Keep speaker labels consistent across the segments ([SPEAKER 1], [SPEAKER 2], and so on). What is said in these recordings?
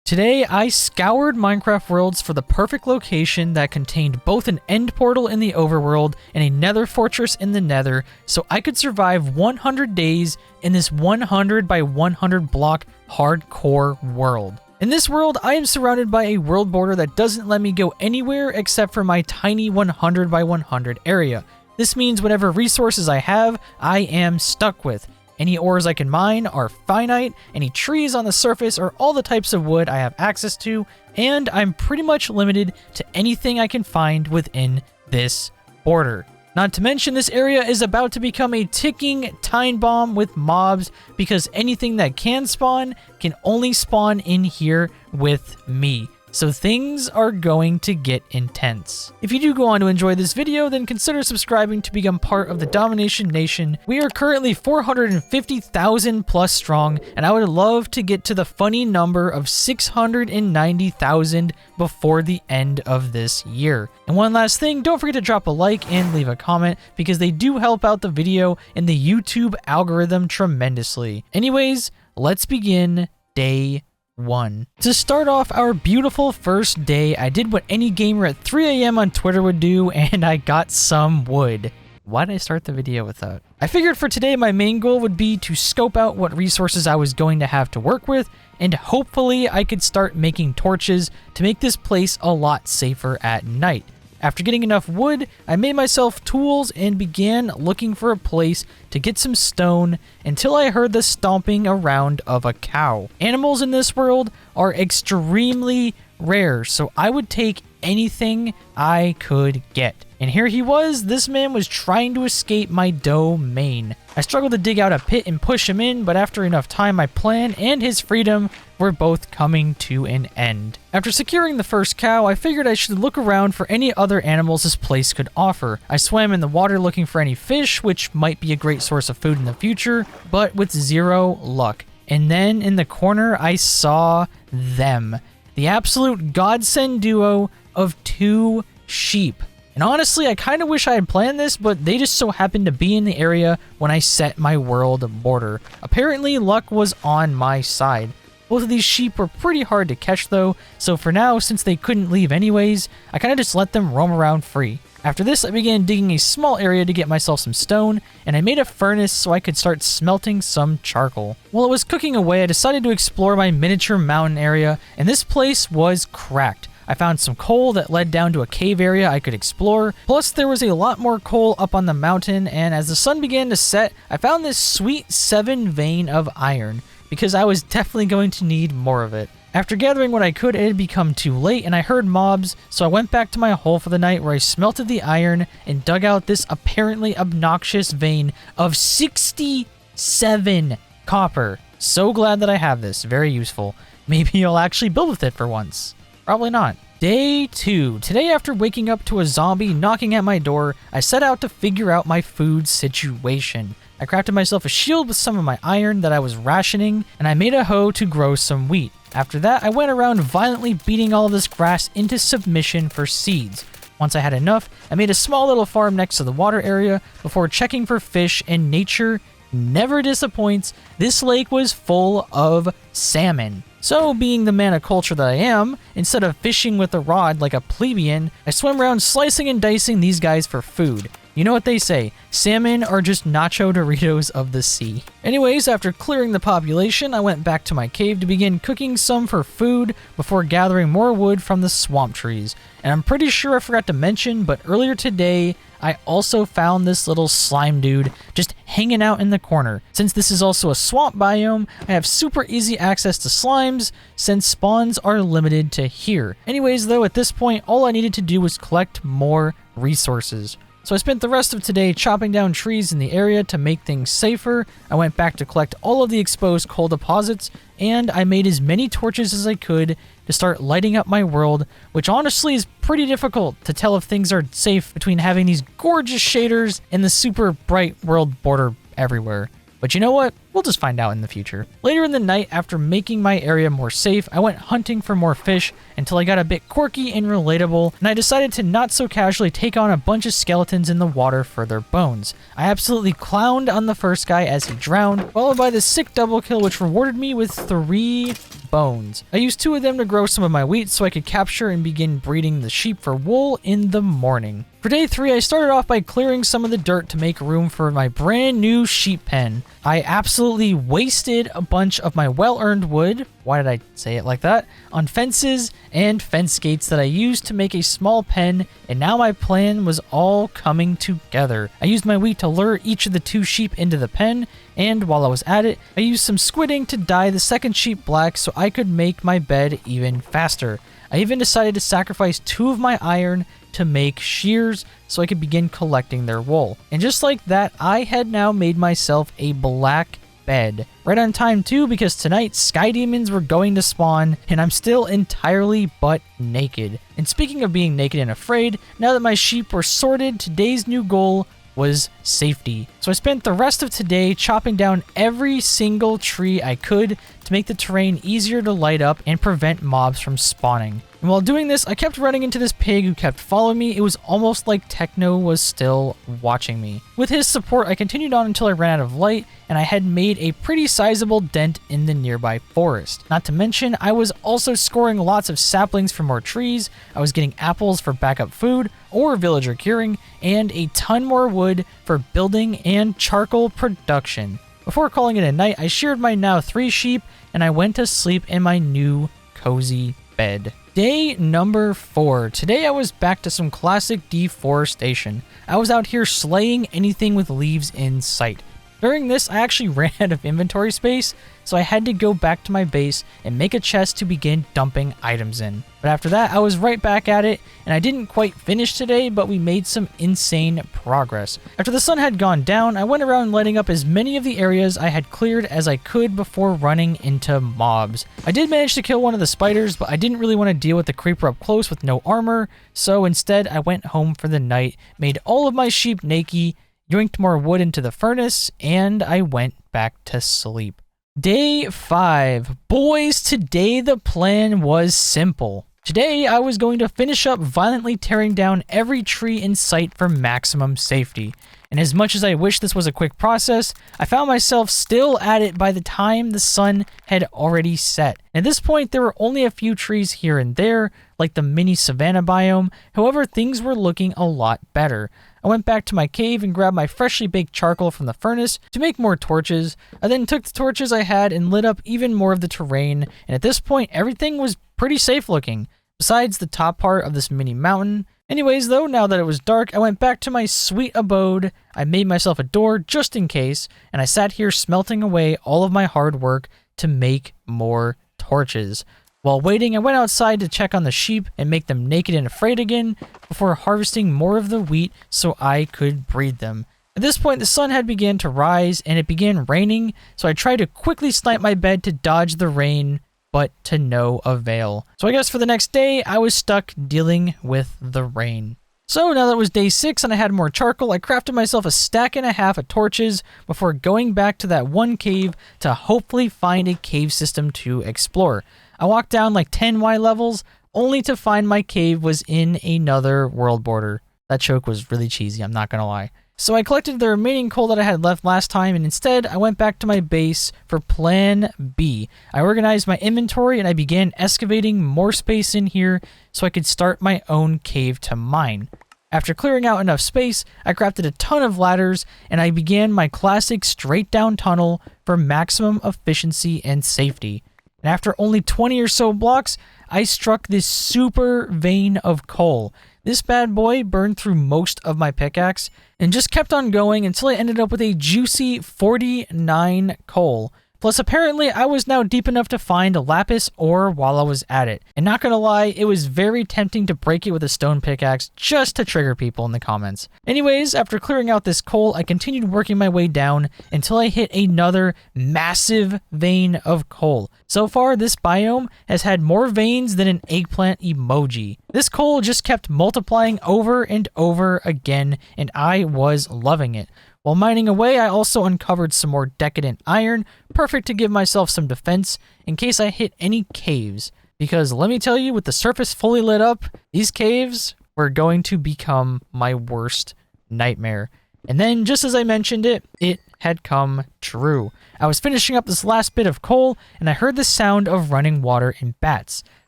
[SPEAKER 1] Today, I scoured Minecraft worlds for the perfect location that contained both an end portal in the overworld and a nether fortress in the nether, so I could survive 100 days in this 100 by 100 block hardcore world. In this world, I am surrounded by a world border that doesn't let me go anywhere except for my tiny 100 by 100 area. This means whatever resources I have, I am stuck with. Any ores I can mine are finite, any trees on the surface are all the types of wood I have access to, and I'm pretty much limited to anything I can find within this border. Not to mention, this area is about to become a ticking time bomb with mobs because anything that can spawn can only spawn in here with me. So things are going to get intense. If you do go on to enjoy this video, then consider subscribing to become part of the Domination Nation. We are currently 450,000 plus strong, and I would love to get to the funny number of 690,000 before the end of this year. And one last thing, don't forget to drop a like and leave a comment because they do help out the video and the YouTube algorithm tremendously. Anyways, let's begin day 1. To start off our beautiful first day, I did what any gamer at 3 AM on Twitter would do, and I got some wood. Why did I start the video with that? I figured for today my main goal would be to scope out what resources I was going to have to work with, and hopefully I could start making torches to make this place a lot safer at night. After getting enough wood, I made myself tools and began looking for a place to get some stone until I heard the stomping around of a cow. Animals in this world are extremely rare, so I would take anything I could get. And here he was, this man was trying to escape my domain. I struggled to dig out a pit and push him in, but after enough time, my plan and his freedom were both coming to an end. After securing the first cow, I figured I should look around for any other animals this place could offer. I swam in the water looking for any fish, which might be a great source of food in the future, but with zero luck. And then in the corner, I saw them. The absolute godsend duo of 2 sheep. And honestly, I kind of wish I had planned this, but they just so happened to be in the area when I set my world border. Apparently, luck was on my side. Both of these sheep were pretty hard to catch though, so for now, since they couldn't leave anyways, I kind of just let them roam around free. After this, I began digging a small area to get myself some stone, and I made a furnace so I could start smelting some charcoal. While it was cooking away, I decided to explore my miniature mountain area, and this place was cracked. I found some coal that led down to a cave area I could explore, plus there was a lot more coal up on the mountain, and as the sun began to set, I found this sweet 7 vein of iron, because I was definitely going to need more of it. After gathering what I could, it had become too late and I heard mobs, so I went back to my hole for the night where I smelted the iron and dug out this apparently obnoxious vein of 67 copper. So glad that I have this, very useful. Maybe I'll actually build with it for once. Probably not. Day 2. Today, after waking up to a zombie knocking at my door, I set out to figure out my food situation. I crafted myself a shield with some of my iron that I was rationing, and I made a hoe to grow some wheat. After that, I went around violently beating all of this grass into submission for seeds. Once I had enough, I made a small little farm next to the water area before checking for fish, and nature never disappoints. This lake was full of salmon. So, being the man of culture that I am, instead of fishing with a rod like a plebeian, I swam around slicing and dicing these guys for food. You know what they say, salmon are just nacho Doritos of the sea. Anyways, after clearing the population, I went back to my cave to begin cooking some for food before gathering more wood from the swamp trees. And I'm pretty sure I forgot to mention, but earlier today, I also found this little slime dude just hanging out in the corner. Since this is also a swamp biome, I have super easy access to slimes since spawns are limited to here. Anyways though, at this point, all I needed to do was collect more resources. So I spent the rest of today chopping down trees in the area to make things safer. I went back to collect all of the exposed coal deposits, and I made as many torches as I could to start lighting up my world, which honestly is pretty difficult to tell if things are safe between having these gorgeous shaders and the super bright world border everywhere. But you know what? We'll just find out in the future. Later in the night, after making my area more safe, I went hunting for more fish until I got a bit quirky and relatable, and I decided to not so casually take on a bunch of skeletons in the water for their bones. I absolutely clowned on the first guy as he drowned, followed by the sick double kill which rewarded me with 3 bones. I used 2 of them to grow some of my wheat so I could capture and begin breeding the sheep for wool in the morning. For day 3, I started off by clearing some of the dirt to make room for my brand new sheep pen. I absolutely wasted a bunch of my well-earned wood, why did I say it like that, on fences and fence gates that I used to make a small pen, and now my plan was all coming together. I used my wheat to lure each of the 2 sheep into the pen, and while I was at it, I used some squidding to dye the second sheep black so I could make my bed even faster. I even decided to sacrifice 2 of my iron to make shears so I could begin collecting their wool. And just like that, I had now made myself a black bed. Right on time too, because tonight sky demons were going to spawn and I'm still entirely butt naked. And speaking of being naked and afraid, now that my sheep were sorted, today's new goal was safety. So I spent the rest of today chopping down every single tree I could to make the terrain easier to light up and prevent mobs from spawning. And while doing this, I kept running into this pig who kept following me. It was almost like Techno was still watching me. With his support, I continued on until I ran out of light, and I had made a pretty sizable dent in the nearby forest. Not to mention, I was also scoring lots of saplings for more trees, I was getting apples for backup food or villager curing, and a ton more wood for building and charcoal production. Before calling it a night, I sheared my now 3 sheep, and I went to sleep in my new cozy bed. Day number 4. Today I was back to some classic deforestation. I was out here slaying anything with leaves in sight. During this, I actually ran out of inventory space, so I had to go back to my base and make a chest to begin dumping items in. But after that, I was right back at it, and I didn't quite finish today, but we made some insane progress. After the sun had gone down, I went around lighting up as many of the areas I had cleared as I could before running into mobs. I did manage to kill one of the spiders, but I didn't really want to deal with the creeper up close with no armor, so instead I went home for the night, made all of my sheep naked, yoinked more wood into the furnace, and I went back to sleep. Day 5. Boys, today the plan was simple. Today I was going to finish up violently tearing down every tree in sight for maximum safety. And as much as I wish this was a quick process, I found myself still at it by the time the sun had already set. At this point, there were only a few trees here and there, like the mini savanna biome. However, things were looking a lot better. I went back to my cave and grabbed my freshly baked charcoal from the furnace to make more torches. I then took the torches I had and lit up even more of the terrain, and at this point, everything was pretty safe looking, besides the top part of this mini mountain. Anyways though, now that it was dark, I went back to my sweet abode. I made myself a door just in case, and I sat here smelting away all of my hard work to make more torches. While waiting, I went outside to check on the sheep and make them naked and afraid again before harvesting more of the wheat so I could breed them. At this point, the sun had begun to rise and it began raining, so I tried to quickly snipe my bed to dodge the rain, but to no avail. So I guess for the next day, I was stuck dealing with the rain. So now that it was day 6 and I had more charcoal, I crafted myself a stack and a half of torches before going back to that one cave to hopefully find a cave system to explore. I walked down like 10 Y levels, only to find my cave was in another world border. That joke was really cheesy, I'm not gonna lie. So I collected the remaining coal that I had left last time, and instead I went back to my base for plan B. I organized my inventory and I began excavating more space in here so I could start my own cave to mine. After clearing out enough space, I crafted a ton of ladders and I began my classic straight down tunnel for maximum efficiency and safety. And after only 20 or so blocks, I struck this super vein of coal. This bad boy burned through most of my pickaxe and just kept on going until I ended up with a juicy 49 coal. Plus, apparently, I was now deep enough to find a lapis ore while I was at it. And not gonna lie, it was very tempting to break it with a stone pickaxe just to trigger people in the comments. Anyways, after clearing out this coal, I continued working my way down until I hit another massive vein of coal. So far, this biome has had more veins than an eggplant emoji. This coal just kept multiplying over and over again, and I was loving it. While mining away, I also uncovered some more decadent iron, perfect to give myself some defense in case I hit any caves. Because let me tell you, with the surface fully lit up, these caves were going to become my worst nightmare. And then, just as I mentioned it, it had come true. I was finishing up this last bit of coal, and I heard the sound of running water and bats,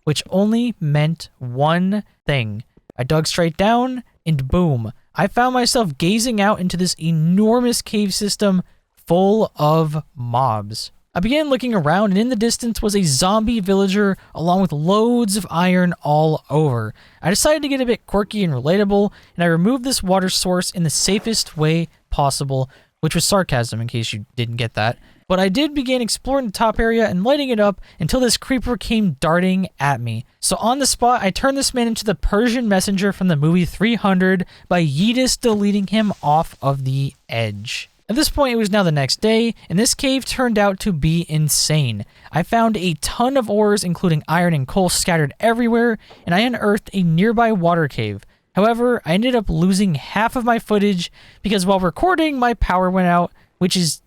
[SPEAKER 1] which only meant one thing. I dug straight down, and boom, I found myself gazing out into this enormous cave system full of mobs. I began looking around, and in the distance was a zombie villager along with loads of iron all over. I decided to get a bit quirky and relatable, and I removed this water source in the safest way possible, which was sarcasm in case you didn't get that. But I did begin exploring the top area and lighting it up until this creeper came darting at me. So on the spot, I turned this man into the Persian messenger from the movie 300 by Yeetus deleting him off of the edge. At this point, it was now the next day, and this cave turned out to be insane. I found a ton of ores, including iron and coal scattered everywhere, and I unearthed a nearby water cave. However, I ended up losing half of my footage because while recording, my power went out, which is,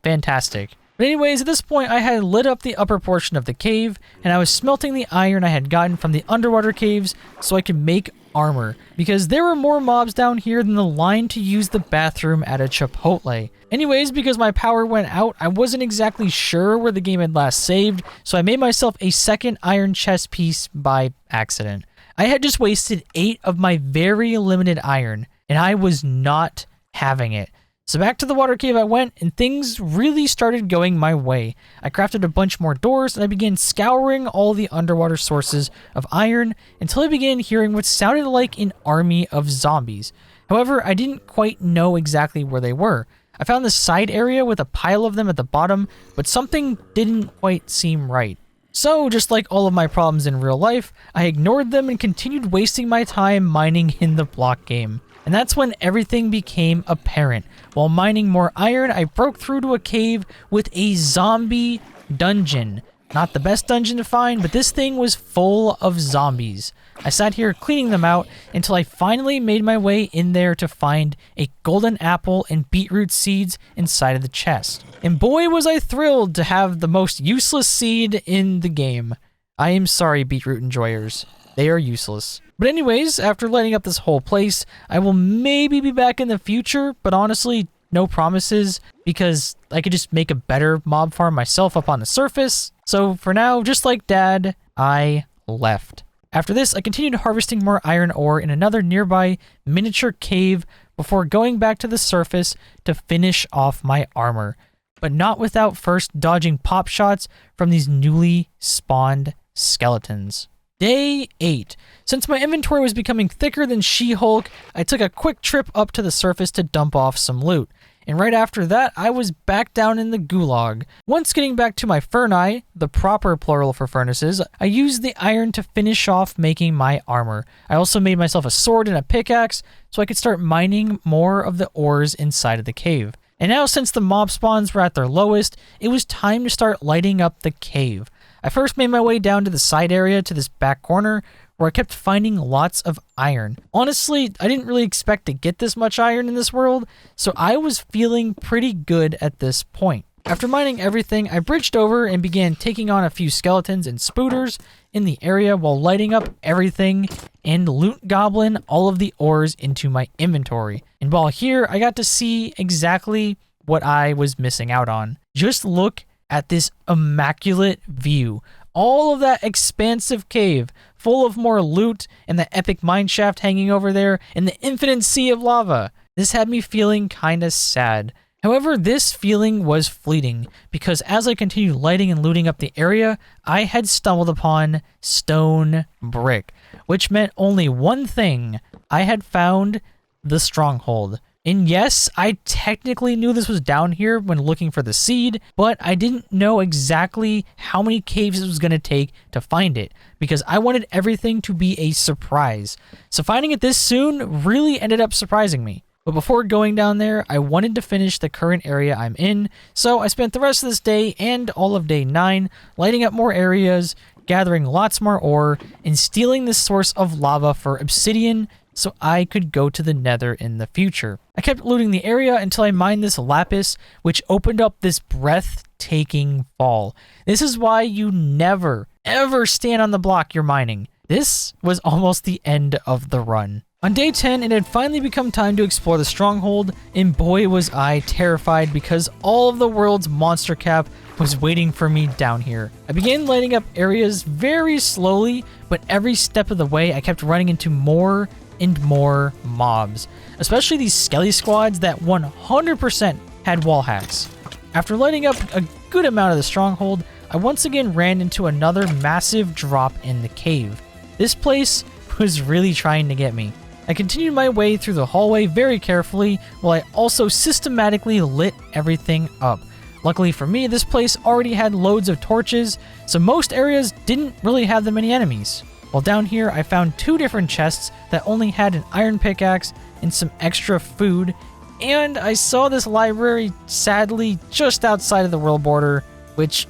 [SPEAKER 1] fantastic. But anyways, at this point, I had lit up the upper portion of the cave, and I was smelting the iron I had gotten from the underwater caves so I could make armor, because there were more mobs down here than the line to use the bathroom at a Chipotle. Anyways, because my power went out, I wasn't exactly sure where the game had last saved, so I made myself a second iron chest piece by accident. I had just wasted 8 of my very limited iron, and I was not having it. So back to the water cave I went, and things really started going my way. I crafted a bunch more doors, and I began scouring all the underwater sources of iron until I began hearing what sounded like an army of zombies. However, I didn't quite know exactly where they were. I found this side area with a pile of them at the bottom, but something didn't quite seem right. So, just like all of my problems in real life, I ignored them and continued wasting my time mining in the block game. And that's when everything became apparent. While mining more iron, I broke through to a cave with a zombie dungeon. Not the best dungeon to find, but this thing was full of zombies. I sat here cleaning them out until I finally made my way in there to find a golden apple and beetroot seeds inside of the chest. And boy was I thrilled to have the most useless seed in the game. I am sorry, beetroot enjoyers. They are useless. But anyways, after lighting up this whole place, I will maybe be back in the future, but honestly, no promises, because I could just make a better mob farm myself up on the surface. So for now, just like Dad, I left. After this, I continued harvesting more iron ore in another nearby miniature cave before going back to the surface to finish off my armor, but not without first dodging pop shots from these newly spawned skeletons. Day 8. Since my inventory was becoming thicker than She-Hulk, I took a quick trip up to the surface to dump off some loot. And right after that, I was back down in the gulag. Once getting back to my furnace, the proper plural for furnaces, I used the iron to finish off making my armor. I also made myself a sword and a pickaxe so I could start mining more of the ores inside of the cave. And now, since the mob spawns were at their lowest, it was time to start lighting up the cave. I first made my way down to the side area to this back corner where I kept finding lots of iron. Honestly, I didn't really expect to get this much iron in this world, so I was feeling pretty good at this point. After mining everything, I bridged over and began taking on a few skeletons and spooters in the area while lighting up everything and loot goblin all of the ores into my inventory. And while here, I got to see exactly what I was missing out on. Just look at this immaculate view. All of that expansive cave full of more loot and the epic mineshaft hanging over there and the infinite sea of lava. This had me feeling kinda sad. However, this feeling was fleeting because as I continued lighting and looting up the area, I had stumbled upon stone brick, which meant only one thing. I had found the stronghold. And yes, I technically knew this was down here when looking for the seed, but I didn't know exactly how many caves it was going to take to find it, because I wanted everything to be a surprise. So finding it this soon really ended up surprising me. But before going down there, I wanted to finish the current area I'm in, so I spent the rest of this day and all of day 9 lighting up more areas, gathering lots more ore, and stealing this source of lava for obsidian so I could go to the nether in the future. I kept looting the area until I mined this lapis, which opened up this breathtaking fall. This is why you never, ever stand on the block you're mining. This was almost the end of the run. On day 10, it had finally become time to explore the stronghold, and boy was I terrified because all of the world's monster cap was waiting for me down here. I began lighting up areas very slowly, but every step of the way I kept running into more and more mobs, especially these skelly squads that 100% had wall hacks. After lighting up a good amount of the stronghold, I once again ran into another massive drop in the cave. This place was really trying to get me. I continued my way through the hallway very carefully while I also systematically lit everything up. Luckily for me, this place already had loads of torches, so most areas didn't really have that many enemies. While down here, I found 2 different chests that only had an iron pickaxe and some extra food, and I saw this library sadly just outside of the world border, which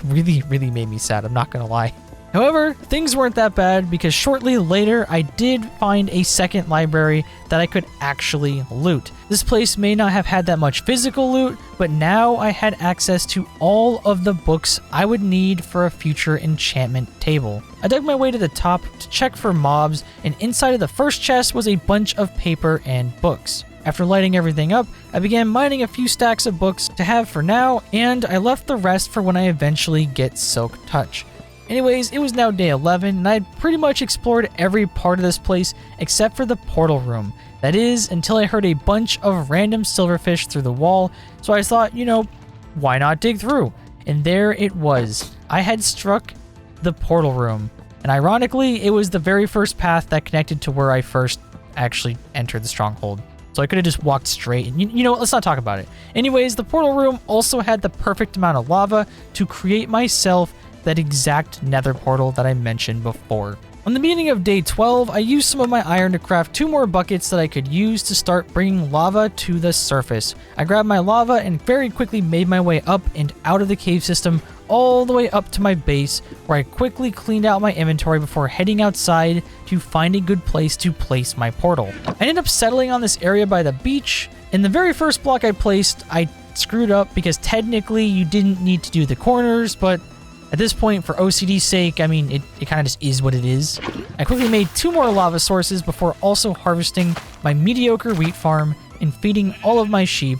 [SPEAKER 1] really made me sad, I'm not gonna lie. However, things weren't that bad because shortly later I did find a second library that I could actually loot. This place may not have had that much physical loot, but now I had access to all of the books I would need for a future enchantment table. I dug my way to the top to check for mobs, and inside of the first chest was a bunch of paper and books. After lighting everything up, I began mining a few stacks of books to have for now, and I left the rest for when I eventually get Silk Touch. Anyways, it was now day 11, and I had pretty much explored every part of this place except for the portal room. That is, until I heard a bunch of random silverfish through the wall, so I thought, why not dig through? And there it was. I had struck the portal room, and ironically, it was the very first path that connected to where I first actually entered the stronghold. So I could have just walked straight, and you know what, let's not talk about it. Anyways, the portal room also had the perfect amount of lava to create myself that exact nether portal that I mentioned before. On the beginning of day 12, I used some of my iron to craft 2 more buckets that I could use to start bringing lava to the surface. I grabbed my lava and very quickly made my way up and out of the cave system all the way up to my base, where I quickly cleaned out my inventory before heading outside to find a good place to place my portal. I ended up settling on this area by the beach. In the very first block I placed, I screwed up because technically you didn't need to do the corners, but at this point, for OCD's sake, I mean, it kind of just is what it is. I quickly made 2 more lava sources before also harvesting my mediocre wheat farm and feeding all of my sheep.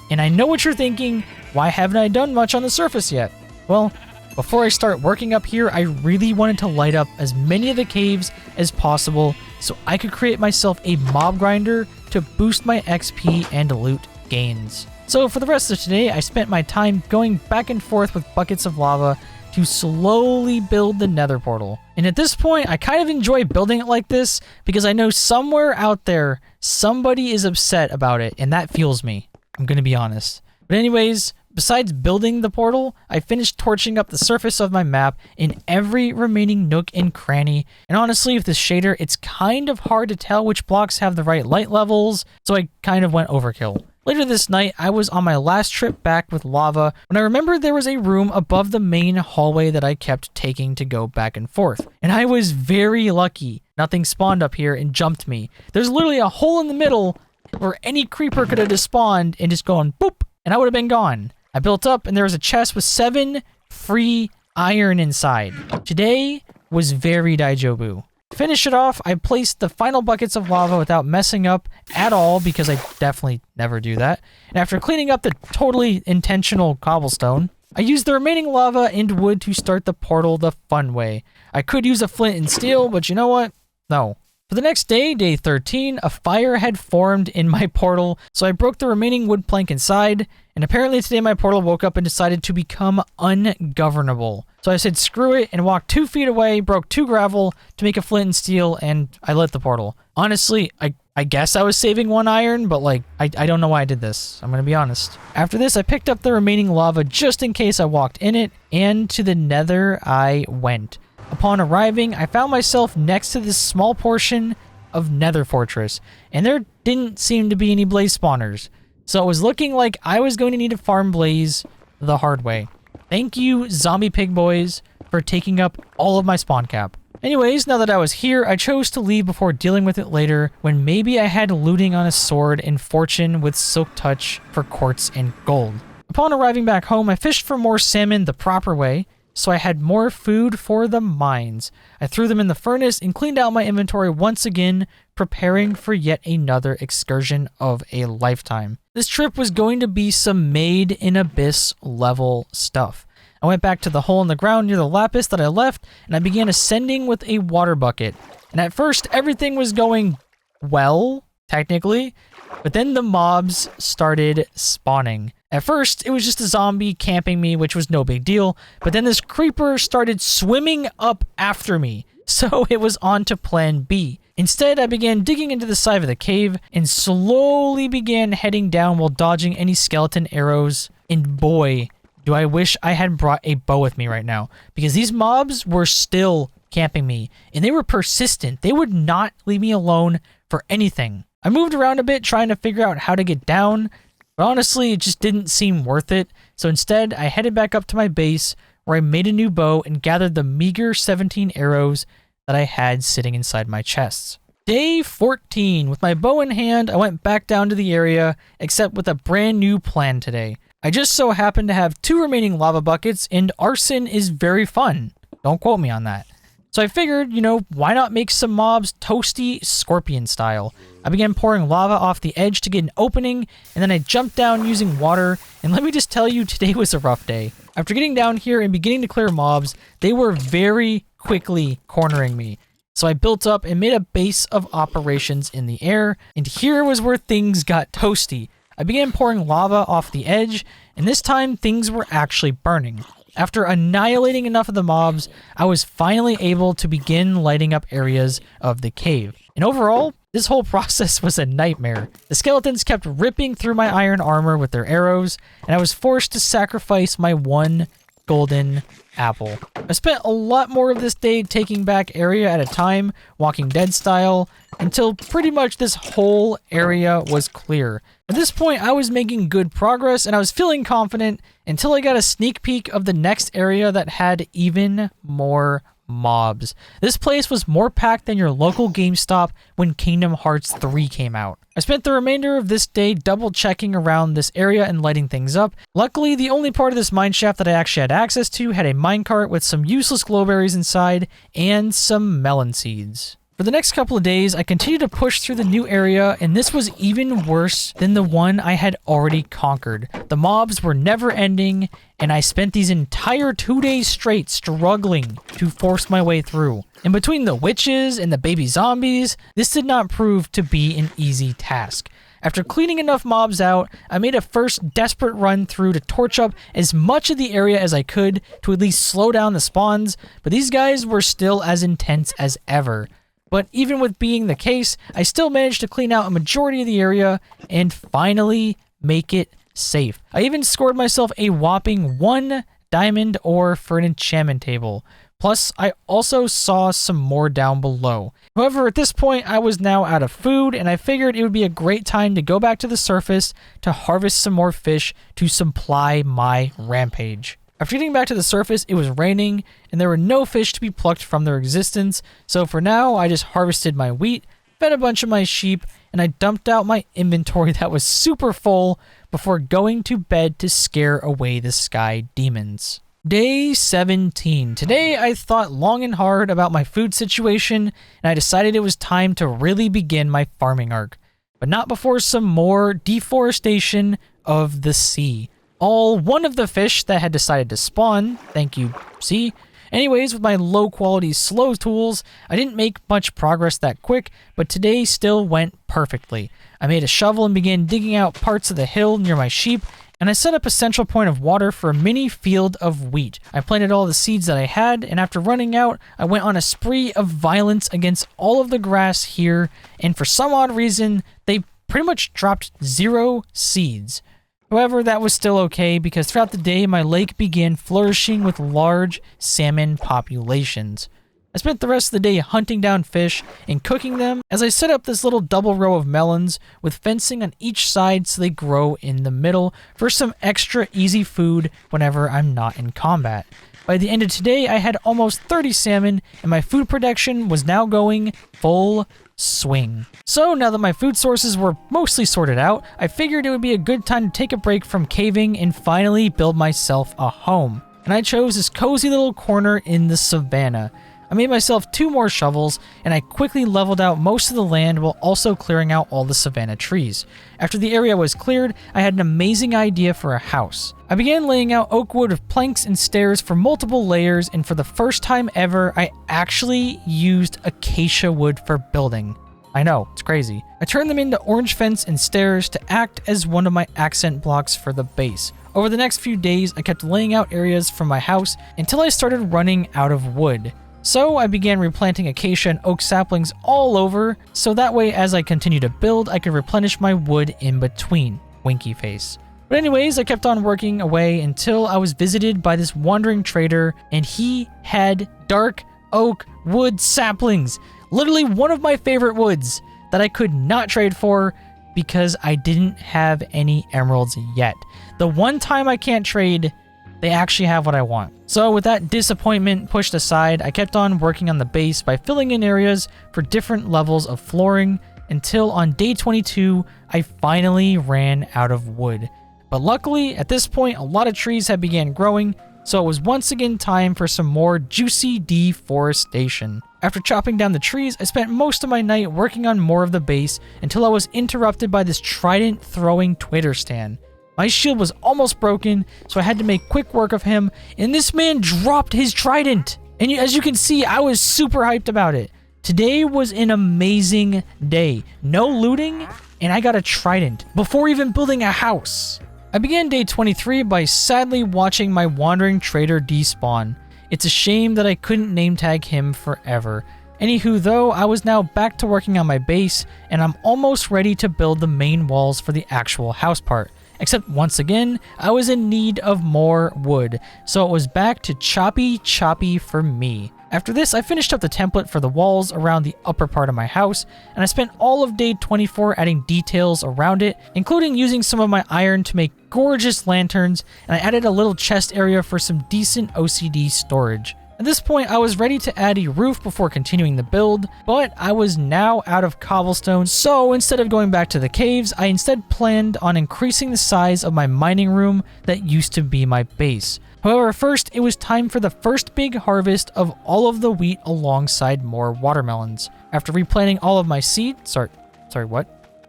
[SPEAKER 1] And I know what you're thinking, why haven't I done much on the surface yet? Well, before I start working up here, I really wanted to light up as many of the caves as possible so I could create myself a mob grinder to boost my XP and loot gains. So for the rest of today, I spent my time going back and forth with buckets of lava to slowly build the nether portal. And at this point, I kind of enjoy building it like this because I know somewhere out there, somebody is upset about it, and that fuels me. I'm gonna be honest. But anyways, besides building the portal, I finished torching up the surface of my map in every remaining nook and cranny. And honestly, with this shader, it's kind of hard to tell which blocks have the right light levels, so I kind of went overkill. Later this night, I was on my last trip back with lava when I remembered there was a room above the main hallway that I kept taking to go back and forth. And I was very lucky. Nothing spawned up here and jumped me. There's literally a hole in the middle where any creeper could have just spawned and just gone boop, and I would have been gone. I built up and there was a chest with 7 free iron inside. Today was very daijobu. To finish it off, I placed the final buckets of lava without messing up at all because I definitely never do that. And after cleaning up the totally intentional cobblestone, I used the remaining lava and wood to start the portal the fun way. I could use a flint and steel, but you know what? No. For the next day, day 13, a fire had formed in my portal, so I broke the remaining wood plank inside, and apparently today my portal woke up and decided to become ungovernable. So I said screw it and walked 2 feet away, broke 2 gravel to make a flint and steel, and I lit the portal. Honestly, I guess I was saving 1 iron, but I don't know why I did this. I'm gonna be honest. After this, I picked up the remaining lava just in case I walked in it, and to the nether I went. Upon arriving, I found myself next to this small portion of Nether Fortress, and there didn't seem to be any blaze spawners. So it was looking like I was going to need to farm blaze the hard way. Thank you, zombie pig boys, for taking up all of my spawn cap. Anyways, now that I was here, I chose to leave before dealing with it later when maybe I had looting on a sword and fortune with silk touch for quartz and gold. Upon arriving back home, I fished for more salmon the proper way, so I had more food for the mines. I threw them in the furnace and cleaned out my inventory once again, preparing for yet another excursion of a lifetime. This trip was going to be some Made in Abyss level stuff. I went back to the hole in the ground near the lapis that I left, and I began ascending with a water bucket. And at first, everything was going well, technically, but then the mobs started spawning. At first, it was just a zombie camping me, which was no big deal, but then this creeper started swimming up after me, so it was on to plan B. Instead, I began digging into the side of the cave and slowly began heading down while dodging any skeleton arrows, and boy, do I wish I had brought a bow with me right now, because these mobs were still camping me, and they were persistent. They would not leave me alone for anything. I moved around a bit trying to figure out how to get down, but honestly, it just didn't seem worth it, so instead, I headed back up to my base, where I made a new bow and gathered the meager 17 arrows that I had sitting inside my chests. Day 14. With my bow in hand, I went back down to the area, except with a brand new plan today. I just so happened to have 2 remaining lava buckets, and arson is very fun. Don't quote me on that. So I figured, why not make some mobs toasty scorpion style? I began pouring lava off the edge to get an opening, and then I jumped down using water, and let me just tell you, today was a rough day. After getting down here and beginning to clear mobs, they were very quickly cornering me. So I built up and made a base of operations in the air, and here was where things got toasty. I began pouring lava off the edge, and this time things were actually burning. After annihilating enough of the mobs, I was finally able to begin lighting up areas of the cave. And overall, this whole process was a nightmare. The skeletons kept ripping through my iron armor with their arrows, and I was forced to sacrifice my 1 golden apple. I spent a lot more of this day taking back area at a time, Walking Dead style, until pretty much this whole area was clear. At this point, I was making good progress and I was feeling confident until I got a sneak peek of the next area that had even more mobs. This place was more packed than your local GameStop when Kingdom Hearts 3 came out. I spent the remainder of this day double checking around this area and lighting things up. Luckily, the only part of this mineshaft that I actually had access to had a minecart with some useless glowberries inside and some melon seeds. For the next couple of days, I continued to push through the new area, and this was even worse than the one I had already conquered. The mobs were never ending, and I spent these entire 2 days straight struggling to force my way through. In between the witches and the baby zombies, this did not prove to be an easy task. After cleaning enough mobs out, I made a first desperate run through to torch up as much of the area as I could to at least slow down the spawns, but these guys were still as intense as ever. But even with being the case, I still managed to clean out a majority of the area and finally make it safe. I even scored myself a whopping 1 diamond ore for an enchantment table. Plus, I also saw some more down below. However, at this point, I was now out of food, and I figured it would be a great time to go back to the surface to harvest some more fish to supply my rampage. After getting back to the surface, it was raining, and there were no fish to be plucked from their existence, so for now, I just harvested my wheat, fed a bunch of my sheep, and I dumped out my inventory that was super full before going to bed to scare away the sky demons. Day 17. Today, I thought long and hard about my food situation, and I decided it was time to really begin my farming arc, but not before some more deforestation of the sea. All one of the fish that had decided to spawn, thank you, sea. Anyways, with my low quality slow tools, I didn't make much progress that quick, but today still went perfectly. I made a shovel and began digging out parts of the hill near my sheep, and I set up a central point of water for a mini field of wheat. I planted all the seeds that I had, and after running out, I went on a spree of violence against all of the grass here, and for some odd reason, they pretty much dropped 0 seeds. However, that was still okay because throughout the day, my lake began flourishing with large salmon populations. I spent the rest of the day hunting down fish and cooking them as I set up this little double row of melons with fencing on each side so they grow in the middle for some extra easy food whenever I'm not in combat. By the end of today, I had almost 30 salmon, and my food production was now going full swing. So now that my food sources were mostly sorted out, I figured it would be a good time to take a break from caving and finally build myself a home. And I chose this cozy little corner in the savannah. I made myself 2 more shovels, and I quickly leveled out most of the land while also clearing out all the savanna trees. After the area was cleared, I had an amazing idea for a house. I began laying out oak wood with planks and stairs for multiple layers, and for the first time ever, I actually used acacia wood for building. I know, it's crazy. I turned them into orange fence and stairs to act as one of my accent blocks for the base. Over the next few days, I kept laying out areas for my house until I started running out of wood. So I began replanting acacia and oak saplings all over, so that way as I continued to build, I could replenish my wood in between. Winky face. But anyways, I kept on working away until I was visited by this wandering trader, and he had dark oak wood saplings. Literally one of my favorite woods that I could not trade for because I didn't have any emeralds yet. The one time I can't trade, they actually have what I want. So with that disappointment pushed aside, I kept on working on the base by filling in areas for different levels of flooring until on day 22, I finally ran out of wood. But luckily, at this point, a lot of trees had began growing, so it was once again time for some more juicy deforestation. After chopping down the trees, I spent most of my night working on more of the base until I was interrupted by this trident throwing Twitter stand. My shield was almost broken, so I had to make quick work of him, and this man dropped his trident. And as you can see, I was super hyped about it. Today was an amazing day. No looting, and I got a trident before even building a house. I began day 23 by sadly watching my wandering trader despawn. It's a shame that I couldn't name tag him forever. Anywho though, I was now back to working on my base, and I'm almost ready to build the main walls for the actual house part. Except once again, I was in need of more wood, so it was back to choppy for me. After this, I finished up the template for the walls around the upper part of my house, and I spent all of day 24 adding details around it, including using some of my iron to make gorgeous lanterns, and I added a little chest area for some decent OCD storage. At this point, I was ready to add a roof before continuing the build, but I was now out of cobblestone, so instead of going back to the caves, I instead planned on increasing the size of my mining room that used to be my base. However, first, it was time for the first big harvest of all of the wheat alongside more watermelons. After replanting all of my seed,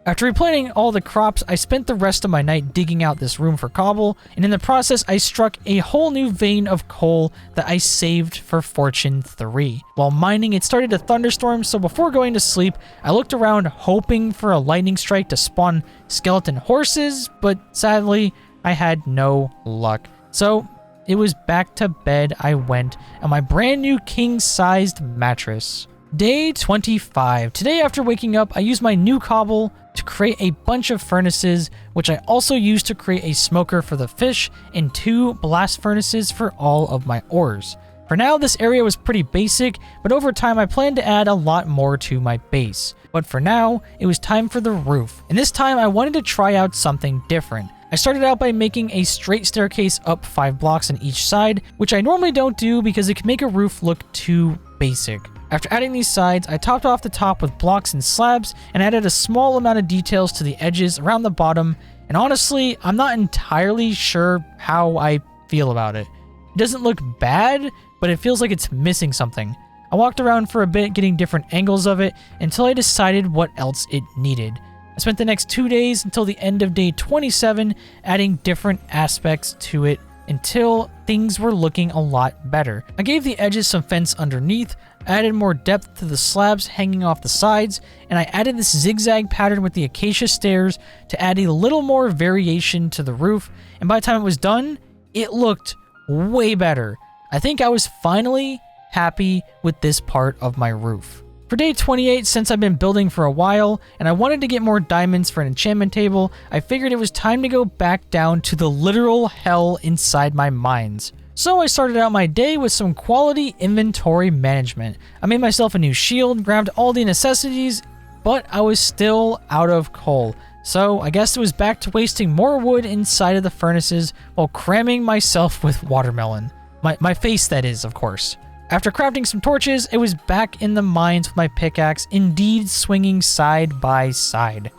[SPEAKER 1] After replanting all the crops, I spent the rest of my night digging out this room for cobble, and in the process I struck a whole new vein of coal that I saved for Fortune 3. While mining, it started to thunderstorm, so before going to sleep, I looked around hoping for a lightning strike to spawn skeleton horses, but sadly, I had no luck. So it was back to bed I went, and my brand new king-sized mattress. Day 25. Today after waking up, I used my new cobble to create a bunch of furnaces, which I also used to create a smoker for the fish and 2 blast furnaces for all of my ores. For now, this area was pretty basic, but over time I plan to add a lot more to my base. But for now, it was time for the roof. And this time I wanted to try out something different. I started out by making a straight staircase up 5 blocks on each side, which I normally don't do because it can make a roof look too basic. After adding these sides, I topped off the top with blocks and slabs and added a small amount of details to the edges around the bottom, and honestly, I'm not entirely sure how I feel about it. It doesn't look bad, but it feels like it's missing something. I walked around for a bit getting different angles of it until I decided what else it needed. I spent the next 2 days until the end of day 27 adding different aspects to it until things were looking a lot better. I gave the edges some fence underneath, added more depth to the slabs hanging off the sides, and I added this zigzag pattern with the acacia stairs to add a little more variation to the roof, and by the time it was done, it looked way better. I think I was finally happy with this part of my roof. For day 28, since I've been building for a while, and I wanted to get more diamonds for an enchantment table, I figured it was time to go back down to the literal hell inside my mines. So I started out my day with some quality inventory management. I made myself a new shield, grabbed all the necessities, but I was still out of coal. So I guess it was back to wasting more wood inside of the furnaces while cramming myself with watermelon. My face, that is, of course. After crafting some torches, it was back in the mines with my pickaxe, indeed swinging side by side.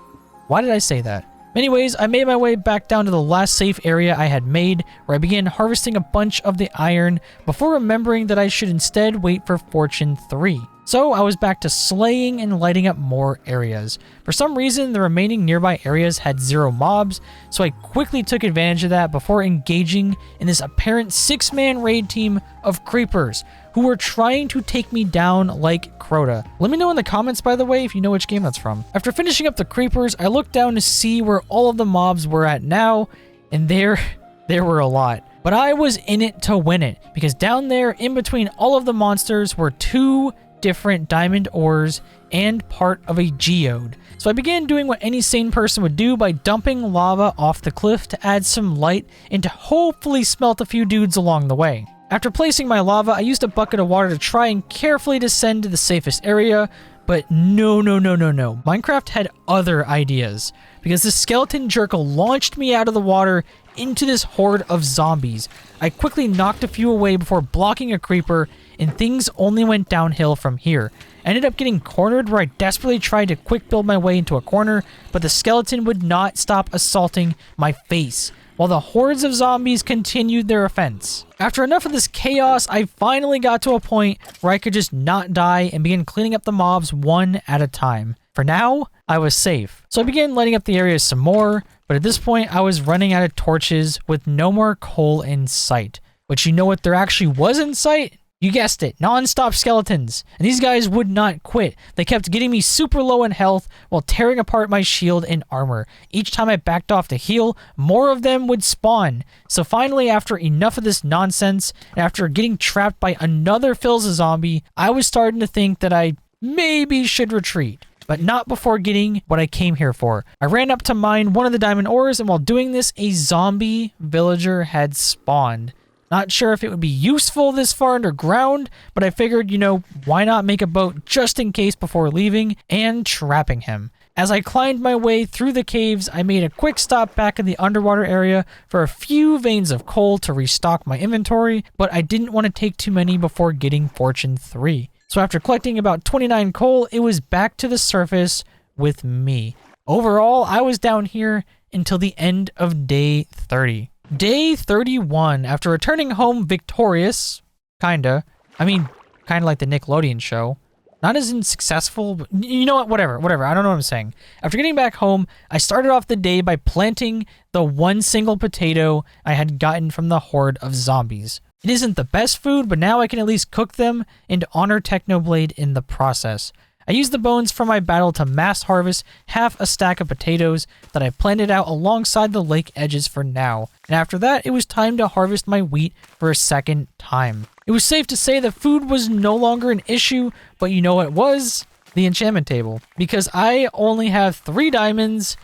[SPEAKER 1] Why did I say that? Anyways, I made my way back down to the last safe area I had made, where I began harvesting a bunch of the iron before remembering that I should instead wait for Fortune 3. So I was back to slaying and lighting up more areas. For some reason, the remaining nearby areas had 0 mobs, so I quickly took advantage of that before engaging in this apparent 6-man raid team of creepers who were trying to take me down like Crota. Let me know in the comments, by the way, if you know which game that's from. After finishing up the creepers, I looked down to see where all of the mobs were at now, and there were a lot. But I was in it to win it, because down there, in between all of the monsters, were 2 different diamond ores and part of a geode. So I began doing what any sane person would do by dumping lava off the cliff to add some light and to hopefully smelt a few dudes along the way. After placing my lava, I used a bucket of water to try and carefully descend to the safest area, but no. Minecraft had other ideas, because the skeleton jerk launched me out of the water into this horde of zombies. I quickly knocked a few away before blocking a creeper, and things only went downhill from here. I ended up getting cornered where I desperately tried to quick build my way into a corner, but the skeleton would not stop assaulting my face, while the hordes of zombies continued their offense. After enough of this chaos, I finally got to a point where I could just not die and begin cleaning up the mobs one at a time. For now, I was safe. So I began lighting up the areas some more, but at this point I was running out of torches with no more coal in sight. But you know what there actually was in sight? You guessed it, non-stop skeletons. And these guys would not quit. They kept getting me super low in health while tearing apart my shield and armor. Each time I backed off to heal, more of them would spawn. So finally, after enough of this nonsense, and after getting trapped by another Philza zombie, I was starting to think that I maybe should retreat. But not before getting what I came here for. I ran up to mine one of the diamond ores, and while doing this, a zombie villager had spawned. Not sure if it would be useful this far underground, but I figured, why not make a boat just in case before leaving and trapping him. As I climbed my way through the caves, I made a quick stop back in the underwater area for a few veins of coal to restock my inventory, but I didn't want to take too many before getting Fortune 3. So after collecting about 29 coal, it was back to the surface with me. Overall, I was down here until the end of day 30. Day 31, after returning home victorious, kinda like the Nickelodeon show. Not as in successful, but you know what, whatever, I don't know what I'm saying. After getting back home, I started off the day by planting the one single potato I had gotten from the horde of zombies. It isn't the best food, but now I can at least cook them and honor Technoblade in the process. I used the bones from my battle to mass harvest half a stack of potatoes that I planted out alongside the lake edges for now. And after that, it was time to harvest my wheat for a second time. It was safe to say that food was no longer an issue, but you know what was? The enchantment table. Because I only have 3 diamonds,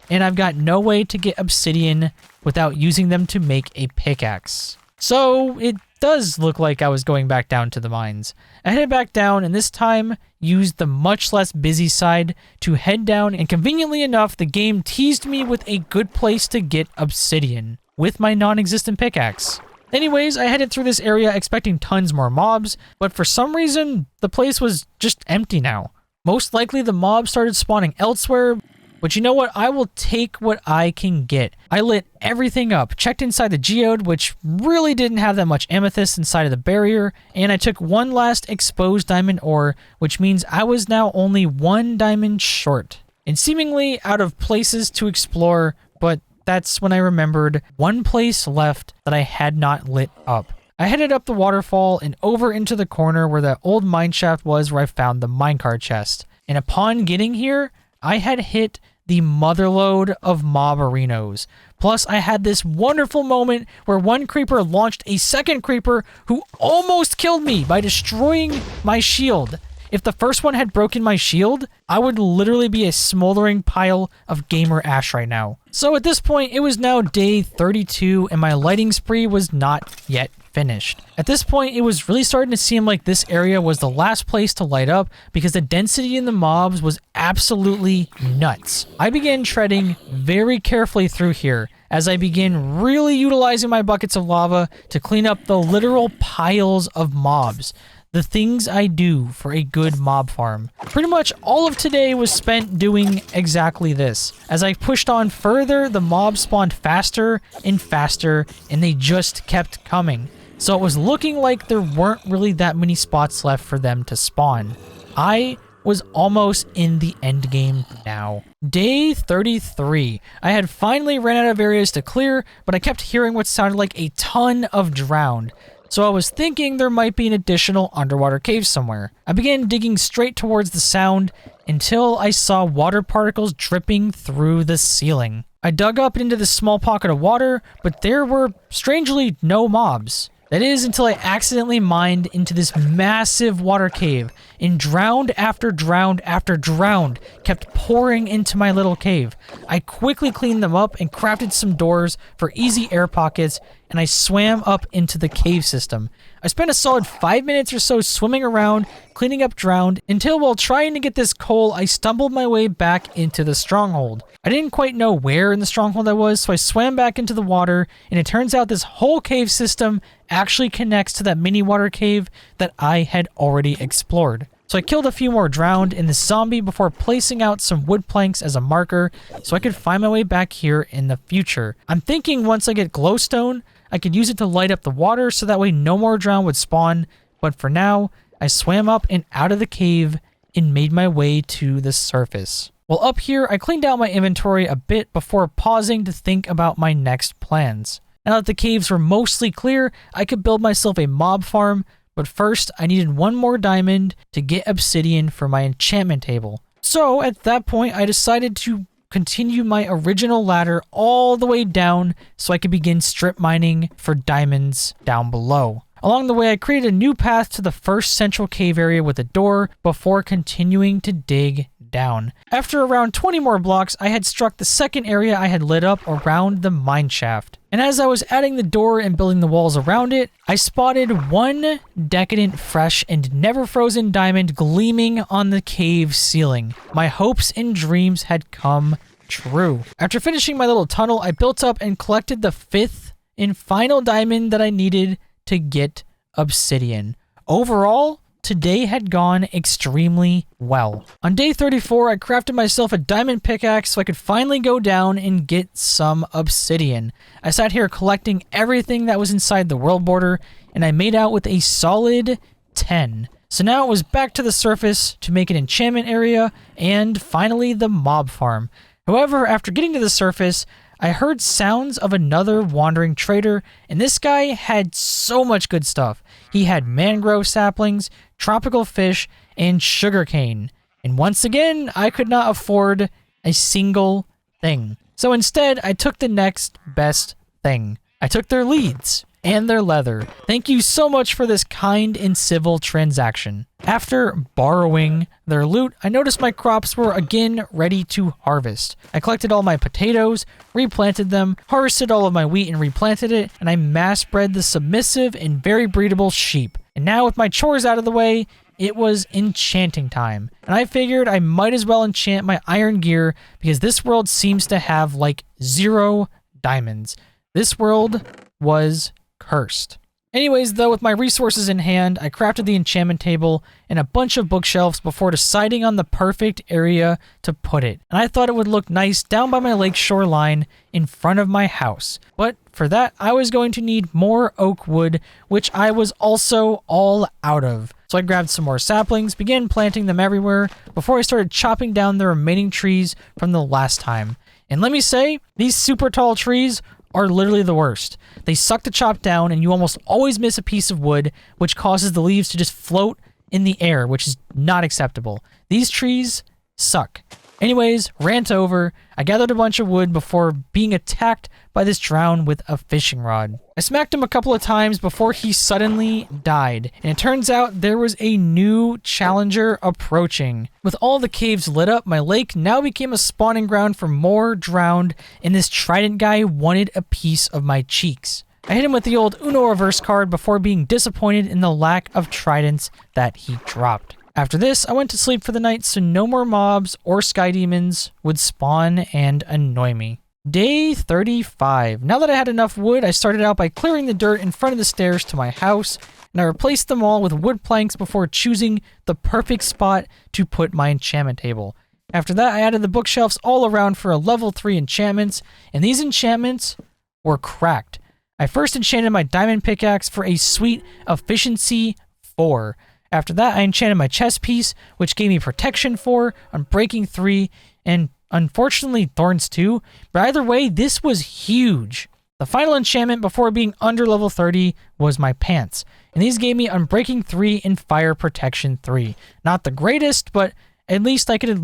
[SPEAKER 1] and I've got no way to get obsidian without using them to make a pickaxe. So it does look like I was going back down to the mines. I headed back down, and this time used the much less busy side to head down, and conveniently enough, the game teased me with a good place to get obsidian with my non-existent pickaxe. Anyways, I headed through this area expecting tons more mobs, but for some reason, the place was just empty now. Most likely the mobs started spawning elsewhere, but you know what? I will take what I can get. I lit everything up, checked inside the geode, which really didn't have that much amethyst inside of the barrier, and I took one last exposed diamond ore, which means I was now only 1 diamond short, and seemingly out of places to explore, but that's when I remembered one place left that I had not lit up. I headed up the waterfall and over into the corner where the old mineshaft was, where I found the minecart chest. And upon getting here, I had hit the motherlode of mob arenos. Plus, I had this wonderful moment where one creeper launched a second creeper who almost killed me by destroying my shield. If the first one had broken my shield, I would literally be a smoldering pile of gamer ash right now. So at this point, it was now day 32 and my lighting spree was not yet finished. At this point, it was really starting to seem like this area was the last place to light up because the density in the mobs was absolutely nuts. I began treading very carefully through here as I began really utilizing my buckets of lava to clean up the literal piles of mobs. The things I do for a good mob farm. Pretty much all of today was spent doing exactly this. As I pushed on further, the mobs spawned faster and faster, and they just kept coming. So it was looking like there weren't really that many spots left for them to spawn. I was almost in the end game now. Day 33. I had finally ran out of areas to clear, but I kept hearing what sounded like a ton of drowned. So I was thinking there might be an additional underwater cave somewhere. I began digging straight towards the sound until I saw water particles dripping through the ceiling. I dug up into this small pocket of water, but there were strangely no mobs. That is until I accidentally mined into this massive water cave, and drowned after drowned after drowned kept pouring into my little cave. I quickly cleaned them up and crafted some doors for easy air pockets, and I swam up into the cave system. I spent a solid 5 minutes or so swimming around, cleaning up drowned, until while trying to get this coal, I stumbled my way back into the stronghold. I didn't quite know where in the stronghold I was, so I swam back into the water, and it turns out this whole cave system actually connects to that mini water cave that I had already explored. So I killed a few more drowned in the zombie before placing out some wood planks as a marker so I could find my way back here in the future. I'm thinking once I get glowstone, I could use it to light up the water so that way no more drown would spawn, but for now, I swam up and out of the cave and made my way to the surface. While up here, I cleaned out my inventory a bit before pausing to think about my next plans. Now that the caves were mostly clear, I could build myself a mob farm, but first I needed one more diamond to get obsidian for my enchantment table. So at that point, I decided to continue my original ladder all the way down so I could begin strip mining for diamonds down below. Along the way, I created a new path to the first central cave area with a door before continuing to dig down. After around 20 more blocks, I had struck the second area I had lit up around the mine shaft. And as I was adding the door and building the walls around it, I spotted one decadent, fresh, and never frozen diamond gleaming on the cave ceiling. My hopes and dreams had come true. After finishing my little tunnel, I built up and collected the fifth and final diamond that I needed to get obsidian. Overall, today had gone extremely well. On day 34, I crafted myself a diamond pickaxe so I could finally go down and get some obsidian. I sat here collecting everything that was inside the world border, and I made out with a solid 10. So now it was back to the surface to make an enchantment area, and finally the mob farm. However, after getting to the surface, I heard sounds of another wandering trader, and this guy had so much good stuff. He had mangrove saplings, tropical fish, and sugarcane. And once again, I could not afford a single thing. So instead, I took the next best thing. I took their leads and their leather. Thank you so much for this kind and civil transaction. After borrowing their loot, I noticed my crops were again ready to harvest. I collected all my potatoes, replanted them, harvested all of my wheat and replanted it, and I mass bred the submissive and very breedable sheep. And now with my chores out of the way, it was enchanting time. And I figured I might as well enchant my iron gear because this world seems to have like 0 diamonds. This world was cursed. Anyways, though, with my resources in hand, I crafted the enchantment table and a bunch of bookshelves before deciding on the perfect area to put it. And I thought it would look nice down by my lake shoreline in front of my house. But for that, I was going to need more oak wood, which I was also all out of. So I grabbed some more saplings, began planting them everywhere before I started chopping down the remaining trees from the last time. And let me say, these super tall trees are literally the worst. They suck to chop down, and you almost always miss a piece of wood, which causes the leaves to just float in the air, which is not acceptable. These trees suck. Anyways, rant over. I gathered a bunch of wood before being attacked by this drown with a fishing rod. I smacked him a couple of times before he suddenly died, and it turns out there was a new challenger approaching. With all the caves lit up, my lake now became a spawning ground for more drowned, and this trident guy wanted a piece of my cheeks. I hit him with the old Uno reverse card before being disappointed in the lack of tridents that he dropped. After this, I went to sleep for the night so no more mobs or sky demons would spawn and annoy me. Day 35. Now that I had enough wood, I started out by clearing the dirt in front of the stairs to my house, and I replaced them all with wood planks before choosing the perfect spot to put my enchantment table. After that, I added the bookshelves all around for a level 3 enchantments, and these enchantments were cracked. I first enchanted my diamond pickaxe for a sweet efficiency 4. After that, I enchanted my chest piece, which gave me protection 4, unbreaking 3, and unfortunately thorns 2. But either way, this was huge. The final enchantment before being under level 30 was my pants, and these gave me unbreaking 3 and fire protection 3. Not the greatest, but at least I could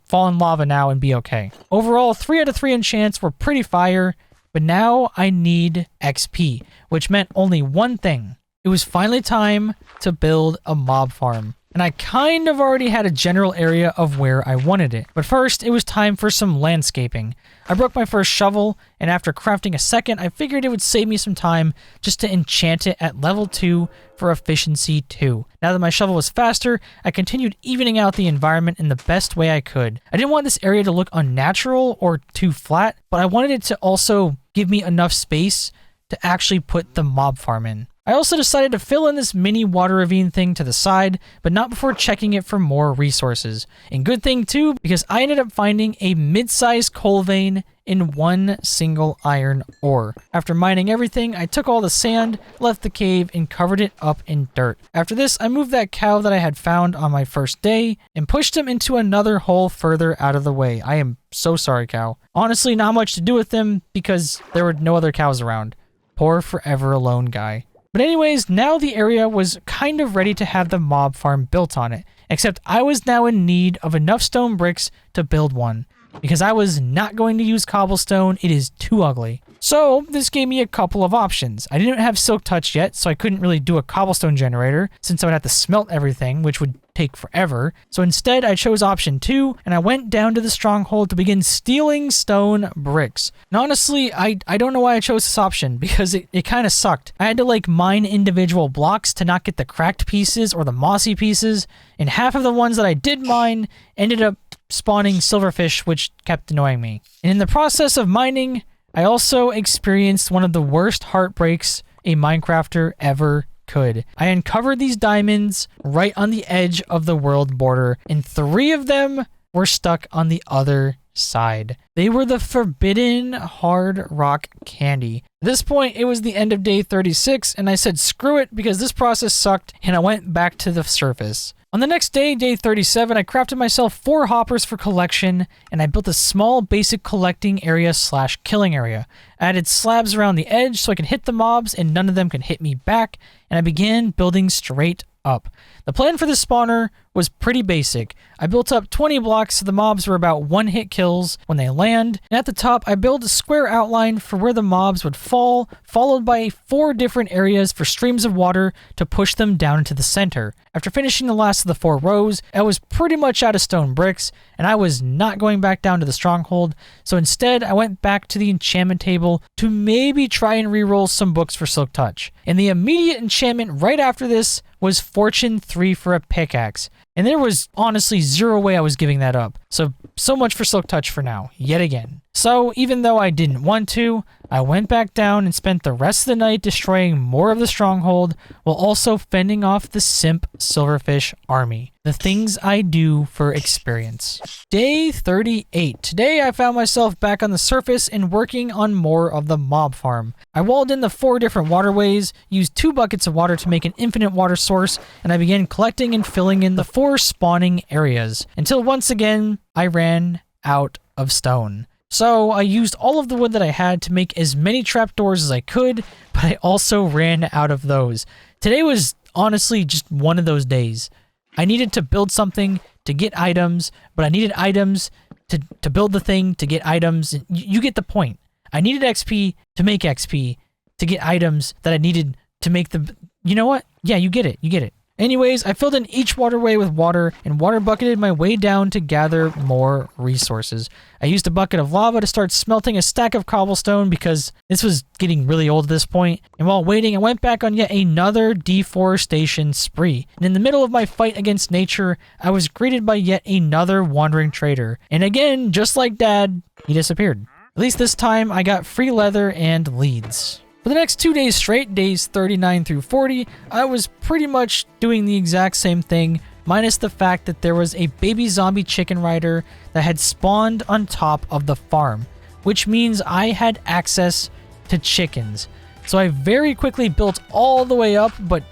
[SPEAKER 1] fall in lava now and be okay. Overall, 3 out of 3 enchants were pretty fire, but now I need XP, which meant only one thing. It was finally time to build a mob farm. And I kind of already had a general area of where I wanted it. But first, it was time for some landscaping. I broke my first shovel, and after crafting a second, I figured it would save me some time just to enchant it at level 2 for efficiency 2. Now that my shovel was faster, I continued evening out the environment in the best way I could. I didn't want this area to look unnatural or too flat, but I wanted it to also give me enough space to actually put the mob farm in. I also decided to fill in this mini water ravine thing to the side, but not before checking it for more resources. And good thing too, because I ended up finding a mid-sized coal vein in one single iron ore. After mining everything, I took all the sand, left the cave, and covered it up in dirt. After this, I moved that cow that I had found on my first day and pushed him into another hole further out of the way. I am so sorry, cow. Honestly, not much to do with him because there were no other cows around. Poor forever alone guy. But anyways, now the area was kind of ready to have the mob farm built on it, except I was now in need of enough stone bricks to build one, because I was not going to use cobblestone. It is too ugly. So this gave me a couple of options. I didn't have silk touch yet, so I couldn't really do a cobblestone generator since I would have to smelt everything, which would take forever. So instead I chose option 2, and I went down to the stronghold to begin stealing stone bricks. And honestly, I don't know why I chose this option, because it kind of sucked. I had to mine individual blocks to not get the cracked pieces or the mossy pieces, and half of the ones that I did mine ended up spawning silverfish, which kept annoying me. And in the process of mining, I also experienced one of the worst heartbreaks a Minecrafter ever could. I uncovered these diamonds right on the edge of the world border, and 3 of them were stuck on the other side. They were the forbidden hard rock candy. At this point, it was the end of day 36, and I said screw it because this process sucked, and I went back to the surface. On the next day, day 37, I crafted myself 4 hoppers for collection, and I built a small basic collecting area / killing area. I added slabs around the edge so I could hit the mobs and none of them could hit me back, and I began building straight up. The plan for this spawner was pretty basic. I built up 20 blocks so the mobs were about 1-hit kills when they land, and at the top I built a square outline for where the mobs would fall, followed by 4 different areas for streams of water to push them down into the center. After finishing the last of the 4 rows, I was pretty much out of stone bricks, and I was not going back down to the stronghold, so instead I went back to the enchantment table to maybe try and reroll some books for Silk Touch. And the immediate enchantment right after this was Fortune 3 for a pickaxe. And there was honestly 0 way I was giving that up. So much for Silk Touch for now, yet again. So even though I didn't want to, I went back down and spent the rest of the night destroying more of the stronghold while also fending off the simp silverfish army. The things I do for experience. Day 38. Today I found myself back on the surface and working on more of the mob farm. I walled in the 4 different waterways, used 2 buckets of water to make an infinite water source, and I began collecting and filling in the 4 spawning areas until once again I ran out of stone. So I used all of the wood that I had to make as many trapdoors as I could, but I also ran out of those. Today was honestly just one of those days. I needed to build something to get items, but I needed items to build the thing to get items. You get the point. I needed XP to make XP to get items that I needed to make the... You know what? Yeah, you get it. You get it. Anyways, I filled in each waterway with water and water bucketed my way down to gather more resources. I used a bucket of lava to start smelting a stack of cobblestone because this was getting really old at this point. And while waiting, I went back on yet another deforestation spree. And in the middle of my fight against nature, I was greeted by yet another wandering trader. And again, just like Dad, he disappeared. At least this time, I got free leather and leads. For the next 2 days straight, days 39 through 40, I was pretty much doing the exact same thing, minus the fact that there was a baby zombie chicken rider that had spawned on top of the farm, which means I had access to chickens. So I very quickly built all the way up, but,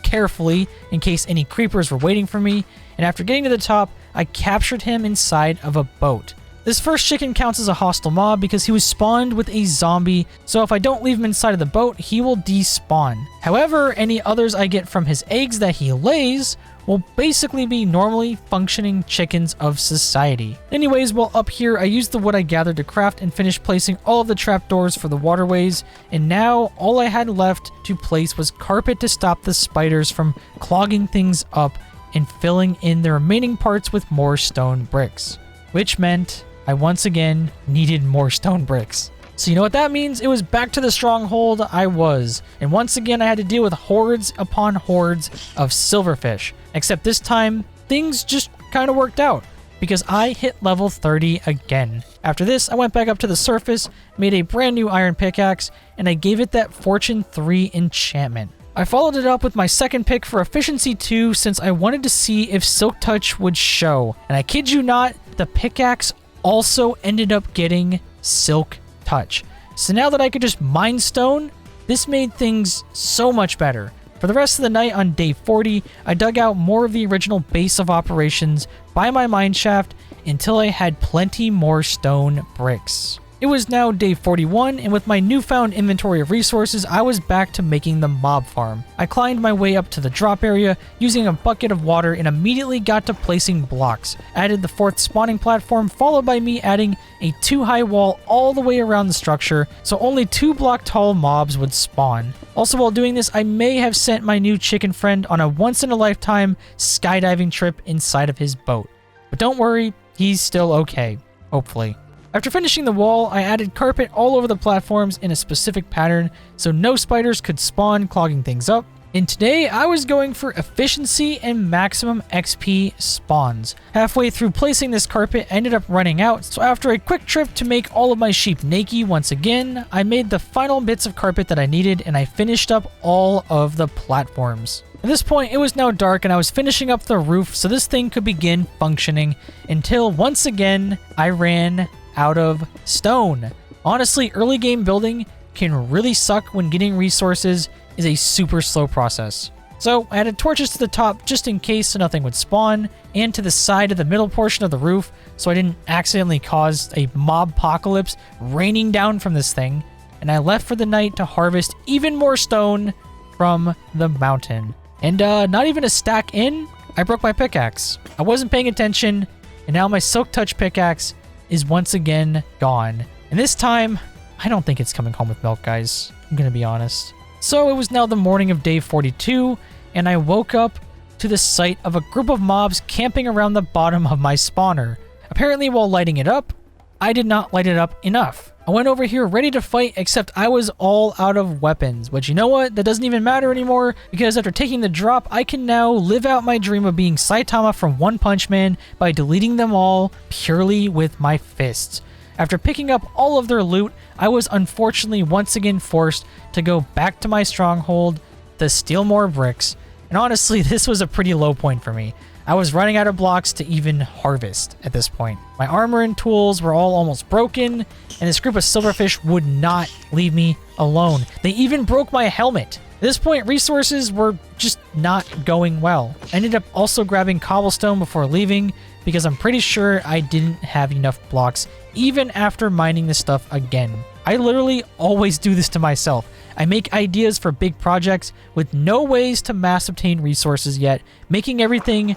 [SPEAKER 1] carefully, in case any creepers were waiting for me, and after getting to the top, I captured him inside of a boat. This first chicken counts as a hostile mob because he was spawned with a zombie, so if I don't leave him inside of the boat, he will despawn. However, any others I get from his eggs that he lays will basically be normally functioning chickens of society. Anyways, while up here, I used the wood I gathered to craft and finish placing all of the trapdoors for the waterways, and now all I had left to place was carpet to stop the spiders from clogging things up and filling in the remaining parts with more stone bricks, which meant I once again needed more stone bricks. So you know what that means? It was back to the stronghold I was. And once again, I had to deal with hordes upon hordes of silverfish. Except this time, things just kind of worked out because I hit level 30 again. After this, I went back up to the surface, made a brand new iron pickaxe, and I gave it that Fortune 3 enchantment. I followed it up with my second pick for efficiency 2 since I wanted to see if Silk Touch would show. And I kid you not, the pickaxe also ended up getting Silk Touch. So now that I could just mine stone, this made things so much better. For the rest of the night on day 40, I dug out more of the original base of operations by my mine shaft until I had plenty more stone bricks. It was now day 41, and with my newfound inventory of resources, I was back to making the mob farm. I climbed my way up to the drop area using a bucket of water and immediately got to placing blocks. Added the 4th spawning platform, followed by me adding a 2-high wall all the way around the structure, so only 2-block tall mobs would spawn. Also, while doing this, I may have sent my new chicken friend on a once-in-a-lifetime skydiving trip inside of his boat. But don't worry, he's still okay, hopefully. After finishing the wall, I added carpet all over the platforms in a specific pattern so no spiders could spawn clogging things up. And today, I was going for efficiency and maximum XP spawns. Halfway through placing this carpet, I ended up running out, so after a quick trip to make all of my sheep naked once again, I made the final bits of carpet that I needed and I finished up all of the platforms. At this point, it was now dark and I was finishing up the roof so this thing could begin functioning until once again, I ran out of stone. Honestly, early game building can really suck when getting resources is a super slow process. So I added torches to the top just in case so nothing would spawn, and to the side of the middle portion of the roof so I didn't accidentally cause a mob apocalypse raining down from this thing. And I left for the night to harvest even more stone from the mountain. And not even a stack in, I broke my pickaxe. I wasn't paying attention, and now my Silk Touch pickaxe is once again gone. And this time, I don't think it's coming home with milk, guys. I'm gonna be honest. So it was now the morning of day 42, and I woke up to the sight of a group of mobs camping around the bottom of my spawner. Apparently, while lighting it up, I did not light it up enough. I went over here ready to fight, except I was all out of weapons, which you know what? That doesn't even matter anymore, because after taking the drop, I can now live out my dream of being Saitama from One Punch Man by deleting them all purely with my fists. After picking up all of their loot, I was unfortunately once again forced to go back to my stronghold to steal more bricks, and honestly, this was a pretty low point for me. I was running out of blocks to even harvest at this point. My armor and tools were all almost broken, and this group of silverfish would not leave me alone. They even broke my helmet. At this point, resources were just not going well. I ended up also grabbing cobblestone before leaving because I'm pretty sure I didn't have enough blocks even after mining this stuff again. I literally always do this to myself. I make ideas for big projects with no ways to mass obtain resources yet, making everything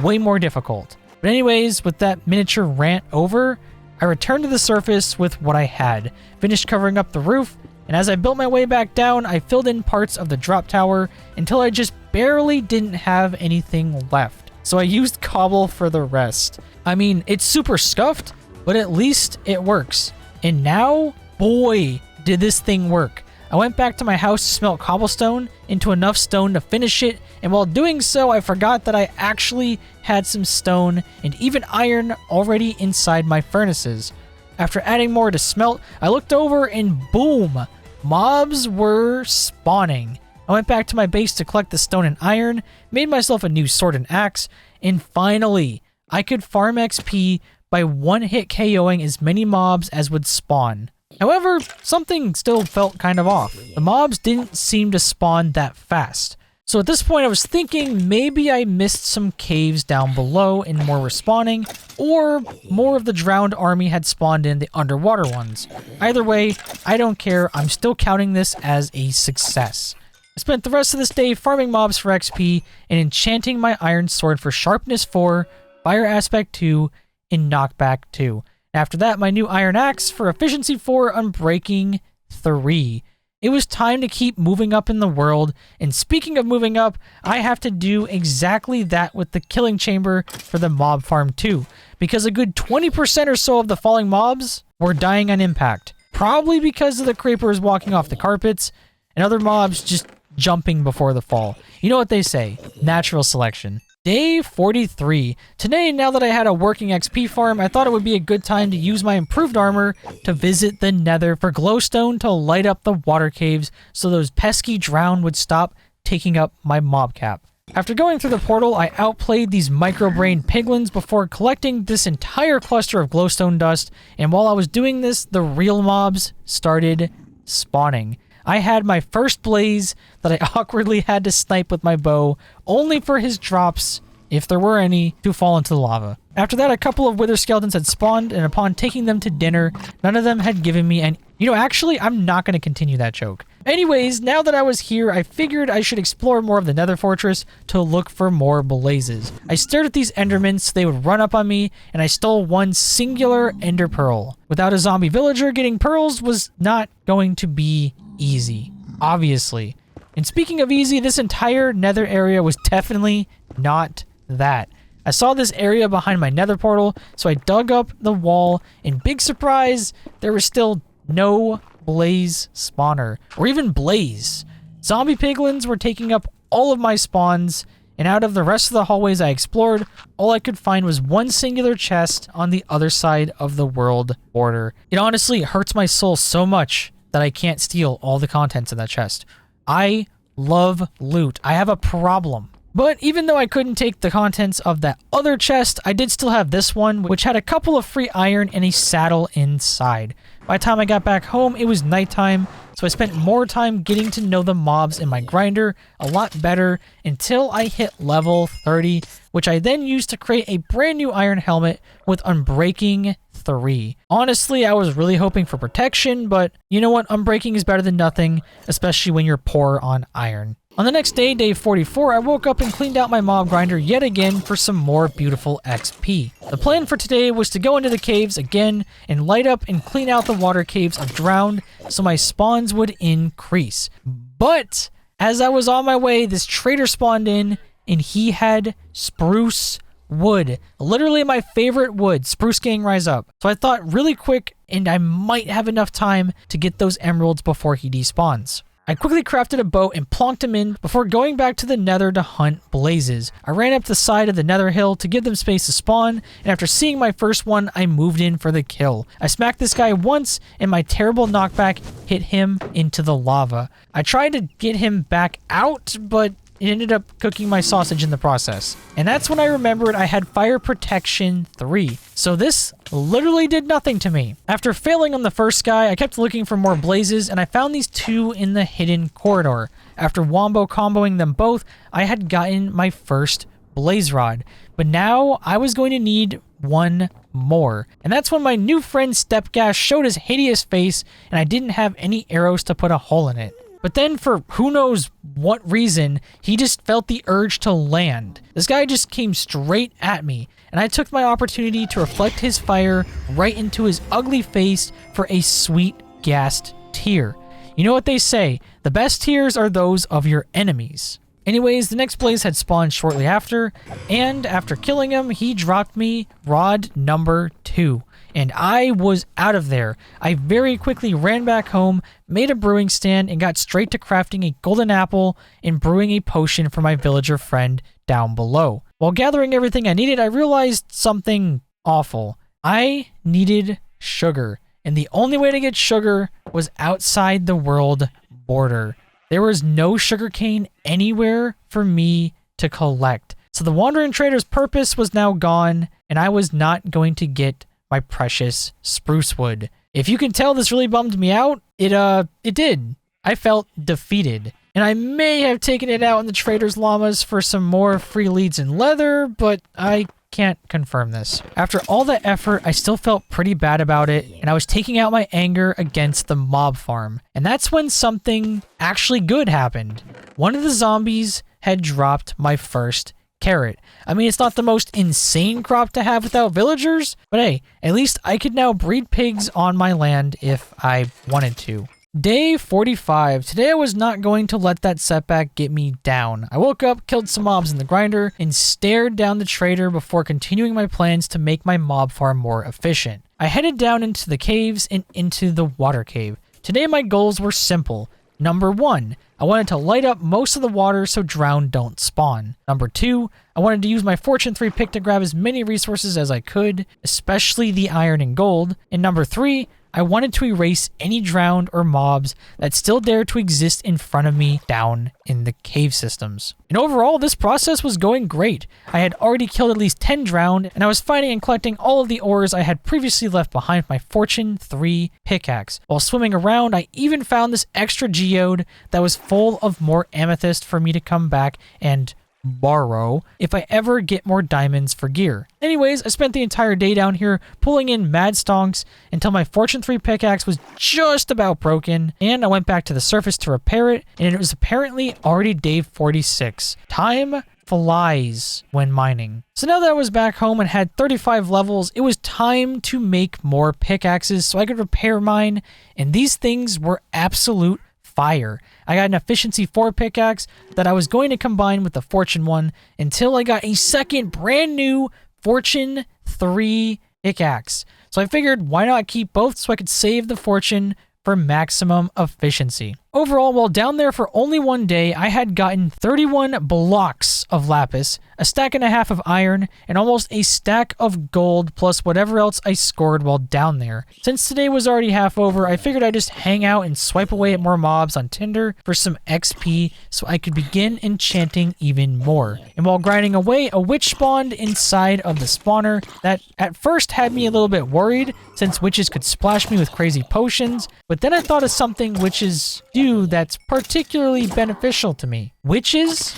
[SPEAKER 1] way more difficult. But anyways, with that miniature rant over, I returned to the surface with what I had, finished covering up the roof, And as I built my way back down, I filled in parts of the drop tower until I just barely didn't have anything left. So I used cobble for the rest. I mean, it's super scuffed, but at least it works. And now, boy, did this thing work. I went back to my house to smelt cobblestone into enough stone to finish it, and while doing so, I forgot that I actually had some stone and even iron already inside my furnaces. After adding more to smelt, I looked over and boom, mobs were spawning. I went back to my base to collect the stone and iron, made myself a new sword and axe, and finally, I could farm XP by one-hit KOing as many mobs as would spawn. However, something still felt kind of off. The mobs didn't seem to spawn that fast. So at this point I was thinking maybe I missed some caves down below and more were spawning, or more of the drowned army had spawned in the underwater ones. Either way, I don't care, I'm still counting this as a success. I spent the rest of this day farming mobs for XP and enchanting my iron sword for sharpness 4, fire aspect 2, and knockback 2. After that, my new iron axe for efficiency 4, unbreaking 3. It was time to keep moving up in the world, and speaking of moving up, I have to do exactly that with the killing chamber for the mob farm too, because a good 20% or so of the falling mobs were dying on impact, probably because of the creepers walking off the carpets, and other mobs just jumping before the fall. You know what they say, natural selection. Day 43. Today, now that I had a working XP farm, I thought it would be a good time to use my improved armor to visit the nether for glowstone to light up the water caves so those pesky drown would stop taking up my mob cap. After going through the portal, I outplayed these micro-brained piglins before collecting this entire cluster of glowstone dust, and while I was doing this, the real mobs started spawning. I had my first blaze that I awkwardly had to snipe with my bow, only for his drops, if there were any, to fall into the lava. After that, a couple of wither skeletons had spawned, and upon taking them to dinner, none of them had given me any— You know, actually, I'm not going to continue that joke. Anyways, now that I was here, I figured I should explore more of the nether fortress to look for more blazes. I stared at these endermen so they would run up on me, and I stole one singular ender pearl. Without a zombie villager, getting pearls was not going to be easy, obviously. And speaking of easy, this entire nether area was definitely not that. I saw this area behind my nether portal, so I dug up the wall, and big surprise, there was still no blaze spawner, or even blaze. Zombie piglins were taking up all of my spawns, and out of the rest of the hallways I explored, all I could find was one singular chest on the other side of the world border. It honestly hurts my soul so much that I can't steal all the contents of that chest. I love loot. I have a problem. But even though I couldn't take the contents of that other chest, I did still have this one, which had a couple of free iron and a saddle inside. By the time I got back home, it was nighttime, so I spent more time getting to know the mobs in my grinder a lot better until I hit level 30, which I then used to create a brand new iron helmet with unbreaking 3. Honestly, I was really hoping for protection, but you know what? Unbreaking is better than nothing, especially when you're poor on iron. On the next day, day 44, I woke up and cleaned out my mob grinder yet again for some more beautiful XP. The plan for today was to go into the caves again and light up and clean out the water caves of drowned so my spawns would increase. But as I was on my way, this trader spawned in and he had spruce wood. Literally my favorite wood, spruce gang rise up. So I thought really quick and I might have enough time to get those emeralds before he despawns. I quickly crafted a bow and plonked him in before going back to the nether to hunt blazes. I ran up the side of the nether hill to give them space to spawn, and after seeing my first one, I moved in for the kill. I smacked this guy once, and my terrible knockback hit him into the lava. I tried to get him back out, but it ended up cooking my sausage in the process. And that's when I remembered I had fire protection 3. So this literally did nothing to me. After failing on the first guy, I kept looking for more blazes and I found these two in the hidden corridor. After wombo comboing them both, I had gotten my first blaze rod. But now I was going to need one more. And that's when my new friend Stepgas showed his hideous face and I didn't have any arrows to put a hole in it. But then for who knows what reason, he just felt the urge to land. This guy just came straight at me, and I took my opportunity to reflect his fire right into his ugly face for a sweet gassed tear. You know what they say, the best tears are those of your enemies. Anyways, the next blaze had spawned shortly after, and after killing him, he dropped me rod number 2. And I was out of there. I very quickly ran back home, made a brewing stand, and got straight to crafting a golden apple and brewing a potion for my villager friend down below. While gathering everything I needed, I realized something awful. I needed sugar, and the only way to get sugar was outside the world border. There was no sugarcane anywhere for me to collect. So the wandering trader's purpose was now gone, and I was not going to get my precious spruce wood. If you can tell, this really bummed me out. It did. I felt defeated. And I may have taken it out on the trader's llamas for some more free leads in leather, but I can't confirm this. After all that effort, I still felt pretty bad about it, and I was taking out my anger against the mob farm. And that's when something actually good happened. One of the zombies had dropped my first carrot. I mean, it's not the most insane crop to have without villagers, but hey, at least I could now breed pigs on my land if I wanted to. Day 45. Today I was not going to let that setback get me down. I woke up, killed some mobs in the grinder, and stared down the trader before continuing my plans to make my mob farm more efficient. I headed down into the caves and into the water cave. Today my goals were simple. Number 1, I wanted to light up most of the water so drown don't spawn. Number 2, I wanted to use my Fortune 3 pick to grab as many resources as I could, especially the iron and gold. And number 3, I wanted to erase any drowned or mobs that still dare to exist in front of me down in the cave systems. And overall, this process was going great. I had already killed at least 10 drowned, and I was finding and collecting all of the ores I had previously left behind with my Fortune 3 pickaxe. While swimming around, I even found this extra geode that was full of more amethyst for me to come back and borrow if I ever get more diamonds for gear. Anyways, I spent the entire day down here pulling in mad stonks until my Fortune 3 pickaxe was just about broken, and I went back to the surface to repair it, and it was apparently already day 46. Time flies when mining. So now that I was back home and had 35 levels, it was time to make more pickaxes so I could repair mine, and these things were absolute fire. I got an efficiency 4 pickaxe that I was going to combine with the Fortune 1 until I got a second brand new Fortune 3 pickaxe. So I figured why not keep both so I could save the Fortune for maximum efficiency. Overall, while down there for only one day, I had gotten 31 blocks of lapis, a stack and a half of iron, and almost a stack of gold plus whatever else I scored while down there. Since today was already half over, I figured I'd just hang out and swipe away at more mobs on Tinder for some XP so I could begin enchanting even more. And while grinding away, a witch spawned inside of the spawner that at first had me a little bit worried since witches could splash me with crazy potions, but then I thought of something witches do that's particularly beneficial to me. Witches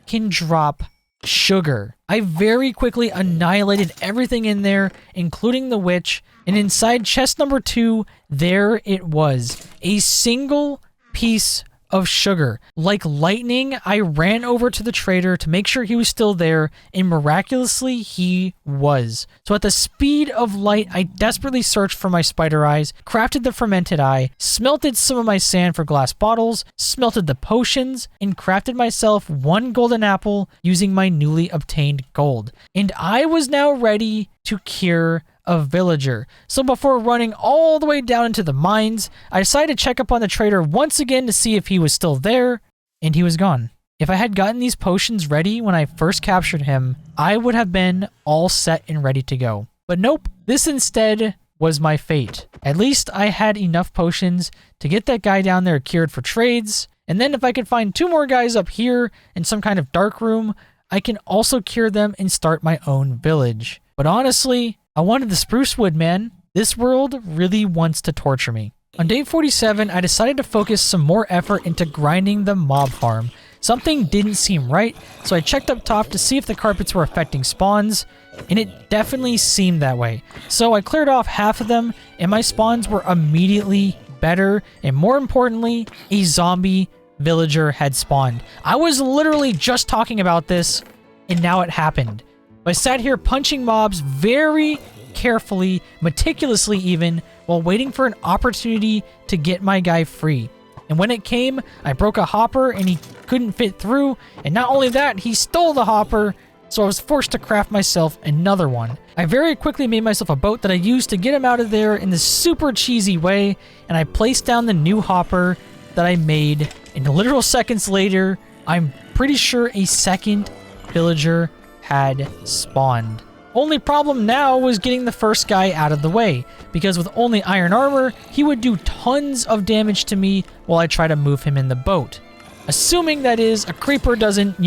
[SPEAKER 1] can drop sugar. I very quickly annihilated everything in there, including the witch, and inside chest number 2, there it was. A single piece of sugar. Like lightning, I ran over to the trader to make sure he was still there, and miraculously he was. So at the speed of light, I desperately searched for my spider eyes, crafted the fermented eye, smelted some of my sand for glass bottles, smelted the potions, and crafted myself 1 golden apple using my newly obtained gold. And I was now ready to cure a villager. So before running all the way down into the mines, I decided to check up on the trader once again to see if he was still there, and he was gone. If I had gotten these potions ready when I first captured him, I would have been all set and ready to go. But nope, this instead was my fate. At least I had enough potions to get that guy down there cured for trades, and then if I could find 2 more guys up here in some kind of dark room, I can also cure them and start my own village. But honestly, I wanted the spruce wood, man. This world really wants to torture me. On day 47, I decided to focus some more effort into grinding the mob farm. Something didn't seem right, so I checked up top to see if the carpets were affecting spawns, and it definitely seemed that way. So I cleared off half of them, and my spawns were immediately better, and more importantly, a zombie villager had spawned. I was literally just talking about this, and now it happened. I sat here punching mobs very carefully, meticulously even, while waiting for an opportunity to get my guy free. And when it came, I broke a hopper and he couldn't fit through. And not only that, he stole the hopper, so I was forced to craft myself another one. I very quickly made myself a boat that I used to get him out of there in this super cheesy way, and I placed down the new hopper that I made, and literal seconds later, I'm pretty sure a second villager had spawned. Only problem now was getting the first guy out of the way, because with only iron armor, he would do tons of damage to me while I try to move him in the boat. Assuming, that is, a creeper doesn't,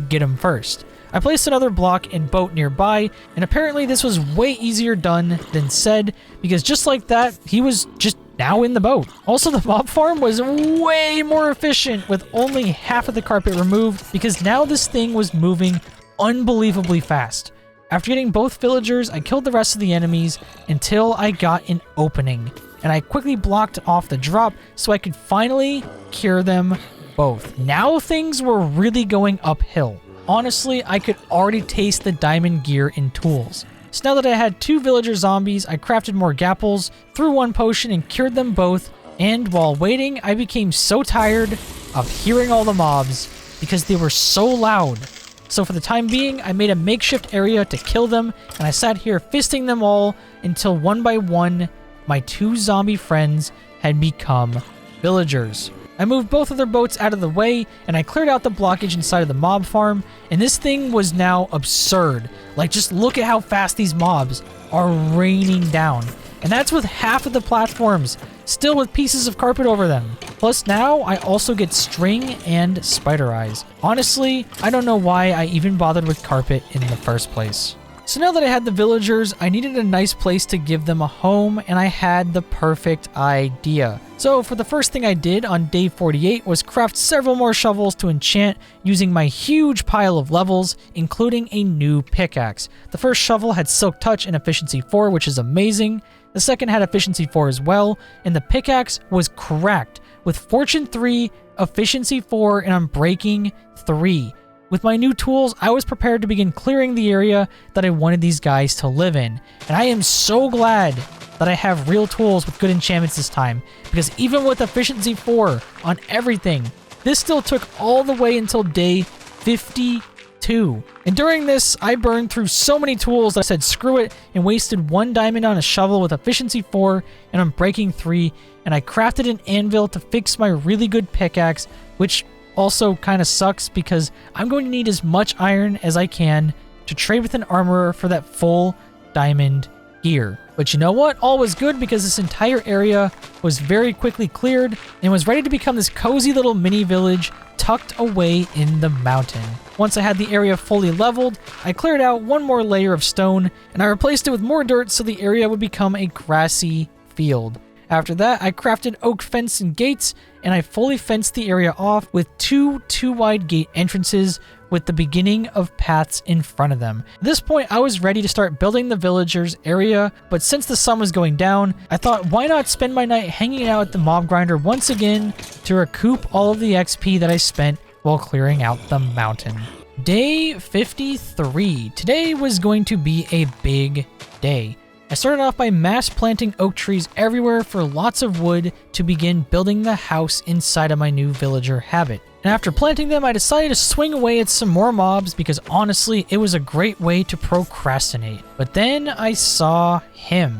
[SPEAKER 1] get him first. I placed another block and boat nearby, and apparently this was way easier done than said, because just like that, he was just now in the boat. Also, the mob farm was way more efficient with only half of the carpet removed, because now this thing was moving unbelievably fast. After getting both villagers, I killed the rest of the enemies until I got an opening, and I quickly blocked off the drop so I could finally cure them both. Now things were really going uphill. Honestly, I could already taste the diamond gear in tools. So now that I had 2 villager zombies, I crafted more gapples, threw 1 potion and cured them both, and while waiting, I became so tired of hearing all the mobs because they were so loud. So for the time being, I made a makeshift area to kill them, and I sat here fisting them all until one by one, my 2 zombie friends had become villagers. I moved both of their boats out of the way, and I cleared out the blockage inside of the mob farm, and this thing was now absurd. Like, just look at how fast these mobs are raining down. And that's with half of the platforms, still with pieces of carpet over them. Plus now, I also get string and spider eyes. Honestly, I don't know why I even bothered with carpet in the first place. So now that I had the villagers, I needed a nice place to give them a home, and I had the perfect idea. So for the first thing I did on day 48 was craft several more shovels to enchant using my huge pile of levels, including a new pickaxe. The first shovel had Silk Touch and Efficiency 4, which is amazing. The second had Efficiency 4 as well, and the pickaxe was cracked with Fortune 3, Efficiency 4, and Unbreaking 3. With my new tools, I was prepared to begin clearing the area that I wanted these guys to live in. And I am so glad that I have real tools with good enchantments this time, because even with Efficiency 4 on everything, this still took all the way until day 52. And during this, I burned through so many tools that I said screw it and wasted 1 diamond on a shovel with Efficiency 4 and Unbreaking 3, and I crafted an anvil to fix my really good pickaxe, which also kind of sucks because I'm going to need as much iron as I can to trade with an armorer for that full diamond gear. But you know what? All was good because this entire area was very quickly cleared and was ready to become this cozy little mini village tucked away in the mountain. Once I had the area fully leveled, I cleared out 1 more layer of stone and I replaced it with more dirt so the area would become a grassy field. After that, I crafted oak fence and gates, and I fully fenced the area off with 2 wide gate entrances with the beginning of paths in front of them. At this point, I was ready to start building the villagers area, but since the sun was going down, I thought why not spend my night hanging out at the mob grinder once again to recoup all of the XP that I spent while clearing out the mountain. Day 53. Today was going to be a big day. I started off by mass planting oak trees everywhere for lots of wood to begin building the house inside of my new villager habit. And after planting them, I decided to swing away at some more mobs because honestly, it was a great way to procrastinate. But then I saw him.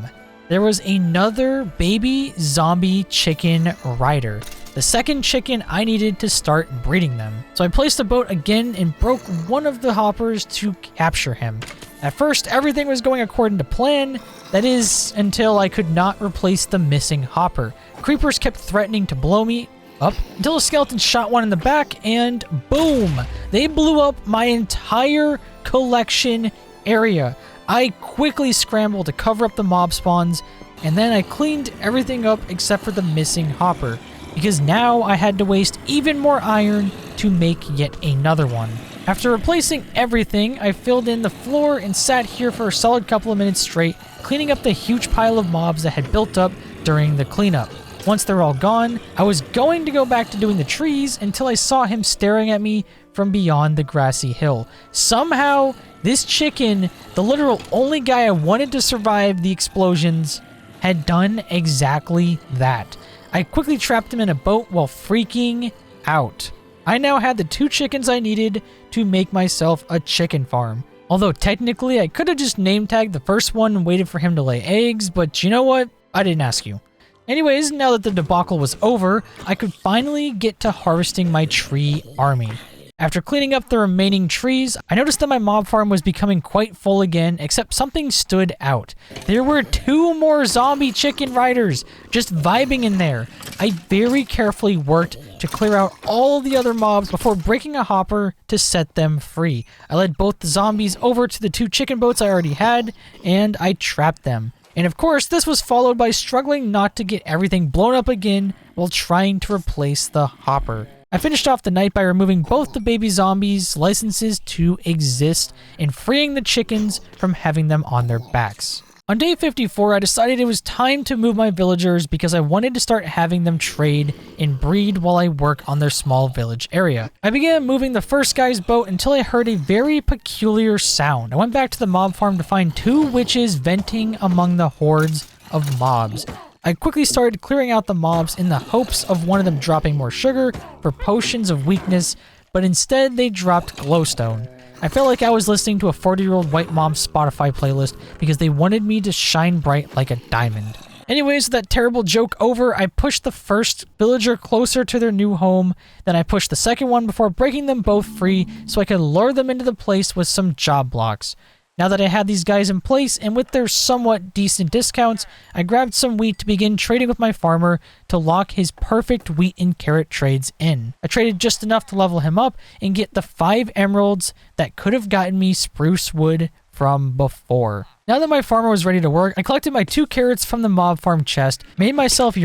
[SPEAKER 1] There was another baby zombie chicken rider. The second chicken I needed to start breeding them. So I placed a boat again and broke 1 of the hoppers to capture him. At first, everything was going according to plan. That is, until I could not replace the missing hopper. Creepers kept threatening to blow me up until a skeleton shot 1 in the back and boom! They blew up my entire collection area. I quickly scrambled to cover up the mob spawns and then I cleaned everything up except for the missing hopper because now I had to waste even more iron to make yet another one. After replacing everything, I filled in the floor and sat here for a solid couple of minutes straight, cleaning up the huge pile of mobs that had built up during the cleanup. Once they're all gone, I was going to go back to doing the trees until I saw him staring at me from beyond the grassy hill. Somehow, this chicken, the literal only guy I wanted to survive the explosions, had done exactly that. I quickly trapped them in a boat while freaking out. I now had the 2 chickens I needed to make myself a chicken farm. Although technically I could have just name tagged the first one and waited for him to lay eggs, but you know what? I didn't ask you. Anyways, now that the debacle was over, I could finally get to harvesting my tree army. After cleaning up the remaining trees, I noticed that my mob farm was becoming quite full again, except something stood out. There were 2 more zombie chicken riders just vibing in there. I very carefully worked to clear out all the other mobs before breaking a hopper to set them free. I led both the zombies over to the 2 chicken boats I already had, and I trapped them. And of course, this was followed by struggling not to get everything blown up again while trying to replace the hopper. I finished off the night by removing both the baby zombies' licenses to exist and freeing the chickens from having them on their backs. On day 54, I decided it was time to move my villagers because I wanted to start having them trade and breed while I work on their small village area. I began moving the first guy's boat until I heard a very peculiar sound. I went back to the mob farm to find 2 witches venting among the hordes of mobs. I quickly started clearing out the mobs in the hopes of one of them dropping more sugar for potions of weakness, but instead they dropped glowstone. I felt like I was listening to a 40-year-old white mom's Spotify playlist because they wanted me to shine bright like a diamond. Anyways, with that terrible joke over, I pushed the first villager closer to their new home, then I pushed the second one before breaking them both free so I could lure them into the place with some job blocks. Now that I had these guys in place, and with their somewhat decent discounts, I grabbed some wheat to begin trading with my farmer to lock his perfect wheat and carrot trades in. I traded just enough to level him up and get the 5 emeralds that could have gotten me spruce wood from before. Now that my farmer was ready to work, I collected my 2 carrots from the mob farm chest, made myself I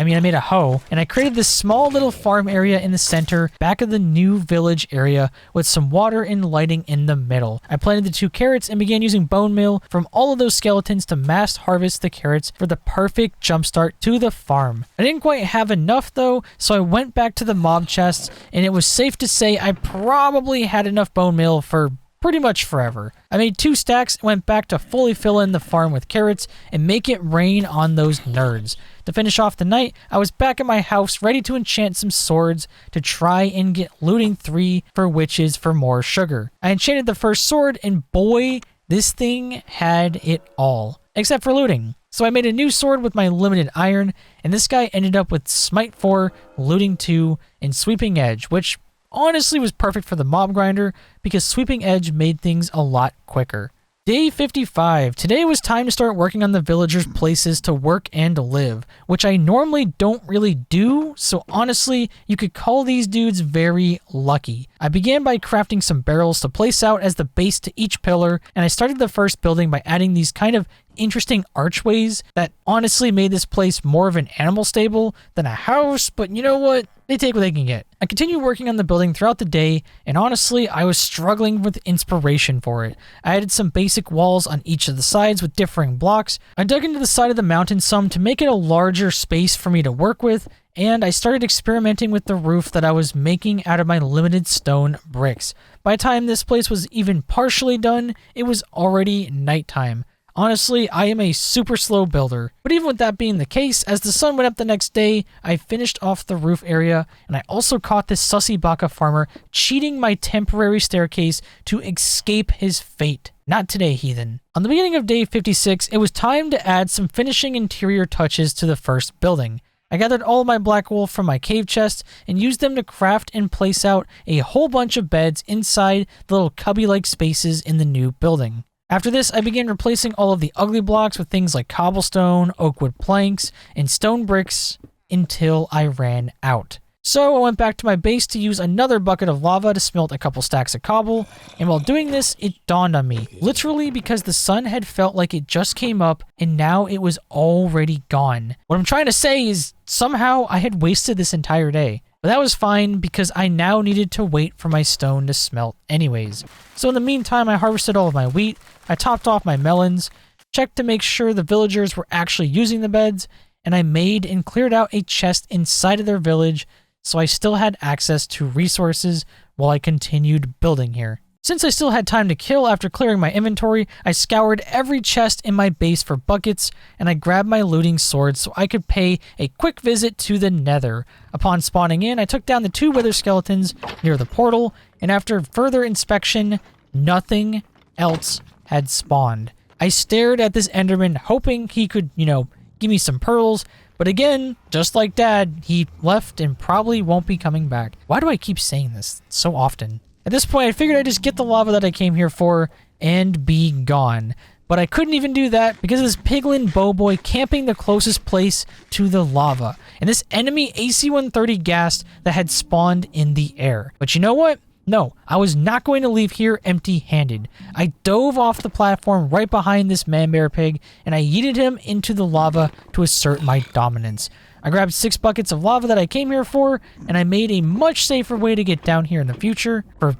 [SPEAKER 1] made a hoe, and I created this small little farm area in the center, back of the new village area, with some water and lighting in the middle. I planted the 2 carrots and began using bone meal from all of those skeletons to mass harvest the carrots for the perfect jumpstart to the farm. I didn't quite have enough though, so I went back to the mob chests, and it was safe to say I probably had enough bone meal for pretty much forever. I made 2 stacks and went back to fully fill in the farm with carrots and make it rain on those nerds. To finish off the night, I was back at my house ready to enchant some swords to try and get looting 3 for witches for more sugar. I enchanted the first sword and boy, this thing had it all, except for looting. So I made a new sword with my limited iron, and this guy ended up with Smite 4, Looting 2, and Sweeping Edge, which honestly was perfect for the mob grinder because Sweeping Edge made things a lot quicker. Day 55. Today was time to start working on the villagers' places to work and live, which I normally don't really do, so honestly, you could call these dudes very lucky. I began by crafting some barrels to place out as the base to each pillar, and I started the first building by adding these kind of interesting archways that honestly made this place more of an animal stable than a house, but you know what? They take what they can get. I continued working on the building throughout the day, and honestly, I was struggling with inspiration for it. I added some basic walls on each of the sides with differing blocks. I dug into the side of the mountain some to make it a larger space for me to work with, and I started experimenting with the roof that I was making out of my limited stone bricks. By the time this place was even partially done, it was already nighttime. Honestly, I am a super slow builder, but even with that being the case, as the sun went up the next day, I finished off the roof area, and I also caught this sussy baka farmer cheating my temporary staircase to escape his fate. Not today, heathen. On the beginning of day 56, it was time to add some finishing interior touches to the first building. I gathered all of my black wool from my cave chest and used them to craft and place out a whole bunch of beds inside the little cubby-like spaces in the new building. After this, I began replacing all of the ugly blocks with things like cobblestone, oakwood planks, and stone bricks until I ran out. So I went back to my base to use another bucket of lava to smelt a couple stacks of cobble, and while doing this, it dawned on me, literally because the sun had felt like it just came up and now it was already gone. What I'm trying to say is somehow I had wasted this entire day. But that was fine because I now needed to wait for my stone to smelt anyways. So in the meantime, I harvested all of my wheat, I topped off my melons, checked to make sure the villagers were actually using the beds, and I made and cleared out a chest inside of their village so I still had access to resources while I continued building here. Since I still had time to kill after clearing my inventory, I scoured every chest in my base for buckets, and I grabbed my looting sword so I could pay a quick visit to the nether. Upon spawning in, I took down the 2 wither skeletons near the portal, and after further inspection, nothing else had spawned. I stared at this enderman hoping he could, give me some pearls, but again, just like Dad, he left and probably won't be coming back. Why do I keep saying this so often? At this point, I figured I'd just get the lava that I came here for and be gone. But I couldn't even do that because of this piglin bowboy camping the closest place to the lava, and this enemy AC-130 ghast that had spawned in the air. But you know what? No, I was not going to leave here empty-handed. I dove off the platform right behind this man-bear pig, and I yeeted him into the lava to assert my dominance. I grabbed 6 buckets of lava that I came here for, and I made a much safer way to get down here in the future for,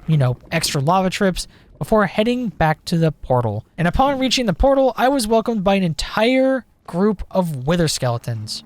[SPEAKER 1] extra lava trips before heading back to the portal. And upon reaching the portal, I was welcomed by an entire group of wither skeletons.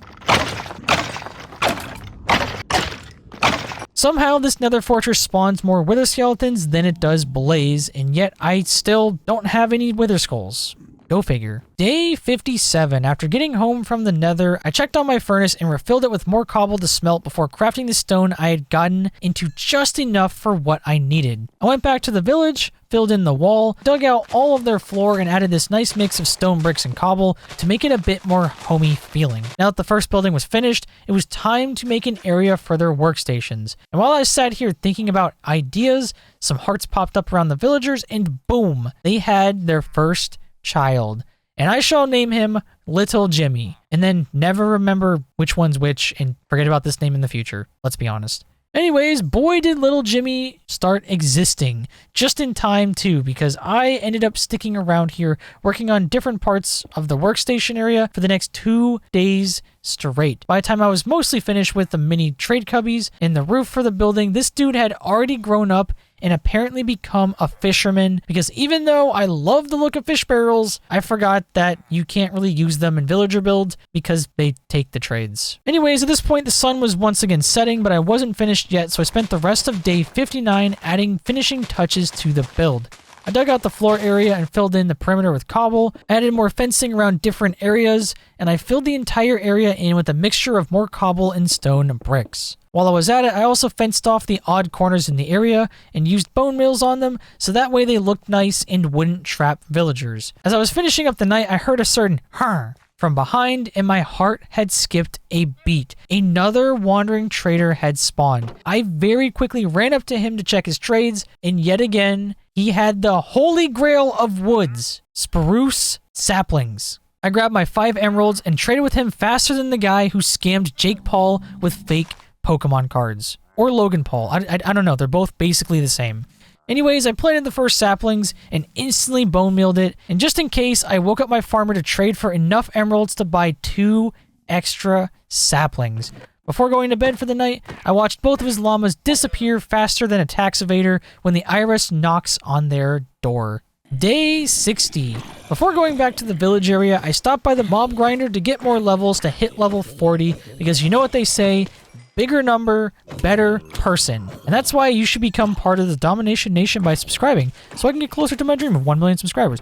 [SPEAKER 1] Somehow, this nether fortress spawns more wither skeletons than it does blaze, and yet I still don't have any wither skulls. Go figure. Day 57. After getting home from the nether, I checked on my furnace and refilled it with more cobble to smelt before crafting the stone I had gotten into just enough for what I needed. I went back to the village, filled in the wall, dug out all of their floor, and added this nice mix of stone bricks and cobble to make it a bit more homey feeling. Now that the first building was finished, it was time to make an area for their workstations. And while I sat here thinking about ideas, some hearts popped up around the villagers, and boom, they had their first child, and I shall name him Little Jimmy, and then never remember which one's which and forget about this name in the future. Let's be honest. Anyways, boy did little Jimmy start existing just in time too, because I ended up sticking around here working on different parts of the workstation area for the next 2 days straight. By the time I was mostly finished with the mini trade cubbies and the roof for the building, this dude had already grown up and apparently become a fisherman, because even though I love the look of fish barrels, I forgot that you can't really use them in villager builds because they take the trades. Anyways, at this point the sun was once again setting, but I wasn't finished yet, so I spent the rest of day 59 adding finishing touches to the build. I dug out the floor area and filled in the perimeter with cobble, added more fencing around different areas, and I filled the entire area in with a mixture of more cobble and stone bricks. While I was at it, I also fenced off the odd corners in the area and used bone meals on them so that way they looked nice and wouldn't trap villagers. As I was finishing up the night, I heard a certain "Harr" from behind, and my heart had skipped a beat. Another wandering trader had spawned. I very quickly ran up to him to check his trades, and yet again, he had the holy grail of woods, spruce saplings. I grabbed my 5 emeralds and traded with him faster than the guy who scammed Jake Paul with fake Pokemon cards. Or Logan Paul. I don't know. They're both basically the same. Anyways, I planted the first saplings and instantly bone mealed it. And just in case, I woke up my farmer to trade for enough emeralds to buy 2 extra saplings. Before going to bed for the night, I watched both of his llamas disappear faster than a tax evader when the IRS knocks on their door. Day 60. Before going back to the village area, I stopped by the mob grinder to get more levels to hit level 40, because you know what they say, bigger number, better person. And that's why you should become part of the Domination Nation by subscribing, so I can get closer to my dream of 1 million subscribers.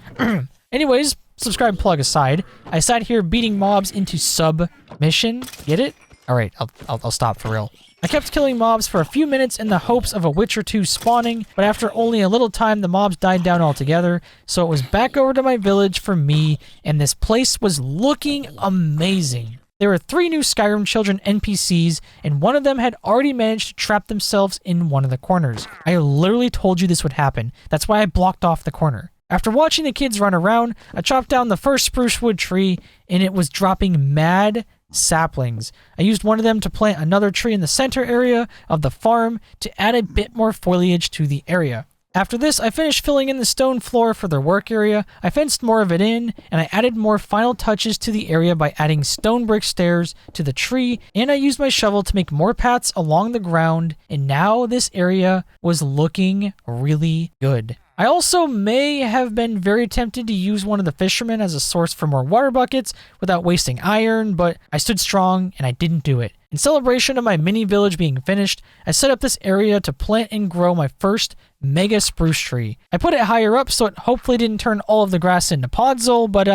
[SPEAKER 1] Anyways, subscribe plug aside, I sat here beating mobs into submission. Get it? Alright, I'll stop for real. I kept killing mobs for a few minutes in the hopes of a witch or 2 spawning, but after only a little time the mobs died down altogether, so it was back over to my village for me, and this place was looking amazing. There were 3 new Skyrim children NPCs, and one of them had already managed to trap themselves in one of the corners. I literally told you this would happen. That's why I blocked off the corner. After watching the kids run around, I chopped down the first spruce wood tree, and it was dropping mad saplings. I used one of them to plant another tree in the center area of the farm to add a bit more foliage to the area. After this, I finished filling in the stone floor for their work area, I fenced more of it in, and I added more final touches to the area by adding stone brick stairs to the tree, and I used my shovel to make more paths along the ground, and now this area was looking really good. I also may have been very tempted to use one of the fishermen as a source for more water buckets without wasting iron, but I stood strong and I didn't do it. In celebration of my mini village being finished, I set up this area to plant and grow my first mega spruce tree. I put it higher up so it hopefully didn't turn all of the grass into podzol, but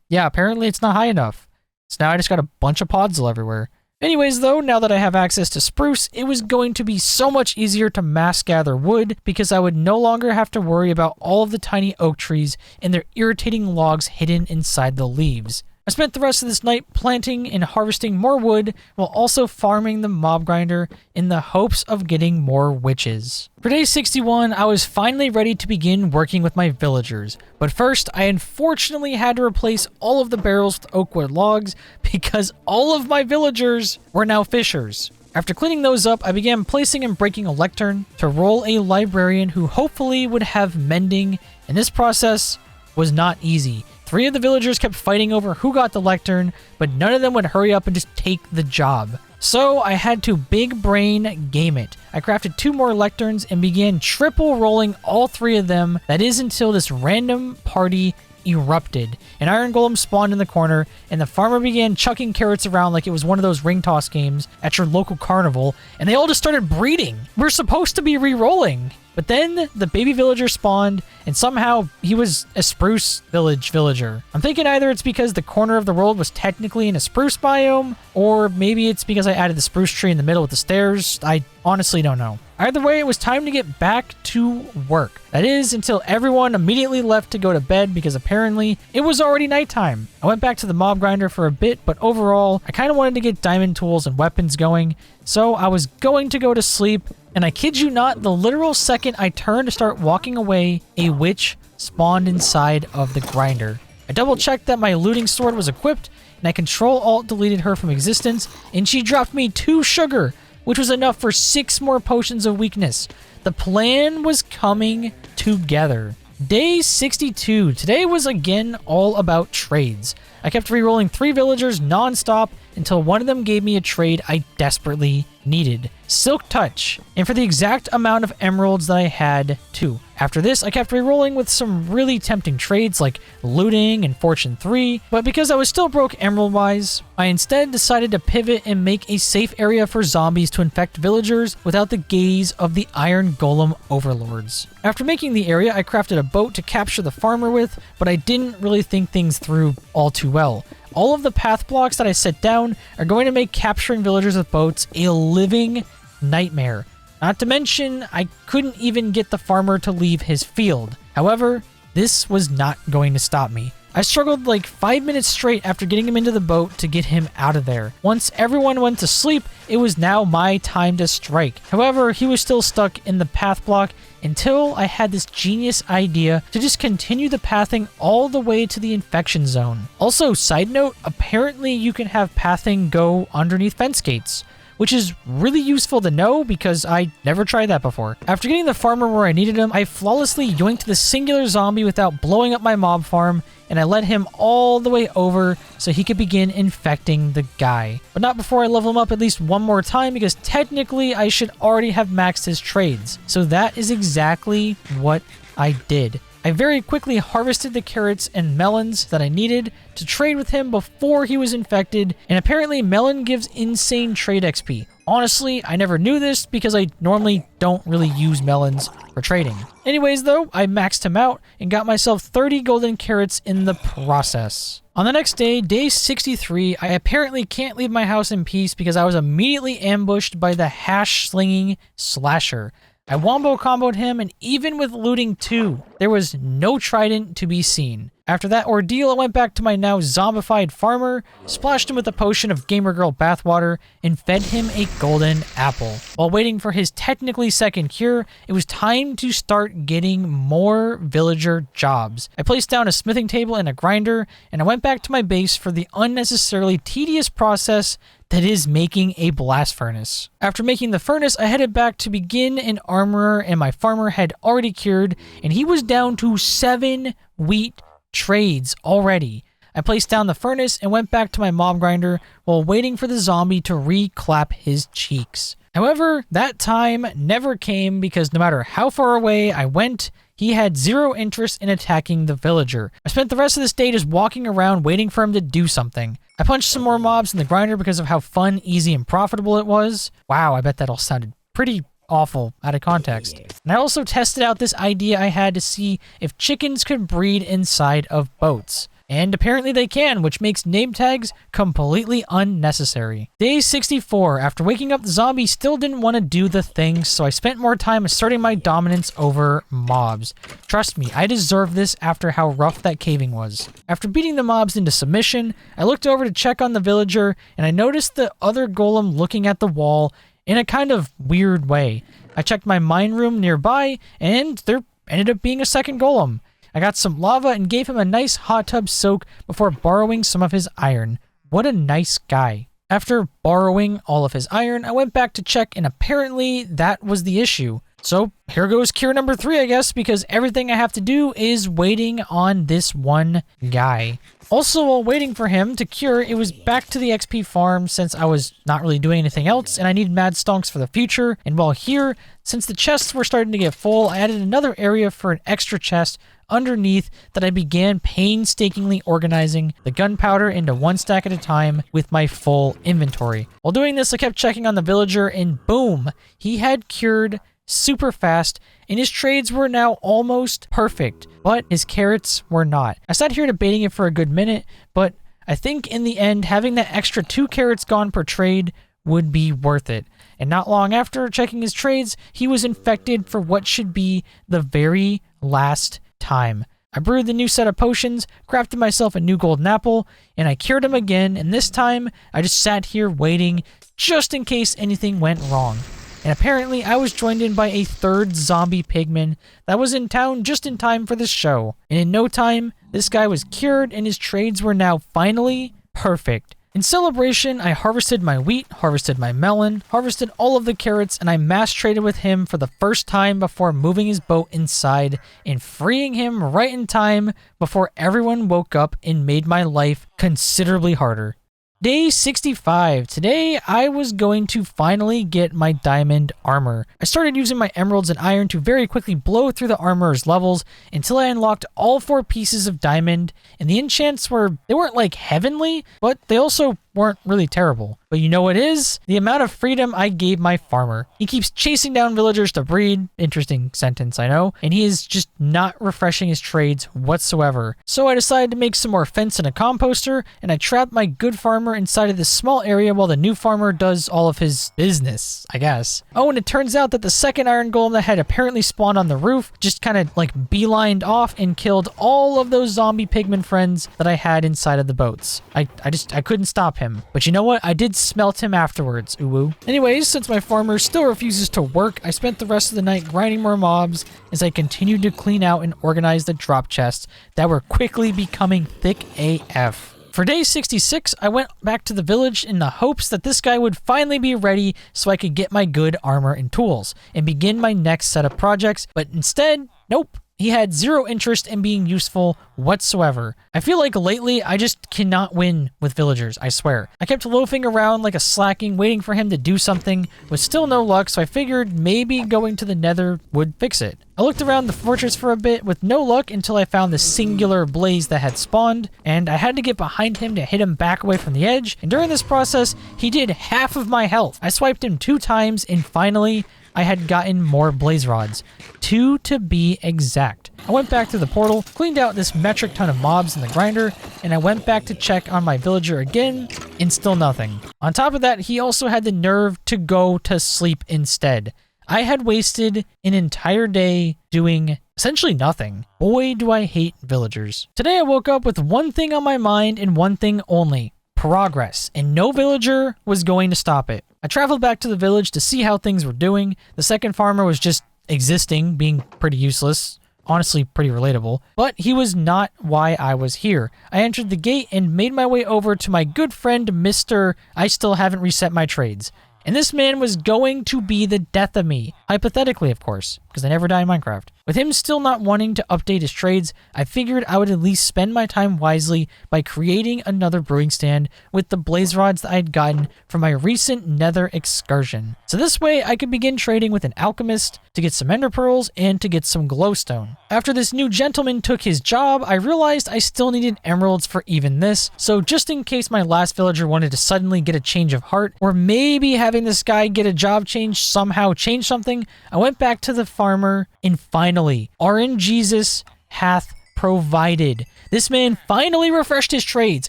[SPEAKER 1] yeah, apparently it's not high enough. So now I just got a bunch of podzol everywhere. Anyways though, now that I have access to spruce, it was going to be so much easier to mass gather wood because I would no longer have to worry about all of the tiny oak trees and their irritating logs hidden inside the leaves. I spent the rest of this night planting and harvesting more wood while also farming the mob grinder in the hopes of getting more witches. For day 61, I was finally ready to begin working with my villagers, but first I unfortunately had to replace all of the barrels with oak wood logs because all of my villagers were now fishers. After cleaning those up, I began placing and breaking a lectern to roll a librarian who hopefully would have mending, and this process was not easy. 3 of the villagers kept fighting over who got the lectern, but none of them would hurry up and just take the job. So I had to big brain game it. I crafted 2 more lecterns and began triple rolling all 3 of them. That is until this random party erupted. An iron golem spawned in the corner, and the farmer began chucking carrots around like it was one of those ring toss games at your local carnival, and they all just started breeding. We're supposed to be re-rolling. But then the baby villager spawned, and somehow he was a spruce villager. I'm thinking either it's because the corner of the world was technically in a spruce biome, or maybe it's because I added the spruce tree in the middle with the stairs. I honestly don't know. Either way, it was time to get back to work. That is, until everyone immediately left to go to bed because apparently it was already nighttime. I went back to the mob grinder for a bit, but overall, I kind of wanted to get diamond tools and weapons going, so I was going to go to sleep. And I kid you not, the literal second I turned to start walking away, a witch spawned inside of the grinder. I double checked that my looting sword was equipped, and I Control-Alt deleted her from existence, and she dropped me 2 sugar, which was enough for 6 more potions of weakness. The plan was coming together. Day 62. Today was again all about trades. I kept re-rolling 3 villagers non-stop until one of them gave me a trade I desperately needed. Silk Touch, and for the exact amount of emeralds that I had too. After this, I kept re-rolling with some really tempting trades like looting and Fortune 3, but because I was still broke emerald-wise, I instead decided to pivot and make a safe area for zombies to infect villagers without the gaze of the Iron Golem overlords. After making the area, I crafted a boat to capture the farmer with, but I didn't really think things through all too well. All of the path blocks that I set down are going to make capturing villagers with boats a living nightmare. Not to mention, I couldn't even get the farmer to leave his field. However, this was not going to stop me. I struggled like 5 minutes straight after getting him into the boat to get him out of there. Once everyone went to sleep, it was now my time to strike. However, he was still stuck in the path block until I had this genius idea to just continue the pathing all the way to the infection zone. Also, side note, apparently you can have pathing go underneath fence gates, which is really useful to know because I never tried that before. After getting the farmer where I needed him, I flawlessly yoinked the singular zombie without blowing up my mob farm, and I led him all the way over so he could begin infecting the guy. But not before I level him up at least one more time because technically I should already have maxed his trades. So that is exactly what I did. I very quickly harvested the carrots and melons that I needed to trade with him before he was infected, and apparently melon gives insane trade XP. Honestly, I never knew this because I normally don't really use melons for trading. Anyways though, I maxed him out and got myself 30 golden carrots in the process. On the next day, day 63, I apparently can't leave my house in peace because I was immediately ambushed by the hash-slinging slasher. I wombo comboed him, and even with looting 2, there was no trident to be seen. After that ordeal, I went back to my now zombified farmer, splashed him with a potion of Gamer Girl bathwater, and fed him a golden apple. While waiting for his technically second cure, it was time to start getting more villager jobs. I placed down a smithing table and a grinder, and I went back to my base for the unnecessarily tedious process that is making a blast furnace. After making the furnace, I headed back to begin an armorer, and my farmer had already cured, and he was down to 7 wheat trades already. I placed down the furnace and went back to my mob grinder while waiting for the zombie to re-clap his cheeks. However, that time never came because no matter how far away I went, he had zero interest in attacking the villager. I spent the rest of this day just walking around waiting for him to do something. I punched some more mobs in the grinder because of how fun, easy, and profitable it was. Wow, I bet that all sounded pretty awful out of context. And I also tested out this idea I had to see if chickens could breed inside of boats. And apparently they can, which makes name tags completely unnecessary. Day 64. After waking up, the zombie still didn't want to do the thing, so I spent more time asserting my dominance over mobs. Trust me, I deserve this after how rough that caving was. After beating the mobs into submission, I looked over to check on the villager, and I noticed the other golem looking at the wall in a kind of weird way. I checked my mine room nearby, and there ended up being a second golem. I got some lava and gave him a nice hot tub soak before borrowing some of his iron. What a nice guy. After borrowing all of his iron, I went back to check, and apparently that was the issue. So here goes cure number 3, I guess, because everything I have to do is waiting on this one guy. Also, while waiting for him to cure, it was back to the XP farm since I was not really doing anything else and I needed mad stonks for the future. And while here, since the chests were starting to get full, I added another area for an extra chest underneath that I began painstakingly organizing the gunpowder into one stack at a time with my full inventory. While doing this, I kept checking on the villager and boom, he had cured super fast, and his trades were now almost perfect, but his carrots were not. I sat here debating it for a good minute, but I think in the end, having that extra 2 carrots gone per trade would be worth it. And not long after checking his trades, he was infected for what should be the very last time. I brewed the new set of potions, crafted myself a new golden apple, and I cured him again, and this time I just sat here waiting just in case anything went wrong. And apparently I was joined in by a third zombie pigman that was in town just in time for this show. And in no time, this guy was cured and his trades were now finally perfect. In celebration, I harvested my wheat, harvested my melon, harvested all of the carrots, and I mass traded with him for the first time before moving his boat inside and freeing him right in time before everyone woke up and made my life considerably harder. Day 65. Today, I was going to finally get my diamond armor. I started using my emeralds and iron to very quickly blow through the armorer's levels until I unlocked all 4 pieces of diamond, and the enchants they weren't like heavenly, but they also weren't really terrible. But you know what is? The amount of freedom I gave my farmer. He keeps chasing down villagers to breed. Interesting sentence, I know. And he is just not refreshing his trades whatsoever. So I decided to make some more fence and a composter, and I trapped my good farmer inside of this small area while the new farmer does all of his business, I guess. Oh, and it turns out that the second iron golem that had apparently spawned on the roof just kind of like beelined off and killed all of those zombie pigman friends that I had inside of the boats. I couldn't stop him. But you know what? I did smelt him afterwards. Ooh. Anyways, since my farmer still refuses to work, I spent the rest of the night grinding more mobs as I continued to clean out and organize the drop chests that were quickly becoming thick AF. For day 66, I went back to the village in the hopes that this guy would finally be ready so I could get my good armor and tools and begin my next set of projects, but instead, nope. He had zero interest in being useful whatsoever. I feel like lately I just cannot win with villagers, I swear. I kept loafing around like a slacking, waiting for him to do something, with still no luck, so I figured maybe going to the nether would fix it. I looked around the fortress for a bit with no luck until I found the singular blaze that had spawned, and I had to get behind him to hit him back away from the edge, and during this process, he did half of my health. I swiped him 2 times, and finally, I had gotten more blaze rods. 2 to be exact. I went back to the portal, cleaned out this metric ton of mobs in the grinder, and I went back to check on my villager again, and still nothing. On top of that, he also had the nerve to go to sleep instead. I had wasted an entire day doing essentially nothing. Boy, do I hate villagers. Today I woke up with one thing on my mind and one thing only: progress, and no villager was going to stop it. I traveled back to the village to see how things were doing. The second farmer was just existing, being pretty useless. Honestly, pretty relatable. But he was not why I was here. I entered the gate and made my way over to my good friend, Mr. I still haven't reset my trades. And this man was going to be the death of me. Hypothetically, of course, because I never die in Minecraft. With him still not wanting to update his trades, I figured I would at least spend my time wisely by creating another brewing stand with the blaze rods that I had gotten from my recent nether excursion. So this way I could begin trading with an alchemist to get some ender pearls and to get some glowstone. After this new gentleman took his job, I realized I still needed emeralds for even this, so just in case my last villager wanted to suddenly get a change of heart, or maybe having this guy get a job change somehow changed something, I went back to the farmer and finally, RNGesus hath provided. This man finally refreshed his trades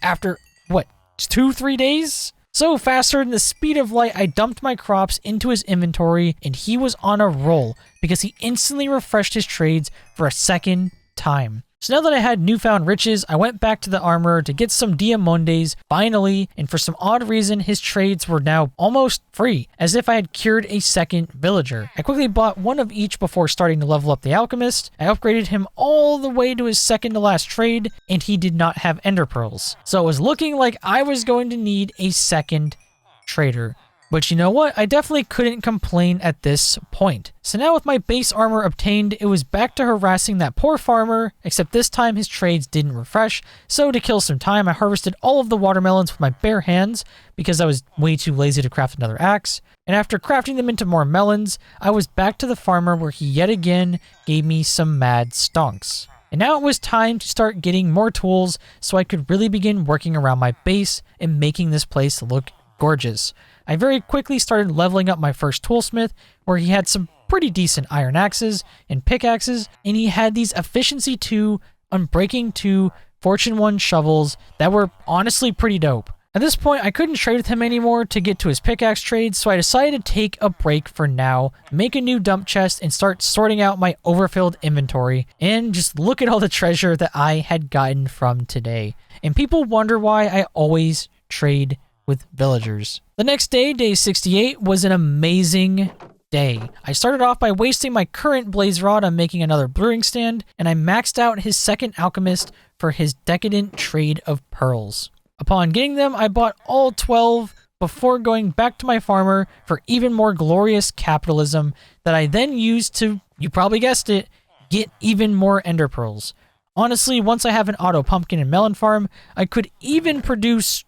[SPEAKER 1] after, what, 2-3 days? So faster than the speed of light, I dumped my crops into his inventory and he was on a roll because he instantly refreshed his trades for a second time. So now that I had newfound riches, I went back to the armorer to get some diamondes finally, and for some odd reason, his trades were now almost free, as if I had cured a second villager. I quickly bought one of each before starting to level up the alchemist. I upgraded him all the way to his second to last trade, and he did not have ender pearls. So it was looking like I was going to need a second trader. But you know what? I definitely couldn't complain at this point. So now with my base armor obtained, it was back to harassing that poor farmer, except this time his trades didn't refresh. So to kill some time, I harvested all of the watermelons with my bare hands because I was way too lazy to craft another axe. And after crafting them into more melons, I was back to the farmer where he yet again gave me some mad stonks. And now it was time to start getting more tools so I could really begin working around my base and making this place look gorgeous. I very quickly started leveling up my first toolsmith, where he had some pretty decent iron axes and pickaxes, and he had these efficiency 2, unbreaking 2, fortune 1 shovels that were honestly pretty dope. At this point, I couldn't trade with him anymore to get to his pickaxe trades, so I decided to take a break for now, make a new dump chest, and start sorting out my overfilled inventory, and just look at all the treasure that I had gotten from today. And people wonder why I always trade with villagers. The next day, day 68, was an amazing day. I started off by wasting my current blaze rod on making another brewing stand, and I maxed out his second alchemist for his decadent trade of pearls. Upon getting them, I bought all 12 before going back to my farmer for even more glorious capitalism that I then used to, you probably guessed it, get even more ender pearls. Honestly, once I have an auto pumpkin and melon farm, I could even produce,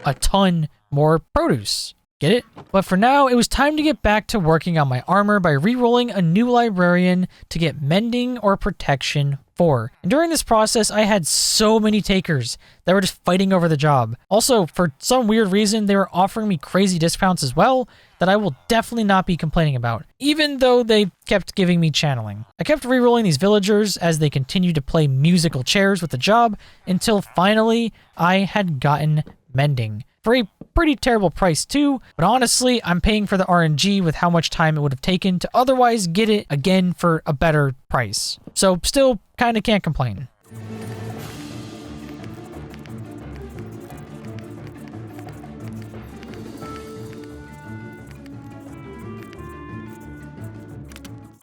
[SPEAKER 1] a ton more produce. Get it? But for now, it was time to get back to working on my armor by re-rolling a new librarian to get mending or protection 4. And during this process, I had so many takers that were just fighting over the job. Also, for some weird reason, they were offering me crazy discounts as well that I will definitely not be complaining about, even though they kept giving me channeling. I kept re-rolling these villagers as they continued to play musical chairs with the job until finally I had gotten mending. For a pretty terrible price too, but honestly, I'm paying for the RNG with how much time it would have taken to otherwise get it again for a better price. So still kinda can't complain.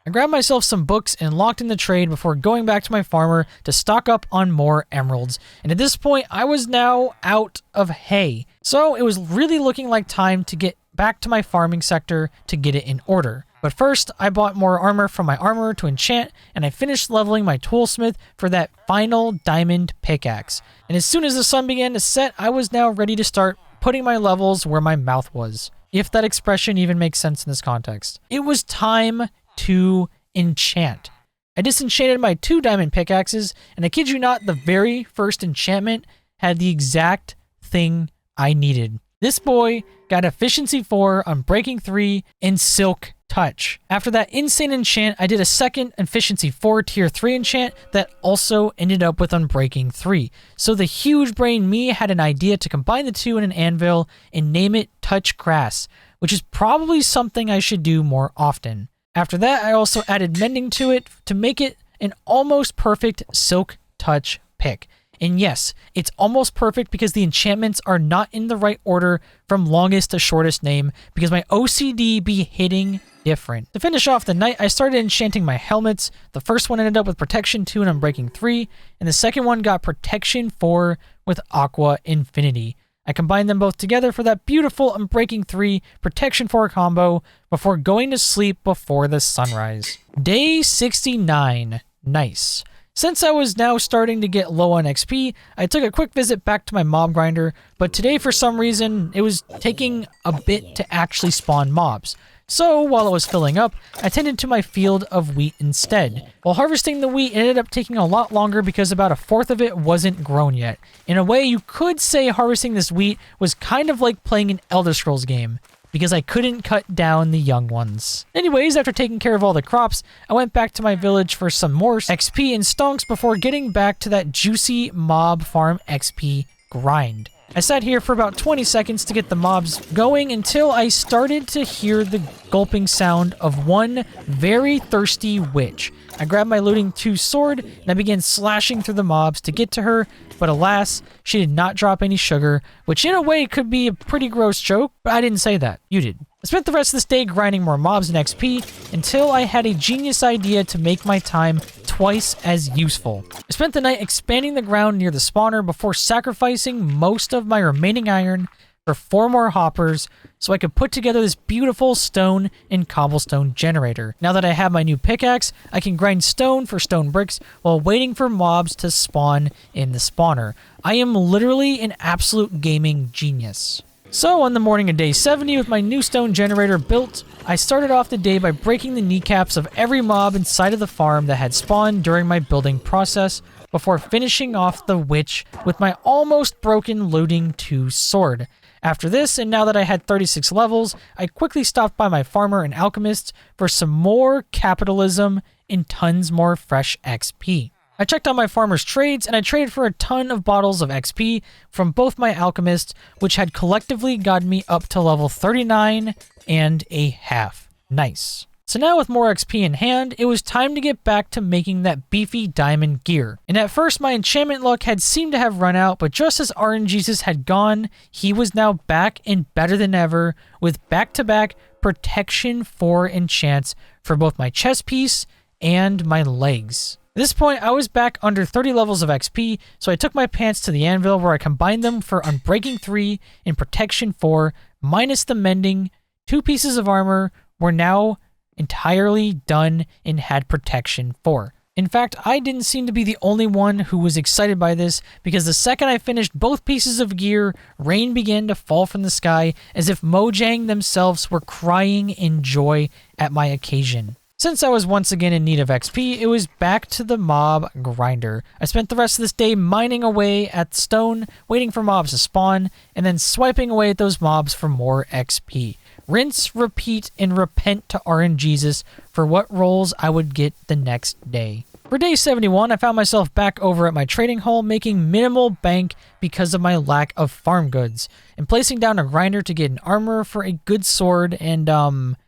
[SPEAKER 1] I grabbed myself some books and locked in the trade before going back to my farmer to stock up on more emeralds. And at this point, I was now out of hay. So it was really looking like time to get back to my farming sector to get it in order. But first, I bought more armor from my armorer to enchant, and I finished leveling my toolsmith for that final diamond pickaxe. And as soon as the sun began to set, I was now ready to start putting my levels where my mouth was. If that expression even makes sense in this context. It was time to enchant. I disenchanted my 2 diamond pickaxes, and I kid you not, the very first enchantment had the exact thing I needed. This boy got efficiency 4, unbreaking 3, and silk touch. After that insane enchant, I did a second efficiency 4 tier 3 enchant that also ended up with unbreaking 3. So the huge brain me had an idea to combine the 2 in an anvil and name it Touch Grass, which is probably something I should do more often. After that, I also added mending to it to make it an almost perfect silk touch pick. And yes, it's almost perfect because the enchantments are not in the right order from longest to shortest name because my OCD be hitting different. To finish off the night, I started enchanting my helmets. The first one ended up with protection 2 and unbreaking 3, and the second one got protection 4 with aqua infinity. I combined them both together for that beautiful Unbreaking 3 Protection 4 combo before going to sleep before the sunrise. Day 69. Nice. Since I was now starting to get low on XP, I took a quick visit back to my mob grinder, but today for some reason, it was taking a bit to actually spawn mobs. So while it was filling up, I tended to my field of wheat instead. While harvesting the wheat, it ended up taking a lot longer because about a fourth of it wasn't grown yet. In a way, you could say harvesting this wheat was kind of like playing an Elder Scrolls game, because I couldn't cut down the young ones. Anyways, after taking care of all the crops, I went back to my village for some more XP and stonks before getting back to that juicy mob farm XP grind. I sat here for about 20 seconds to get the mobs going until I started to hear the gulping sound of one very thirsty witch. I grabbed my looting 2 sword and I began slashing through the mobs to get to her, but alas, she did not drop any sugar, which in a way could be a pretty gross joke, but I didn't say that. You did. I spent the rest of this day grinding more mobs and XP until I had a genius idea to make my time twice as useful. I spent the night expanding the ground near the spawner before sacrificing most of my remaining iron for 4 more hoppers so I could put together this beautiful stone and cobblestone generator. Now that I have my new pickaxe, I can grind stone for stone bricks while waiting for mobs to spawn in the spawner. I am literally an absolute gaming genius. So on the morning of day 70 with my new stone generator built, I started off the day by breaking the kneecaps of every mob inside of the farm that had spawned during my building process before finishing off the witch with my almost broken looting 2 sword. After this, and now that I had 36 levels, I quickly stopped by my farmer and alchemist for some more capitalism and tons more fresh XP. I checked on my farmer's trades, and I traded for a ton of bottles of XP from both my alchemists, which had collectively gotten me up to level 39 and a half. Nice. So now with more XP in hand, it was time to get back to making that beefy diamond gear. And at first my enchantment luck had seemed to have run out, but just as RNGesus had gone, he was now back and better than ever with back-to-back protection 4 enchants for both my chest piece and my legs. At this point, I was back under 30 levels of XP, so I took my pants to the anvil where I combined them for Unbreaking 3 and Protection 4, minus the mending. 2 pieces of armor were now entirely done and had Protection 4. In fact, I didn't seem to be the only one who was excited by this, because the second I finished both pieces of gear, rain began to fall from the sky as if Mojang themselves were crying in joy at my occasion. Since I was once again in need of XP, it was back to the mob grinder. I spent the rest of this day mining away at stone, waiting for mobs to spawn, and then swiping away at those mobs for more XP. Rinse, repeat, and repent to RNGesus for what rolls I would get the next day. For day 71, I found myself back over at my trading hall making minimal bank because of my lack of farm goods, and placing down a grinder to get an armor for a good sword, and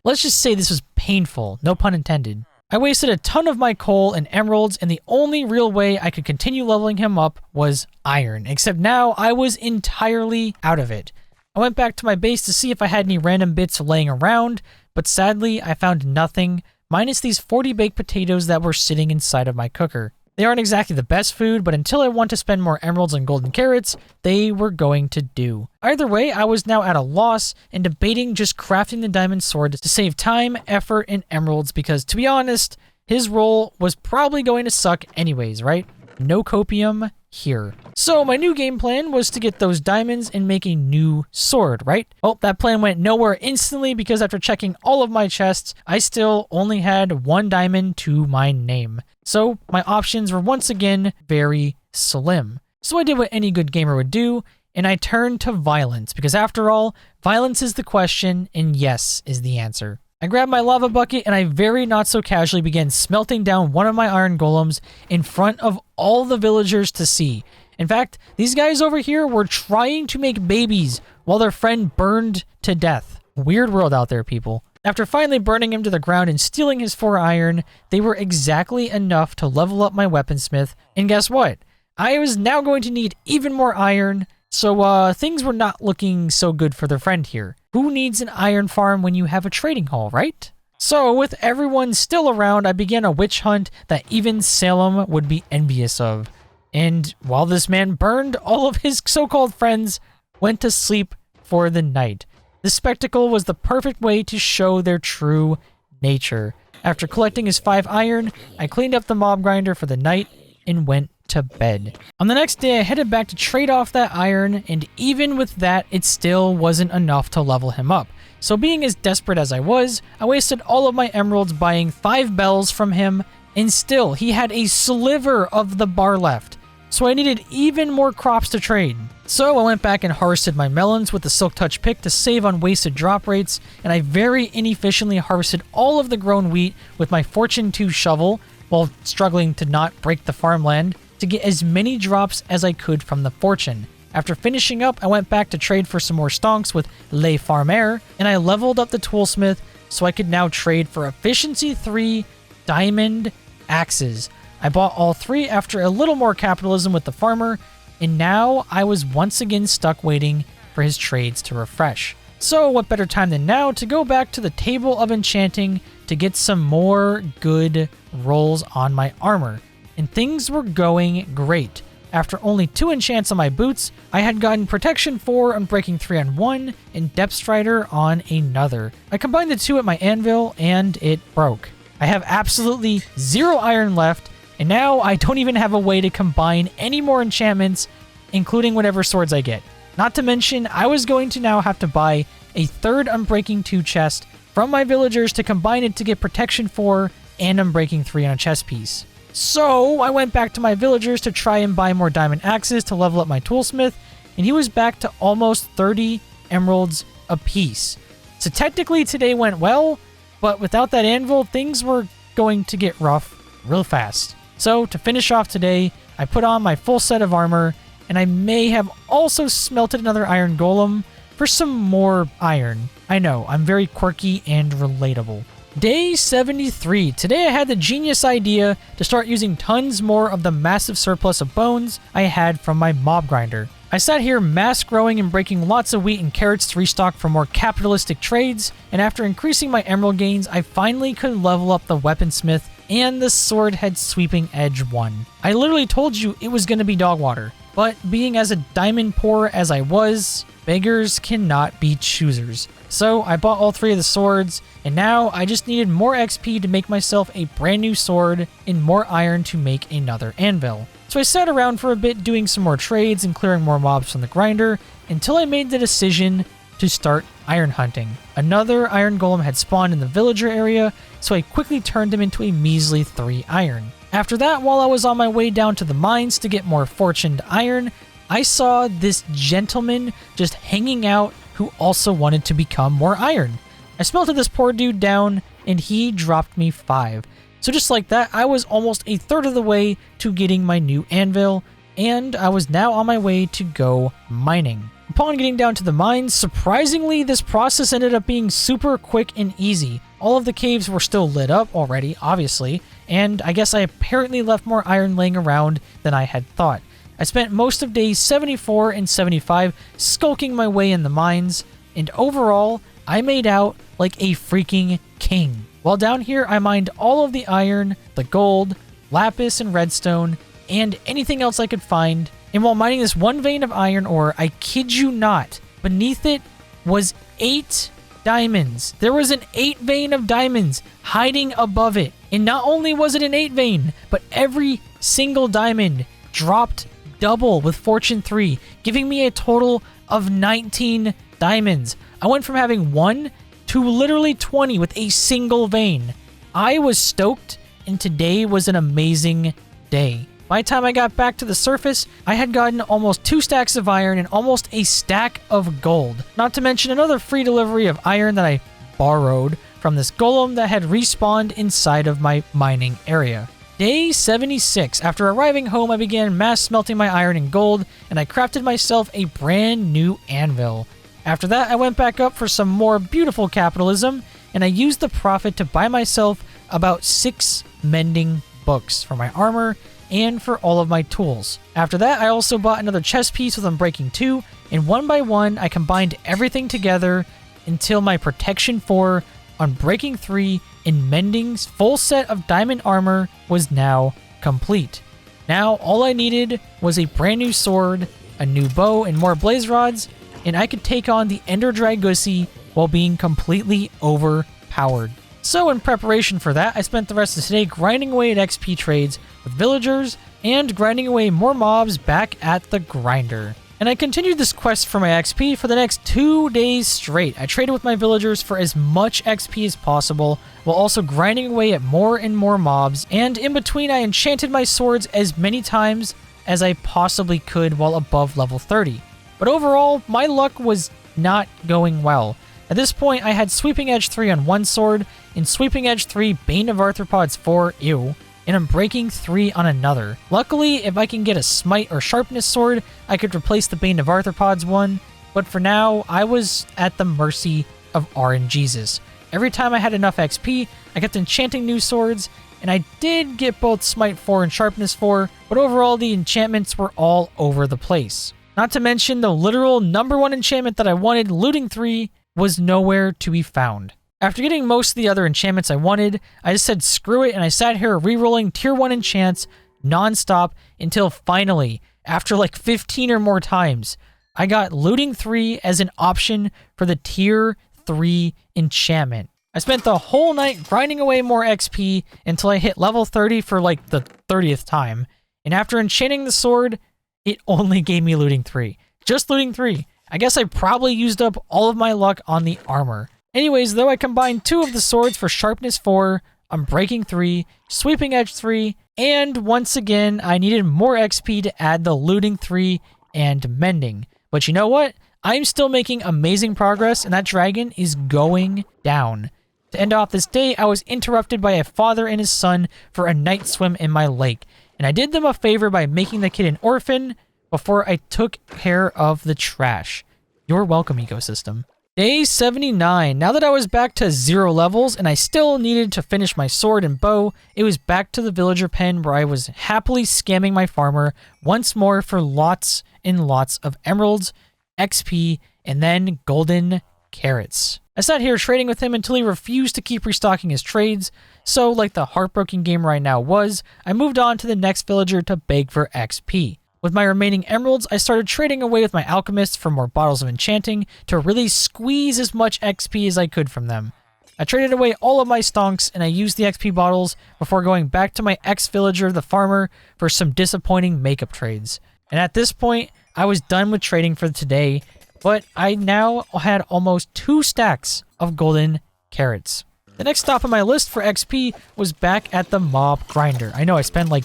[SPEAKER 1] let's just say this was painful, no pun intended. I wasted a ton of my coal and emeralds, and the only real way I could continue leveling him up was iron, except now I was entirely out of it. I went back to my base to see if I had any random bits laying around, but sadly I found nothing, minus these 40 baked potatoes that were sitting inside of my cooker. They aren't exactly the best food, but until I want to spend more emeralds and golden carrots, they were going to do. Either way, I was now at a loss and debating just crafting the diamond sword to save time, effort, and emeralds because, to be honest, his roll was probably going to suck anyways, right? No copium here. So my new game plan was to get those diamonds and make a new sword, right? Oh, that plan went nowhere instantly because after checking all of my chests, I still only had 1 diamond to my name. So my options were once again very slim. So I did what any good gamer would do, and I turned to violence because after all, violence is the question and yes is the answer. I grabbed my lava bucket and I very not so casually began smelting down one of my iron golems in front of all the villagers to see. In fact, these guys over here were trying to make babies while their friend burned to death. Weird world out there, people. After finally burning him to the ground and stealing his 4 iron, they were exactly enough to level up my weaponsmith. And guess what? I was now going to need even more iron, so things were not looking so good for their friend here. Who needs an iron farm when you have a trading hall, right? So with everyone still around, I began a witch hunt that even Salem would be envious of. And while this man burned all of his so-called friends, went to sleep for the night. This spectacle was the perfect way to show their true nature. After collecting his 5 iron, I cleaned up the mob grinder for the night and went to bed. On the next day, I headed back to trade off that iron, and even with that, it still wasn't enough to level him up. So being as desperate as I was, I wasted all of my emeralds buying 5 bells from him, and still, he had a sliver of the bar left. So I needed even more crops to trade. So I went back and harvested my melons with the Silk Touch pick to save on wasted drop rates, and I very inefficiently harvested all of the grown wheat with my Fortune 2 shovel while struggling to not break the farmland to get as many drops as I could from the fortune. After finishing up, I went back to trade for some more stonks with Les Farmers, and I leveled up the toolsmith so I could now trade for efficiency 3 diamond axes. I bought all 3 after a little more capitalism with the farmer, and now I was once again stuck waiting for his trades to refresh. So what better time than now to go back to the table of enchanting to get some more good rolls on my armor. And things were going great. After only 2 enchants on my boots, I had gotten protection 4 on breaking 3 on one and depth strider on another. I combined the 2 at my anvil and it broke. I have absolutely 0 iron left, and now I don't even have a way to combine any more enchantments, including whatever swords I get. Not to mention, I was going to now have to buy a 3rd Unbreaking 2 chest from my villagers to combine it to get protection 4 and Unbreaking 3 on a chest piece. So I went back to my villagers to try and buy more diamond axes to level up my toolsmith, and he was back to almost 30 emeralds apiece. So technically today went well, but without that anvil, things were going to get rough real fast. So to finish off today, I put on my full set of armor, and I may have also smelted another iron golem for some more iron. I know, I'm very quirky and relatable. Day 73. Today I had the genius idea to start using tons more of the massive surplus of bones I had from my mob grinder. I sat here mass growing and breaking lots of wheat and carrots to restock for more capitalistic trades, and after increasing my emerald gains, I finally could level up the weaponsmith and the sword head sweeping edge 1. I literally told you it was going to be dog water, but being as a diamond poor as I was, beggars cannot be choosers. So I bought all 3 of the swords, and now I just needed more XP to make myself a brand new sword and more iron to make another anvil. So I sat around for a bit doing some more trades and clearing more mobs from the grinder until I made the decision to start iron hunting. Another iron golem had spawned in the villager area, so I quickly turned him into a measly 3 iron. After that, while I was on my way down to the mines to get more fortuned iron, I saw this gentleman just hanging out who also wanted to become more iron. I smelted this poor dude down, and he dropped me 5. So just like that, I was almost a third of the way to getting my new anvil, and I was now on my way to go mining. Upon getting down to the mines, surprisingly, this process ended up being super quick and easy. All of the caves were still lit up already, obviously, and I guess I apparently left more iron laying around than I had thought. I spent most of days 74 and 75 skulking my way in the mines, and overall, I made out like a freaking king. While down here, I mined all of the iron, the gold, lapis and redstone, and anything else I could find. And while mining this one vein of iron ore, I kid you not, beneath it was 8 diamonds. There was an 8 vein of diamonds hiding above it. And not only was it an 8 vein, but every single diamond dropped double with Fortune 3, giving me a total of 19 diamonds. I went from having 1 to literally 20 with a single vein. I was stoked, and today was an amazing day. By the time I got back to the surface, I had gotten almost 2 stacks of iron and almost a stack of gold. Not to mention another free delivery of iron that I borrowed from this golem that had respawned inside of my mining area. Day 76. After arriving home, I began mass smelting my iron and gold, and I crafted myself a brand new anvil. After that, I went back up for some more beautiful capitalism, and I used the profit to buy myself about 6 mending books for my armor and for all of my tools. After that, I also bought another chest piece with Unbreaking 2, and one by one, I combined everything together until my Protection 4, Unbreaking 3, and Mending's full set of diamond armor was now complete. Now, all I needed was a brand new sword, a new bow, and more blaze rods, and I could take on the Ender Dragosi while being completely overpowered. So in preparation for that, I spent the rest of today grinding away at XP trades with villagers and grinding away more mobs back at the grinder. And I continued this quest for my XP for the next 2 days straight. I traded with my villagers for as much XP as possible, while also grinding away at more and more mobs, and in between I enchanted my swords as many times as I possibly could while above level 30. But overall, my luck was not going well. At this point, I had Sweeping Edge 3 on one sword, and Sweeping Edge 3 Bane of Arthropods 4, ew, and Unbreaking 3 on another. Luckily, if I can get a Smite or Sharpness sword, I could replace the Bane of Arthropods one, but for now, I was at the mercy of RNGesus. Every time I had enough XP, I kept enchanting new swords, and I did get both Smite 4 and Sharpness 4, but overall the enchantments were all over the place. Not to mention the literal #1 enchantment that I wanted, Looting 3, was nowhere to be found. After getting most of the other enchantments I wanted, I just said screw it and I sat here rerolling tier 1 enchants non-stop until finally, after like 15 or more times, I got Looting 3 as an option for the tier 3 enchantment. I spent the whole night grinding away more XP until I hit level 30 for like the 30th time, and after enchanting the sword, it only gave me Looting 3. Just Looting 3. I guess I probably used up all of my luck on the armor. Anyways, though, I combined 2 of the swords for Sharpness 4, Unbreaking 3, Sweeping Edge 3, and once again, I needed more XP to add the Looting 3 and Mending. But you know what? I'm still making amazing progress, and that dragon is going down. To end off this day, I was interrupted by a father and his son for a night swim in my lake, and I did them a favor by making the kid an orphan before I took care of the trash. You're welcome, ecosystem. Day 79. Now that I was back to 0 levels and I still needed to finish my sword and bow, it was back to the villager pen where I was happily scamming my farmer once more for lots and lots of emeralds, XP, and then golden carrots. I sat here trading with him until he refused to keep restocking his trades, so like the heartbroken game right now was, I moved on to the next villager to beg for XP. With my remaining emeralds, I started trading away with my alchemists for more bottles of enchanting to really squeeze as much XP as I could from them. I traded away all of my stonks and I used the XP bottles before going back to my ex-villager, the farmer, for some disappointing makeup trades. And at this point, I was done with trading for today, but I now had almost 2 stacks of golden carrots. The next stop on my list for XP was back at the mob grinder. I know I spent like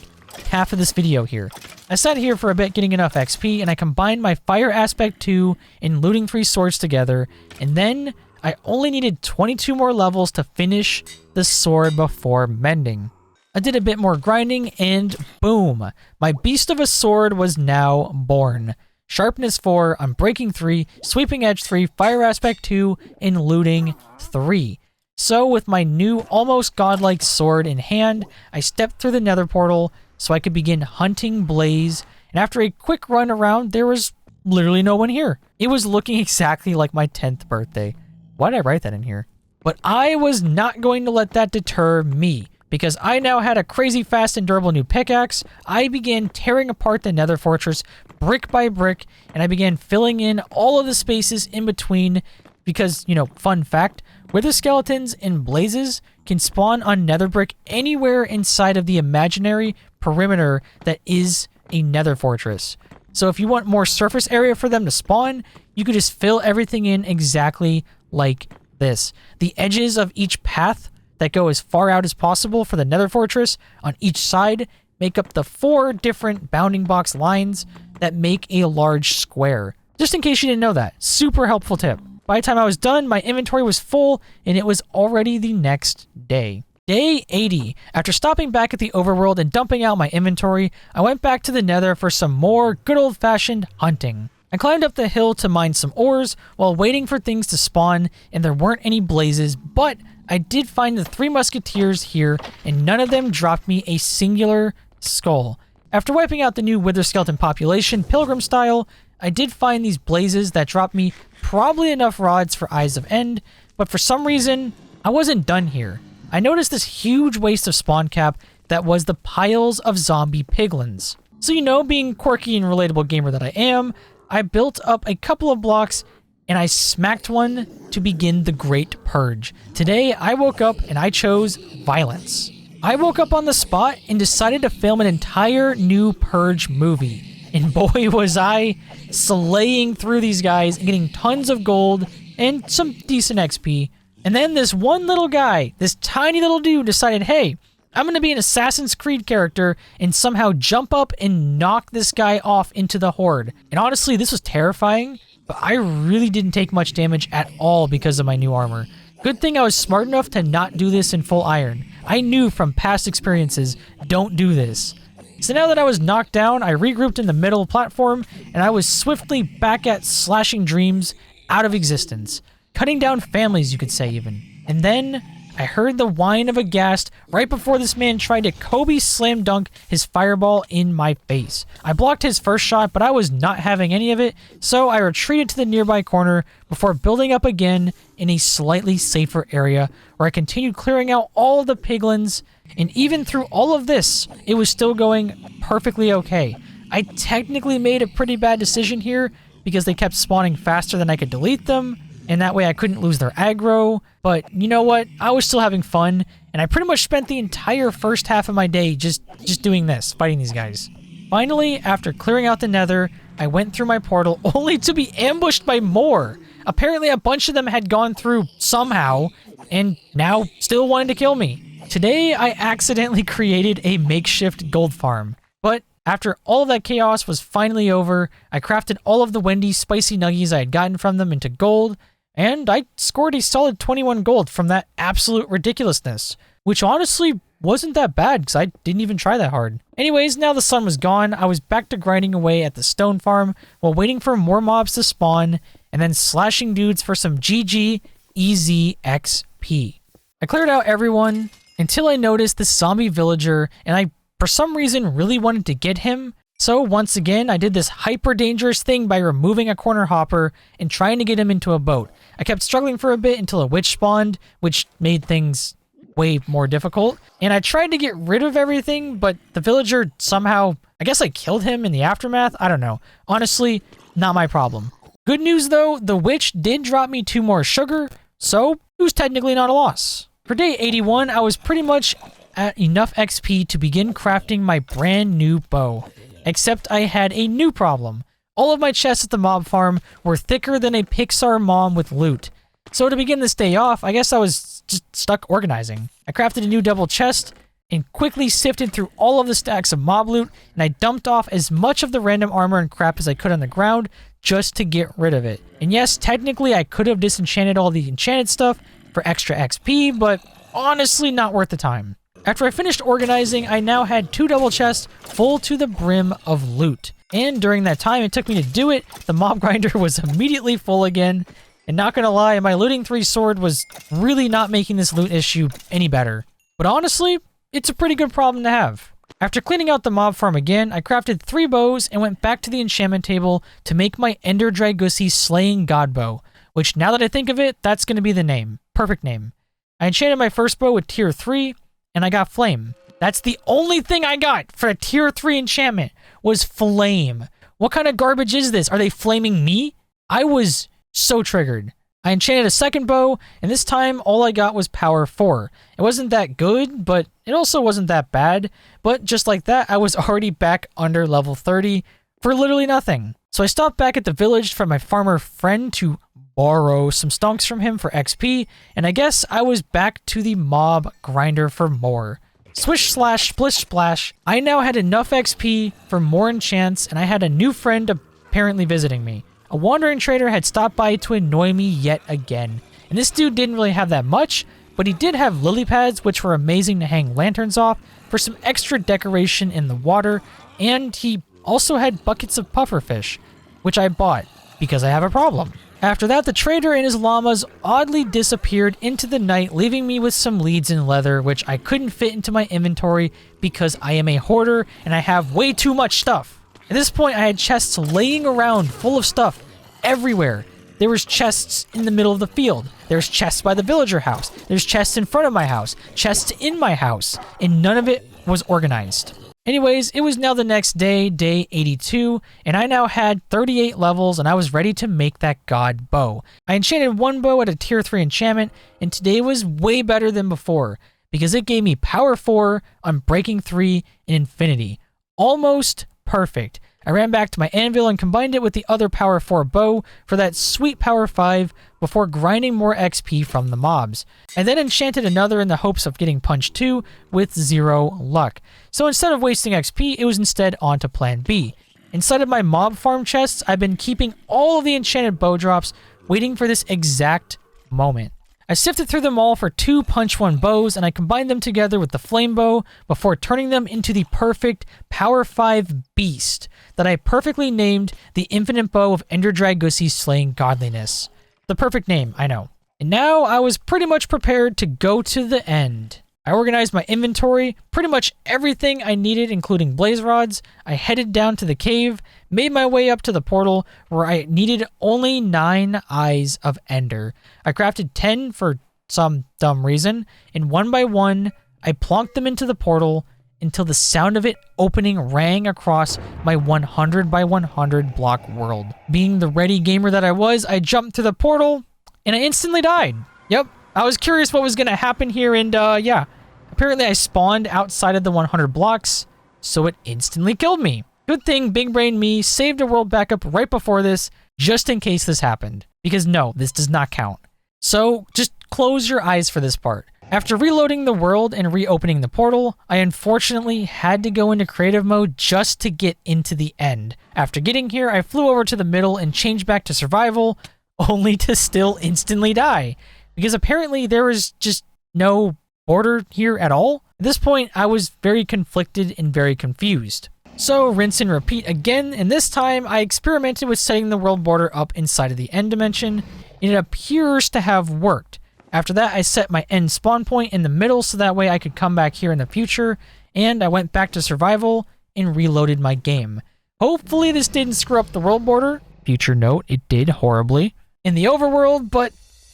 [SPEAKER 1] half of this video here. I sat here for a bit getting enough XP, and I combined my Fire Aspect 2 and Looting 3 swords together, and then I only needed 22 more levels to finish the sword before mending. I did a bit more grinding, and boom! My beast of a sword was now born. Sharpness 4, Unbreaking 3, Sweeping Edge 3, Fire Aspect 2, and Looting 3. So with my new almost godlike sword in hand, I stepped through the nether portal so I could begin hunting Blaze, and after a quick run around, there was literally no one here. It was looking exactly like my 10th birthday. Why did I write that in here? But I was not going to let that deter me, because I now had a crazy fast and durable new pickaxe. I began tearing apart the nether fortress brick by brick, and I began filling in all of the spaces in between because, you know, fun fact, wither skeletons and blazes can spawn on nether brick anywhere inside of the imaginary perimeter that is a nether fortress. So if you want more surface area for them to spawn, you could just fill everything in exactly like this. The edges of each path that go as far out as possible for the nether fortress on each side make up the 4 different bounding box lines that make a large square. Just in case you didn't know that. Super helpful tip. By the time I was done, my inventory was full, and it was already the next day. Day 80. After stopping back at the overworld and dumping out my inventory, I went back to the nether for some more good old-fashioned hunting. I climbed up the hill to mine some ores while waiting for things to spawn, and there weren't any blazes, but I did find the 3 musketeers here, and none of them dropped me a singular skull. After wiping out the new wither skeleton population, pilgrim style, I did find these blazes that dropped me probably enough rods for Eyes of End, but for some reason, I wasn't done here. I noticed this huge waste of spawn cap that was the piles of zombie piglins. So, you know, being quirky and relatable gamer that I am, I built up a couple of blocks and I smacked one to begin the Great Purge. Today, I woke up and I chose violence. I woke up on the spot and decided to film an entire new Purge movie. And boy, was I slaying through these guys and getting tons of gold and some decent XP. And then this one little guy, this tiny little dude decided, hey, I'm going to be an Assassin's Creed character and somehow jump up and knock this guy off into the horde. And honestly, this was terrifying, but I really didn't take much damage at all because of my new armor. Good thing I was smart enough to not do this in full iron. I knew from past experiences, don't do this. So now that I was knocked down, I regrouped in the middle platform, and I was swiftly back at slashing dreams out of existence. Cutting down families, you could say even. And then I heard the whine of a ghast right before this man tried to Kobe slam dunk his fireball in my face. I blocked his first shot, but I was not having any of it, so I retreated to the nearby corner before building up again in a slightly safer area where I continued clearing out all of the piglins, and even through all of this, it was still going perfectly okay. I technically made a pretty bad decision here because they kept spawning faster than I could delete them, and that way I couldn't lose their aggro, but you know what? I was still having fun, and I pretty much spent the entire first half of my day just doing this, fighting these guys. Finally, after clearing out the nether, I went through my portal only to be ambushed by more. Apparently a bunch of them had gone through somehow, and now still wanted to kill me. Today, I accidentally created a makeshift gold farm, but after all of that chaos was finally over, I crafted all of the Wendy's spicy nuggies I had gotten from them into gold, and I scored a solid 21 gold from that absolute ridiculousness, which honestly wasn't that bad because I didn't even try that hard. Anyways, now the sun was gone, I was back to grinding away at the stone farm while waiting for more mobs to spawn and then slashing dudes for some GG easy XP. I cleared out everyone until I noticed this zombie villager, and I, for some reason, really wanted to get him. So once again, I did this hyper dangerous thing by removing a corner hopper and trying to get him into a boat. I kept struggling for a bit until a witch spawned, which made things way more difficult. And I tried to get rid of everything, but the villager somehow, I guess I killed him in the aftermath. I don't know. Honestly, not my problem. Good news though, the witch did drop me 2 more sugar, so it was technically not a loss. For day 81, I was pretty much at enough XP to begin crafting my brand new bow. Except I had a new problem. All of my chests at the mob farm were thicker than a Pixar mom with loot. So to begin this day off, I guess I was just stuck organizing. I crafted a new double chest and quickly sifted through all of the stacks of mob loot, and I dumped off as much of the random armor and crap as I could on the ground just to get rid of it. And yes, technically I could have disenchanted all the enchanted stuff for extra XP, but honestly not worth the time. After I finished organizing, I now had 2 double chests full to the brim of loot. And during that time it took me to do it, the mob grinder was immediately full again. And not gonna lie, my looting 3 sword was really not making this loot issue any better. But honestly, it's a pretty good problem to have. After cleaning out the mob farm again, I crafted 3 bows and went back to the enchantment table to make my Ender Dragusi Slaying God Bow, which now that I think of it, that's gonna be the name. Perfect name. I enchanted my first bow with tier 3, and I got flame. That's the only thing I got for a tier 3 enchantment was flame. What kind of garbage is this? Are they flaming me? I was so triggered. I enchanted a second bow, and this time all I got was power 4. It wasn't that good, but it also wasn't that bad. But just like that, I was already back under level 30 for literally nothing. So I stopped back at the village for my farmer friend to borrow some stonks from him for XP, and I guess I was back to the mob grinder for more. Swish slash splish splash, I now had enough XP for more enchants, and I had a new friend apparently visiting me. A wandering trader had stopped by to annoy me yet again, and this dude didn't really have that much, but he did have lily pads, which were amazing to hang lanterns off for some extra decoration in the water, and he also had buckets of pufferfish, which I bought because I have a problem. After that, the trader and his llamas oddly disappeared into the night, leaving me with some leads in leather, which I couldn't fit into my inventory because I am a hoarder and I have way too much stuff. At this point, I had chests laying around full of stuff everywhere. There was chests in the middle of the field. There's chests by the villager house. There's chests in front of my house. Chests in my house. And none of it was organized. Anyways, it was now the next day, day 82, and I now had 38 levels and I was ready to make that god bow. I enchanted one bow at a tier 3 enchantment, and today was way better than before because it gave me power 4, unbreaking 3, and infinity. Almost perfect. I ran back to my anvil and combined it with the other power 4 bow for that sweet power 5 before grinding more XP from the mobs. I then enchanted another in the hopes of getting punch 2 with 0 luck. So instead of wasting XP, it was instead on to plan B. Inside of my mob farm chests, I've been keeping all of the enchanted bow drops, waiting for this exact moment. I sifted through them all for 2 punch 1 bows, and I combined them together with the flame bow before turning them into the perfect power 5 beast that I perfectly named the infinite bow of Ender Dragusi slaying godliness. The perfect name, I know. And now I was pretty much prepared to go to the end. I organized my inventory, pretty much everything I needed, including blaze rods. I headed down to the cave, made my way up to the portal where I needed only 9 eyes of Ender. I crafted 10 for some dumb reason, and one by one, I plonked them into the portal until the sound of it opening rang across my 100 by 100 block world. Being the ready gamer that I was, I jumped through the portal, and I instantly died. Yep. I was curious what was going to happen here, and yeah. Apparently I spawned outside of the 100 blocks, so it instantly killed me. Good thing Big Brain Me saved a world backup right before this, just in case this happened. Because no, this does not count. So just close your eyes for this part. After reloading the world and reopening the portal, I unfortunately had to go into creative mode just to get into the end. After getting here, I flew over to the middle and changed back to survival, only to still instantly die. Because apparently there was just no border here at all. At this point, I was very conflicted and very confused. So rinse and repeat again, and this time I experimented with setting the world border up inside of the end dimension, and it appears to have worked. After that, I set my end spawn point in the middle so that way I could come back here in the future, and I went back to survival and reloaded my game. Hopefully this didn't screw up the world border. Future note, it did horribly. In the overworld, but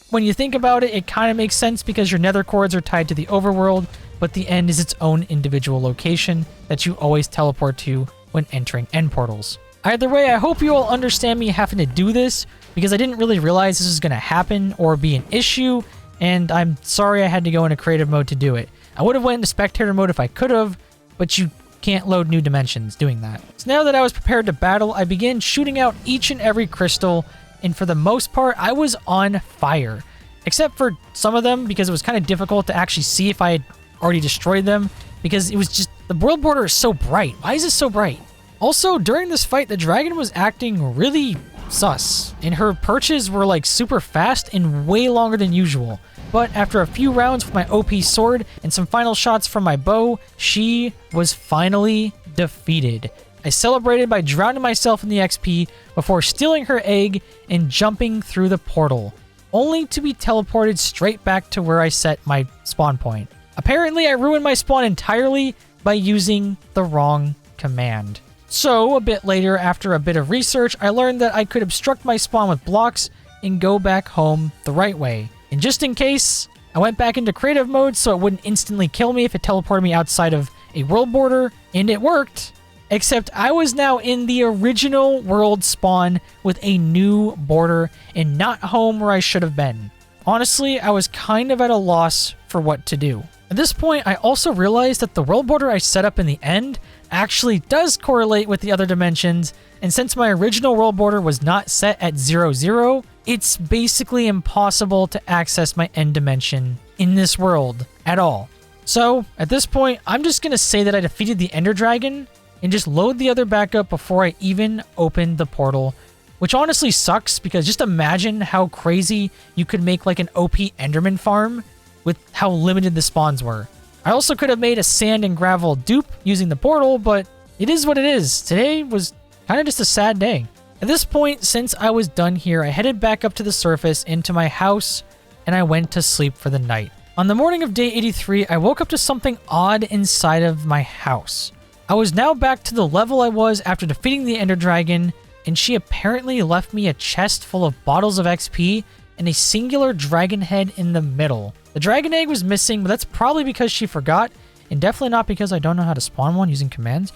[SPEAKER 1] when you think about it, it kind of makes sense because your nether cords are tied to the overworld, but the end is its own individual location that you always teleport to when entering end portals. Either way, I hope you all understand me having to do this because I didn't really realize this was going to happen or be an issue, and I'm sorry I had to go into creative mode to do it. I would have went into spectator mode if I could have, but you can't load new dimensions doing that. So now that I was prepared to battle, I began shooting out each and every crystal, and for the most part, I was on fire. Except for some of them, because it was kind of difficult to actually see if I had already destroyed them, because it was just, the world border is so bright. Why is it so bright? Also, during this fight, the dragon was acting really sus, and her perches were like super fast and way longer than usual. But after a few rounds with my OP sword and some final shots from my bow, she was finally defeated. I celebrated by drowning myself in the XP before stealing her egg and jumping through the portal, only to be teleported straight back to where I set my spawn point. Apparently, I ruined my spawn entirely by using the wrong command. So, a bit later, after a bit of research, I learned that I could obstruct my spawn with blocks and go back home the right way. And just in case, I went back into creative mode so it wouldn't instantly kill me if it teleported me outside of a world border, and it worked. Except I was now in the original world spawn with a new border and not home where I should have been. Honestly, I was kind of at a loss for what to do. At this point, I also realized that the world border I set up in the end actually does correlate with the other dimensions, and since my original world border was not set at 0, it's basically impossible to access my end dimension in this world at all. So, at this point, I'm just going to say that I defeated the Ender Dragon and just load the other backup before I even opened the portal, which honestly sucks because just imagine how crazy you could make like an OP Enderman farm with how limited the spawns were. I also could have made a sand and gravel dupe using the portal, but it is what it is. Today was kind of just a sad day. At this point, since I was done here, I headed back up to the surface into my house and I went to sleep for the night. On the morning of day 83, I woke up to something odd inside of my house. I was now back to the level I was after defeating the Ender Dragon, and she apparently left me a chest full of bottles of XP and a singular dragon head in the middle. The dragon egg was missing, but that's probably because she forgot, and definitely not because I don't know how to spawn one using commands.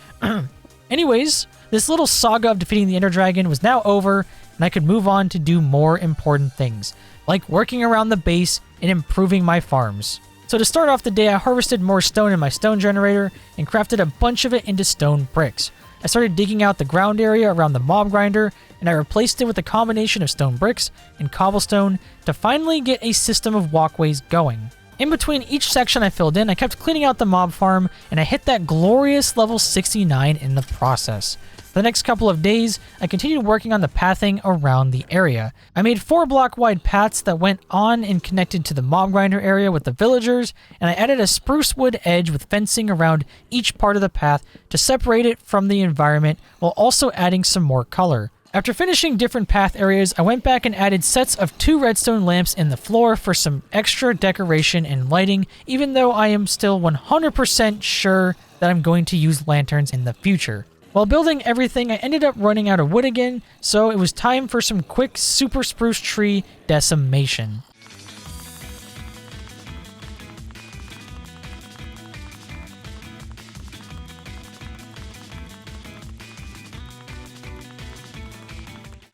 [SPEAKER 1] Anyways, this little saga of defeating the Ender Dragon was now over, and I could move on to do more important things, like working around the base and improving my farms. So to start off the day, I harvested more stone in my stone generator and crafted a bunch of it into stone bricks. I started digging out the ground area around the mob grinder, and I replaced it with a combination of stone bricks and cobblestone to finally get a system of walkways going. In between each section I filled in, I kept cleaning out the mob farm, and I hit that glorious level 69 in the process. For the next couple of days, I continued working on the pathing around the area. I made 4 block wide paths that went on and connected to the mob grinder area with the villagers, and I added a spruce wood edge with fencing around each part of the path to separate it from the environment while also adding some more color. After finishing different path areas, I went back and added sets of 2 redstone lamps in the floor for some extra decoration and lighting, even though I am still 100% sure that I'm going to use lanterns in the future. While building everything, I ended up running out of wood again, so it was time for some quick super spruce tree decimation.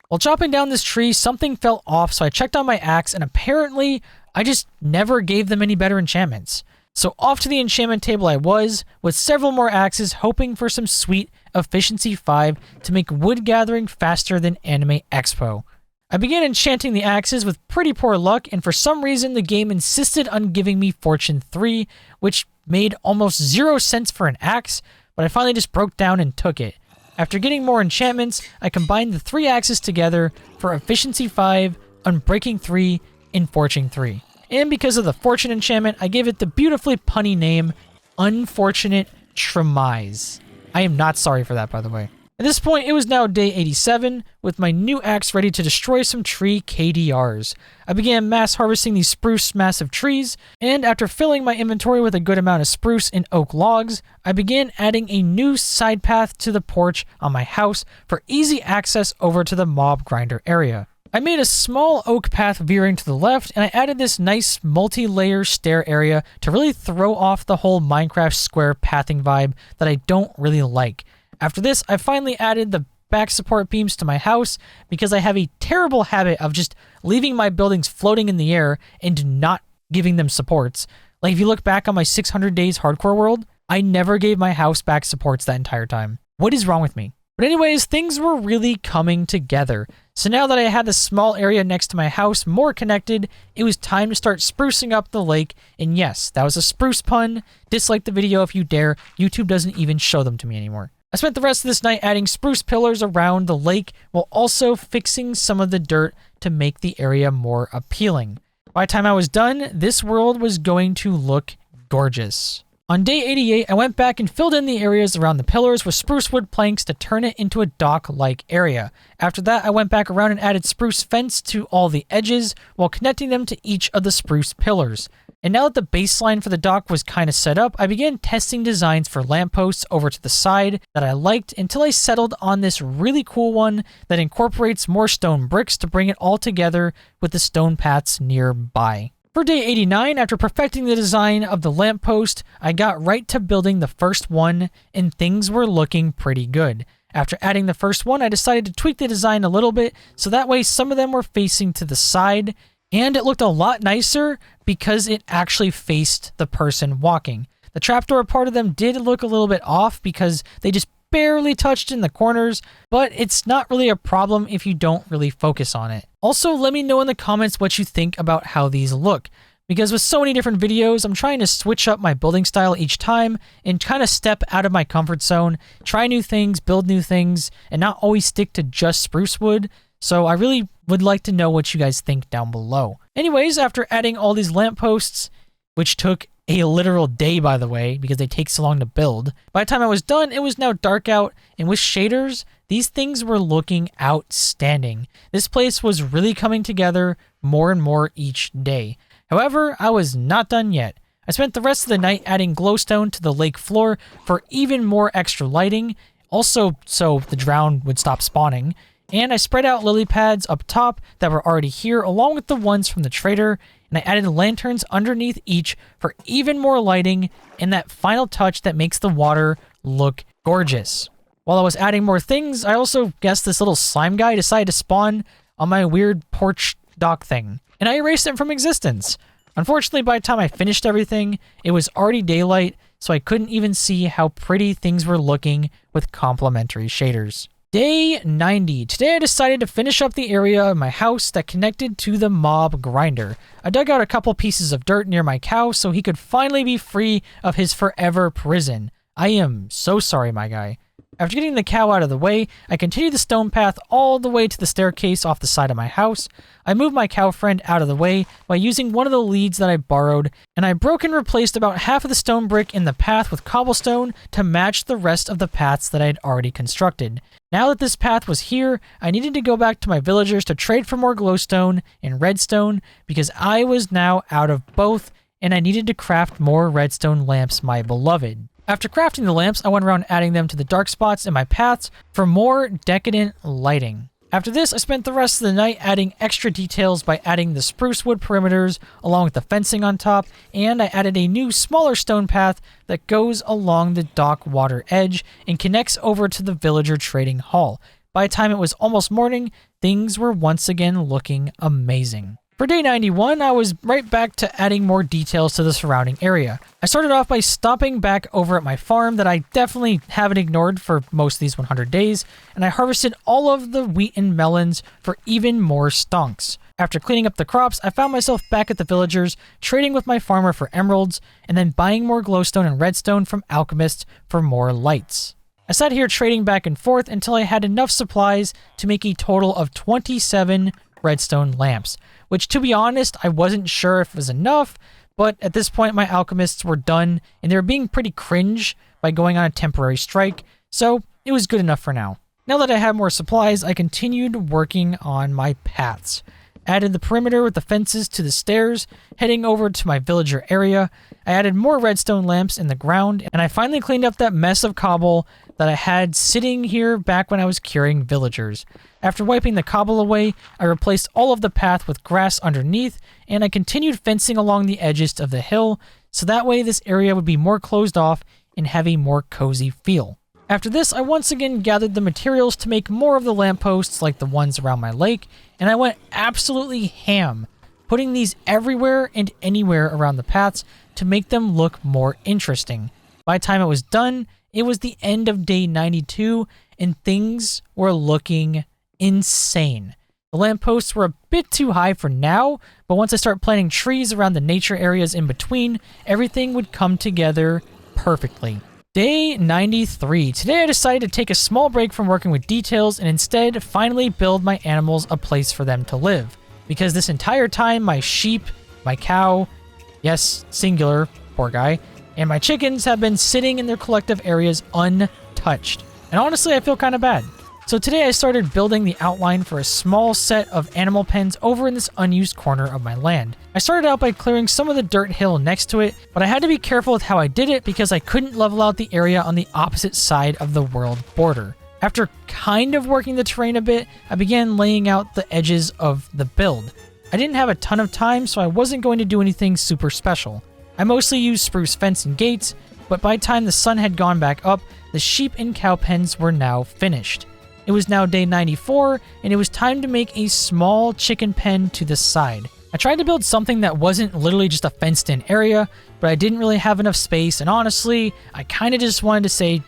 [SPEAKER 1] While chopping down this tree, something fell off, so I checked on my axe, and apparently, I just never gave them any better enchantments. So off to the enchantment table I was, with several more axes, hoping for some sweet efficiency 5 to make wood gathering faster than Anime Expo. I began enchanting the axes with pretty poor luck, and for some reason the game insisted on giving me Fortune 3, which made almost 0 sense for an axe, but I finally just broke down and took it. After getting more enchantments, I combined the 3 axes together for Efficiency 5, Unbreaking 3, and Fortune 3. And because of the Fortune enchantment, I gave it the beautifully punny name, Unfortunate Tremise. I am not sorry for that, by the way. At this point, it was now day 87, with my new axe ready to destroy some tree KDRs. I began mass harvesting these spruce massive trees, and after filling my inventory with a good amount of spruce and oak logs, I began adding a new side path to the porch on my house for easy access over to the mob grinder area. I made a small oak path veering to the left, and I added this nice multi-layer stair area to really throw off the whole Minecraft square pathing vibe that I don't really like. After this, I finally added the back support beams to my house because I have a terrible habit of just leaving my buildings floating in the air and not giving them supports. Like if you look back on my 600 days hardcore world, I never gave my house back supports that entire time. What is wrong with me? But anyways, things were really coming together. So now that I had the small area next to my house more connected, it was time to start sprucing up the lake. And yes, that was a spruce pun. Dislike the video if you dare. YouTube doesn't even show them to me anymore. I spent the rest of this night adding spruce pillars around the lake while also fixing some of the dirt to make the area more appealing. By the time I was done, this world was going to look gorgeous. On day 88, I went back and filled in the areas around the pillars with spruce wood planks to turn it into a dock-like area. After that, I went back around and added spruce fence to all the edges while connecting them to each of the spruce pillars. And now that the baseline for the dock was kind of set up, I began testing designs for lampposts over to the side that I liked until I settled on this really cool one that incorporates more stone bricks to bring it all together with the stone paths nearby. For day 89, after perfecting the design of the lamppost, I got right to building the first one, and things were looking pretty good. After adding the first one, I decided to tweak the design a little bit, so that way some of them were facing to the side, and it looked a lot nicer because it actually faced the person walking. The trapdoor part of them did look a little bit off because they just barely touched in the corners, but it's not really a problem if you don't really focus on it. Also, let me know in the comments what you think about how these look, because with so many different videos, I'm trying to switch up my building style each time and kind of step out of my comfort zone, try new things, build new things, and not always stick to just spruce wood. So I really would like to know what you guys think down below. Anyways, after adding all these lampposts, which took a literal day, by the way, because they take so long to build. By the time I was done, it was now dark out, and with shaders, these things were looking outstanding. This place was really coming together more and more each day. However, I was not done yet. I spent the rest of the night adding glowstone to the lake floor for even more extra lighting, also so the drown would stop spawning. And I spread out lily pads up top that were already here along with the ones from the trader, and I added lanterns underneath each for even more lighting and that final touch that makes the water look gorgeous. While I was adding more things, I also guessed this little slime guy decided to spawn on my weird porch dock thing, and I erased it from existence. Unfortunately, by the time I finished everything, it was already daylight, so I couldn't even see how pretty things were looking with complementary shaders. Day 90. Today I decided to finish up the area of my house that connected to the mob grinder. I dug out a couple pieces of dirt near my cow so he could finally be free of his forever prison. I am so sorry, my guy. After getting the cow out of the way, I continued the stone path all the way to the staircase off the side of my house. I moved my cow friend out of the way by using one of the leads that I borrowed, and I broke and replaced about half of the stone brick in the path with cobblestone to match the rest of the paths that I had already constructed. Now that this path was here, I needed to go back to my villagers to trade for more glowstone and redstone because I was now out of both, and I needed to craft more redstone lamps, my beloved. After crafting the lamps, I went around adding them to the dark spots in my paths for more decadent lighting. After this, I spent the rest of the night adding extra details by adding the spruce wood perimeters along with the fencing on top, and I added a new smaller stone path that goes along the dock water edge and connects over to the villager trading hall. By the time it was almost morning, things were once again looking amazing. For day 91, I was right back to adding more details to the surrounding area. I started off by stopping back over at my farm that I definitely haven't ignored for most of these 100 days, and I harvested all of the wheat and melons for even more stonks. After cleaning up the crops, I found myself back at the villagers, trading with my farmer for emeralds, and then buying more glowstone and redstone from alchemists for more lights. I sat here trading back and forth until I had enough supplies to make a total of 27 redstone lamps, which, to be honest, I wasn't sure if it was enough, but at this point my alchemists were done and they were being pretty cringe by going on a temporary strike, so it was good enough for now. Now that I had more supplies, I continued working on my paths. Added the perimeter with the fences to the stairs, heading over to my villager area. I added more redstone lamps in the ground, and I finally cleaned up that mess of cobble that I had sitting here back when I was curing villagers. After wiping the cobble away, I replaced all of the path with grass underneath, and I continued fencing along the edges of the hill, so that way this area would be more closed off and have a more cozy feel. After this, I once again gathered the materials to make more of the lampposts like the ones around my lake, and I went absolutely ham, putting these everywhere and anywhere around the paths to make them look more interesting. By the time it was done, it was the end of day 92, and things were looking insane. The lampposts were a bit too high for now, but once I start planting trees around the nature areas in between, everything would come together perfectly. Day 93. Today I decided to take a small break from working with details and instead finally build my animals a place for them to live. Because this entire time my sheep, my cow, yes, singular, poor guy, and my chickens have been sitting in their collective areas untouched. And honestly, I feel kind of bad. So today I started building the outline for a small set of animal pens over in this unused corner of my land. I started out by clearing some of the dirt hill next to it, but I had to be careful with how I did it because I couldn't level out the area on the opposite side of the world border. After kind of working the terrain a bit, I began laying out the edges of the build. I didn't have a ton of time, so I wasn't going to do anything super special. I mostly used spruce fence and gates, but by the time the sun had gone back up, the sheep and cow pens were now finished. It was now day 94, and it was time to make a small chicken pen to the side. I tried to build something that wasn't literally just a fenced-in area, but I didn't really have enough space, and honestly, I kind of just wanted to say,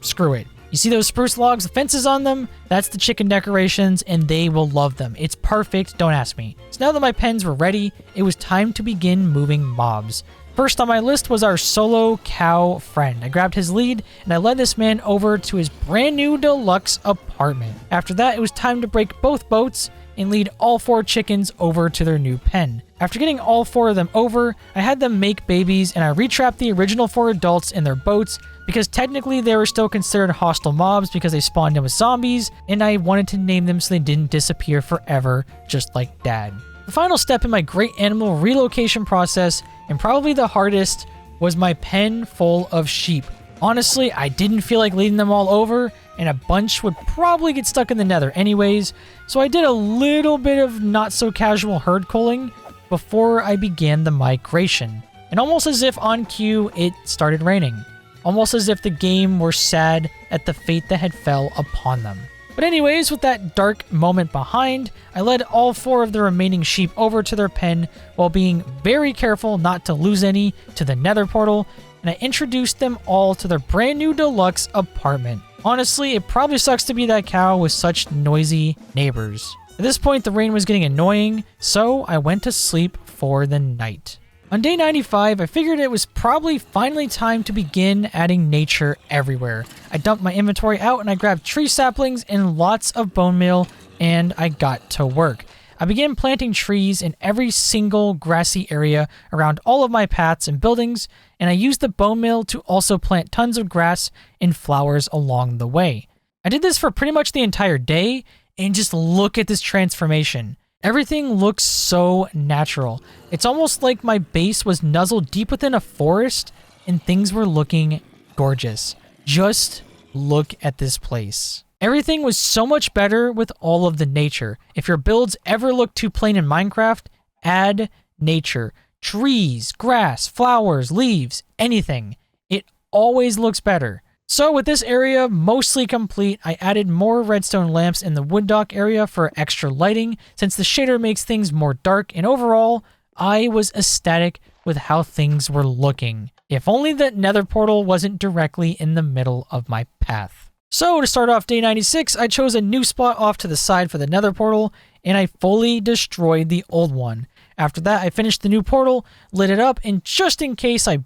[SPEAKER 1] screw it. You see those spruce logs, the fences on them? That's the chicken decorations, and they will love them. It's perfect, don't ask me. So now that my pens were ready, it was time to begin moving mobs. First on my list was our solo cow friend. I grabbed his lead and I led this man over to his brand new deluxe apartment. After that, it was time to break both boats and lead all 4 chickens over to their new pen. After getting all 4 of them over, I had them make babies and I retrapped the original 4 adults in their boats because technically they were still considered hostile mobs because they spawned in with zombies, and I wanted to name them so they didn't disappear forever, just like Dad. The final step in my great animal relocation process, and probably the hardest, was my pen full of sheep. Honestly, I didn't feel like leading them all over, and a bunch would probably get stuck in the nether anyways, so I did a little bit of not so casual herd culling before I began the migration. And almost as if on cue, it started raining. Almost as if the game were sad at the fate that had fell upon them. But anyways, with that dark moment behind, I led all 4 of the remaining sheep over to their pen while being very careful not to lose any to the nether portal, and I introduced them all to their brand new deluxe apartment. Honestly, it probably sucks to be that cow with such noisy neighbors. At this point, the rain was getting annoying, so I went to sleep for the night. On day 95, I figured it was probably finally time to begin adding nature everywhere. I dumped my inventory out and I grabbed tree saplings and lots of bone meal, and I got to work. I began planting trees in every single grassy area around all of my paths and buildings, and I used the bone meal to also plant tons of grass and flowers along the way. I did this for pretty much the entire day, and just look at this transformation. Everything looks so natural. It's almost like my base was nuzzled deep within a forest and things were looking gorgeous. Just look at this place. Everything was so much better with all of the nature. If your builds ever look too plain in Minecraft, add nature. Trees, grass, flowers, leaves, anything. It always looks better. So with this area mostly complete, I added more redstone lamps in the wood dock area for extra lighting since the shader makes things more dark, and overall, I was ecstatic with how things were looking. If only that nether portal wasn't directly in the middle of my path. So to start off day 96, I chose a new spot off to the side for the nether portal, and I fully destroyed the old one. After that, I finished the new portal, lit it up, and just in case I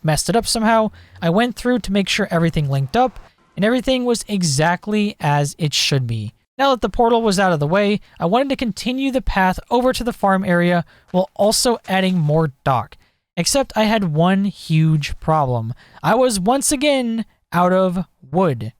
[SPEAKER 1] messed it up somehow, I went through to make sure everything linked up, and everything was exactly as it should be. Now that the portal was out of the way, I wanted to continue the path over to the farm area while also adding more dock. Except I had one huge problem. I was once again out of wood.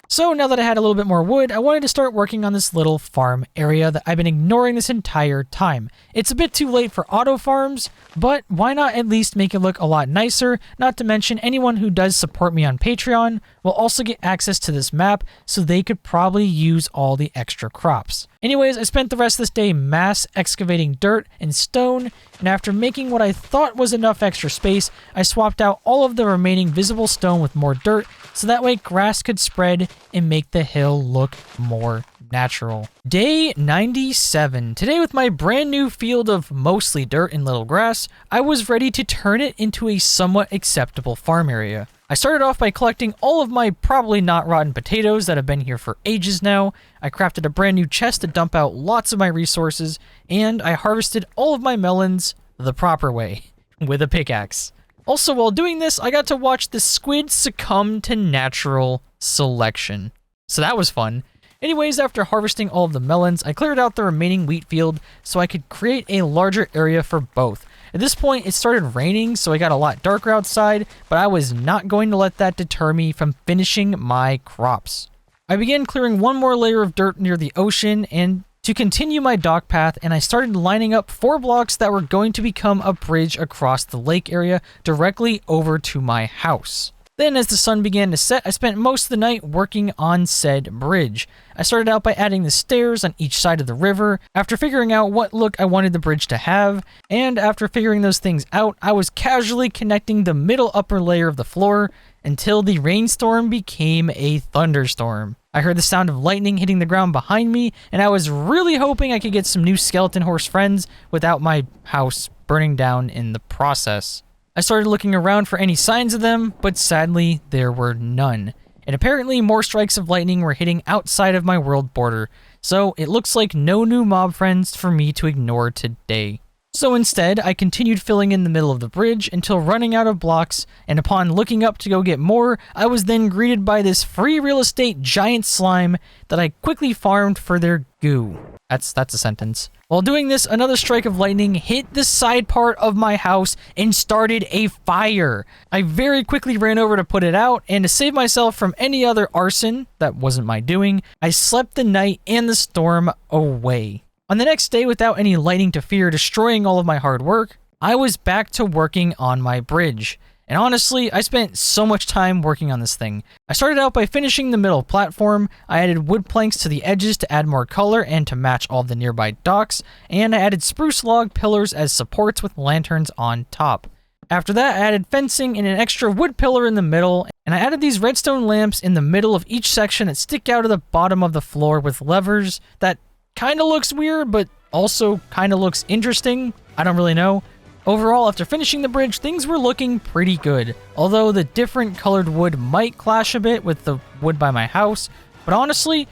[SPEAKER 1] So now that I had a little bit more wood, I wanted to start working on this little farm area that I've been ignoring this entire time. It's a bit too late for auto farms, but why not at least make it look a lot nicer? Not to mention anyone who does support me on Patreon will also get access to this map, so they could probably use all the extra crops. Anyways, I spent the rest of this day mass excavating dirt and stone, and after making what I thought was enough extra space, I swapped out all of the remaining visible stone with more dirt, so that way grass could spread and make the hill look more natural. Day 97. Today, with my brand new field of mostly dirt and little grass, I was ready to turn it into a somewhat acceptable farm area. I started off by collecting all of my probably not rotten potatoes that have been here for ages now. I crafted a brand new chest to dump out lots of my resources, and I harvested all of my melons the proper way, with a pickaxe. Also, while doing this, I got to watch the squid succumb to natural selection. So that was fun. Anyways, after harvesting all of the melons, I cleared out the remaining wheat field so I could create a larger area for both. At this point, it started raining, so I got a lot darker outside, but I was not going to let that deter me from finishing my crops. I began clearing one more layer of dirt near the ocean and to continue my dock path, and I started lining up 4 blocks that were going to become a bridge across the lake area directly over to my house. Then as the sun began to set, I spent most of the night working on said bridge. I started out by adding the stairs on each side of the river, after figuring out what look I wanted the bridge to have, and after figuring those things out, I was casually connecting the middle upper layer of the floor until the rainstorm became a thunderstorm. I heard the sound of lightning hitting the ground behind me, and I was really hoping I could get some new skeleton horse friends without my house burning down in the process. I started looking around for any signs of them, but sadly, there were none. And apparently more strikes of lightning were hitting outside of my world border, so it looks like no new mob friends for me to ignore today. So instead, I continued filling in the middle of the bridge until running out of blocks, and upon looking up to go get more, I was then greeted by this free real estate giant slime that I quickly farmed for their goo. That's a sentence. While doing this, another strike of lightning hit the side part of my house and started a fire. I very quickly ran over to put it out, and to save myself from any other arson that wasn't my doing, I slept the night and the storm away. On the next day, without any lightning to fear destroying all of my hard work, I was back to working on my bridge. And honestly, I spent so much time working on this thing. I started out by finishing the middle platform, I added wood planks to the edges to add more color and to match all the nearby docks, and I added spruce log pillars as supports with lanterns on top. After that, I added fencing and an extra wood pillar in the middle, and I added these redstone lamps in the middle of each section that stick out of the bottom of the floor with levers that kind of looks weird, but also kind of looks interesting. I don't really know. Overall, after finishing the bridge, things were looking pretty good, although the different colored wood might clash a bit with the wood by my house, but honestly,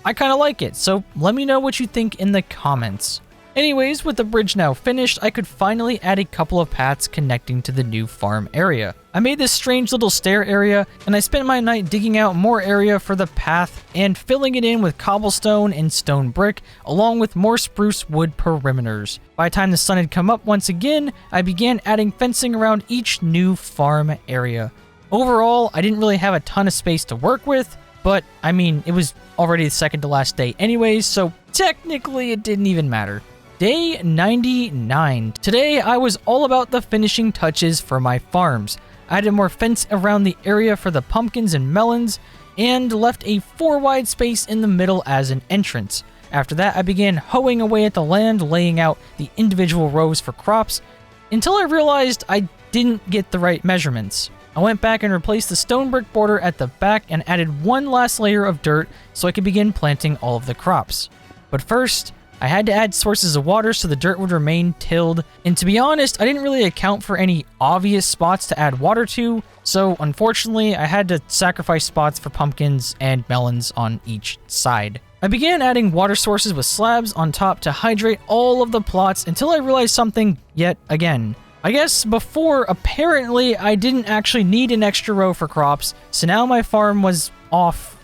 [SPEAKER 1] I kind of like it, so let me know what you think in the comments. Anyways, with the bridge now finished, I could finally add a couple of paths connecting to the new farm area. I made this strange little stair area, and I spent my night digging out more area for the path and filling it in with cobblestone and stone brick, along with more spruce wood perimeters. By the time the sun had come up once again, I began adding fencing around each new farm area. Overall, I didn't really have a ton of space to work with, but I mean, it was already the second to last day anyways, so technically it didn't even matter. Day 99. Today, I was all about the finishing touches for my farms. I added more fence around the area for the pumpkins and melons, and left a 4 wide space in the middle as an entrance. After that, I began hoeing away at the land, laying out the individual rows for crops, until I realized I didn't get the right measurements. I went back and replaced the stone brick border at the back and added one last layer of dirt so I could begin planting all of the crops. But first, I had to add sources of water so the dirt would remain tilled, and to be honest, I didn't really account for any obvious spots to add water to, so unfortunately I had to sacrifice spots for pumpkins and melons on each side. I began adding water sources with slabs on top to hydrate all of the plots until I realized something yet again. I guess before, apparently I didn't actually need an extra row for crops, so now my farm was off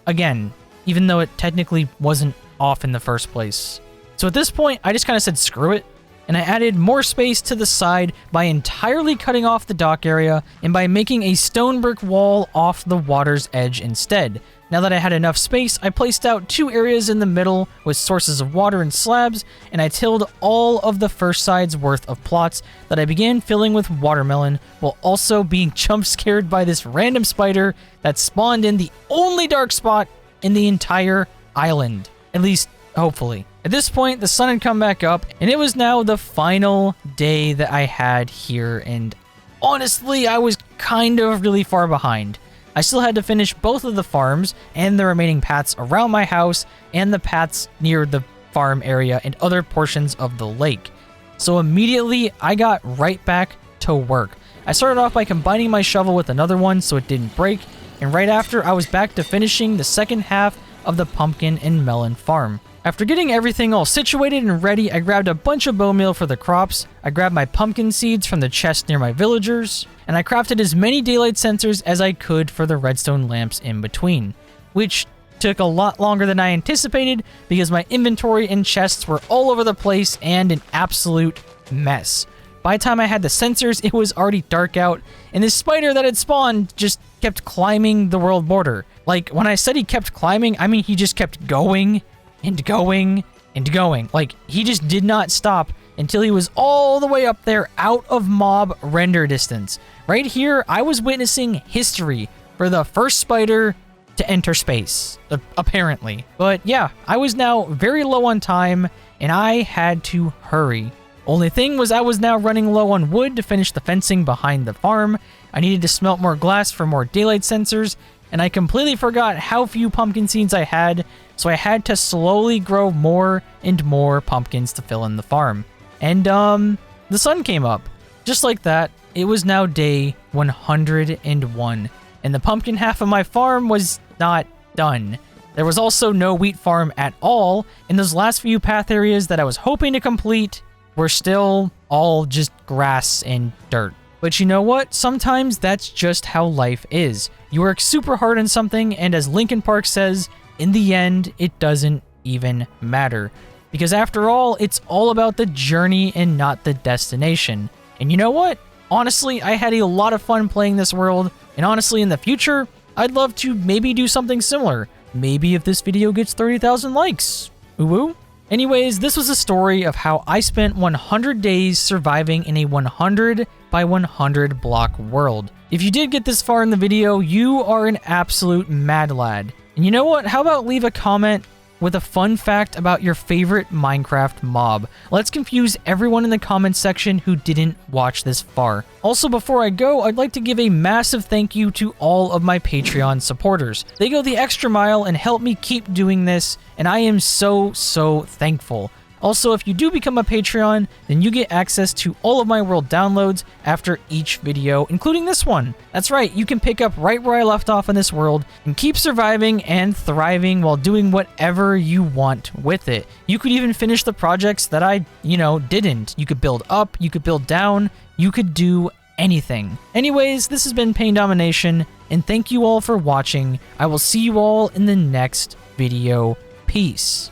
[SPEAKER 1] again, even though it technically wasn't off in the first place. So at this point, I just kind of said screw it, and I added more space to the side by entirely cutting off the dock area and by making a stone brick wall off the water's edge instead. Now that I had enough space, I placed out 2 areas in the middle with sources of water and slabs, and I tilled all of the first side's worth of plots that I began filling with watermelon, while also being jump scared by this random spider that spawned in the only dark spot in the entire island. At least, hopefully. At this point, the sun had come back up, and it was now the final day that I had here, and honestly, I was kind of really far behind. I still had to finish both of the farms and the remaining paths around my house and the paths near the farm area and other portions of the lake. So immediately, I got right back to work. I started off by combining my shovel with another one so it didn't break, and right after, I was back to finishing the second half of the pumpkin and melon farm. After getting everything all situated and ready, I grabbed a bunch of bone meal for the crops, I grabbed my pumpkin seeds from the chest near my villagers, and I crafted as many daylight sensors as I could for the redstone lamps in between, which took a lot longer than I anticipated because my inventory and chests were all over the place and an absolute mess. By the time I had the sensors, it was already dark out, and this spider that had spawned just kept climbing the world border. Like, when I said he kept climbing, I mean he just kept going and going and going. Like, he just did not stop until he was all the way up there out of mob render distance. Right here, I was witnessing history for the first spider to enter space, apparently. But yeah, I was now very low on time, and I had to hurry. Only thing was I was now running low on wood to finish the fencing behind the farm. I needed to smelt more glass for more daylight sensors, and I completely forgot how few pumpkin seeds I had, so I had to slowly grow more and more pumpkins to fill in the farm. And the sun came up. Just like that, it was now day 101, and the pumpkin half of my farm was not done. There was also no wheat farm at all, and those last few path areas that I was hoping to complete were still all just grass and dirt. But you know what? Sometimes that's just how life is. You work super hard on something, and as Linkin Park says, in the end, it doesn't even matter. Because after all, it's all about the journey and not the destination. And you know what? Honestly, I had a lot of fun playing this world, and honestly, in the future, I'd love to maybe do something similar. Maybe if this video gets 30,000 likes. Ooh. Anyways, this was a story of how I spent 100 days surviving in a 100 by 100 block world. If you did get this far in the video, you are an absolute mad lad. And you know what? How about leave a comment with a fun fact about your favorite Minecraft mob. Let's confuse everyone in the comments section who didn't watch this far. Also, before I go, I'd like to give a massive thank you to all of my Patreon supporters. They go the extra mile and help me keep doing this, and I am so thankful. Also, if you do become a Patreon, then you get access to all of my world downloads after each video, including this one. That's right, you can pick up right where I left off in this world and keep surviving and thriving while doing whatever you want with it. You could even finish the projects that I, didn't. You could build up, you could build down, you could do anything. Anyways, this has been PainDomination, and thank you all for watching. I will see you all in the next video. Peace.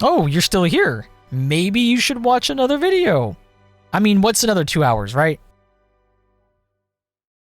[SPEAKER 1] Oh, you're still here. Maybe you should watch another video. I mean, what's another 2 hours, right?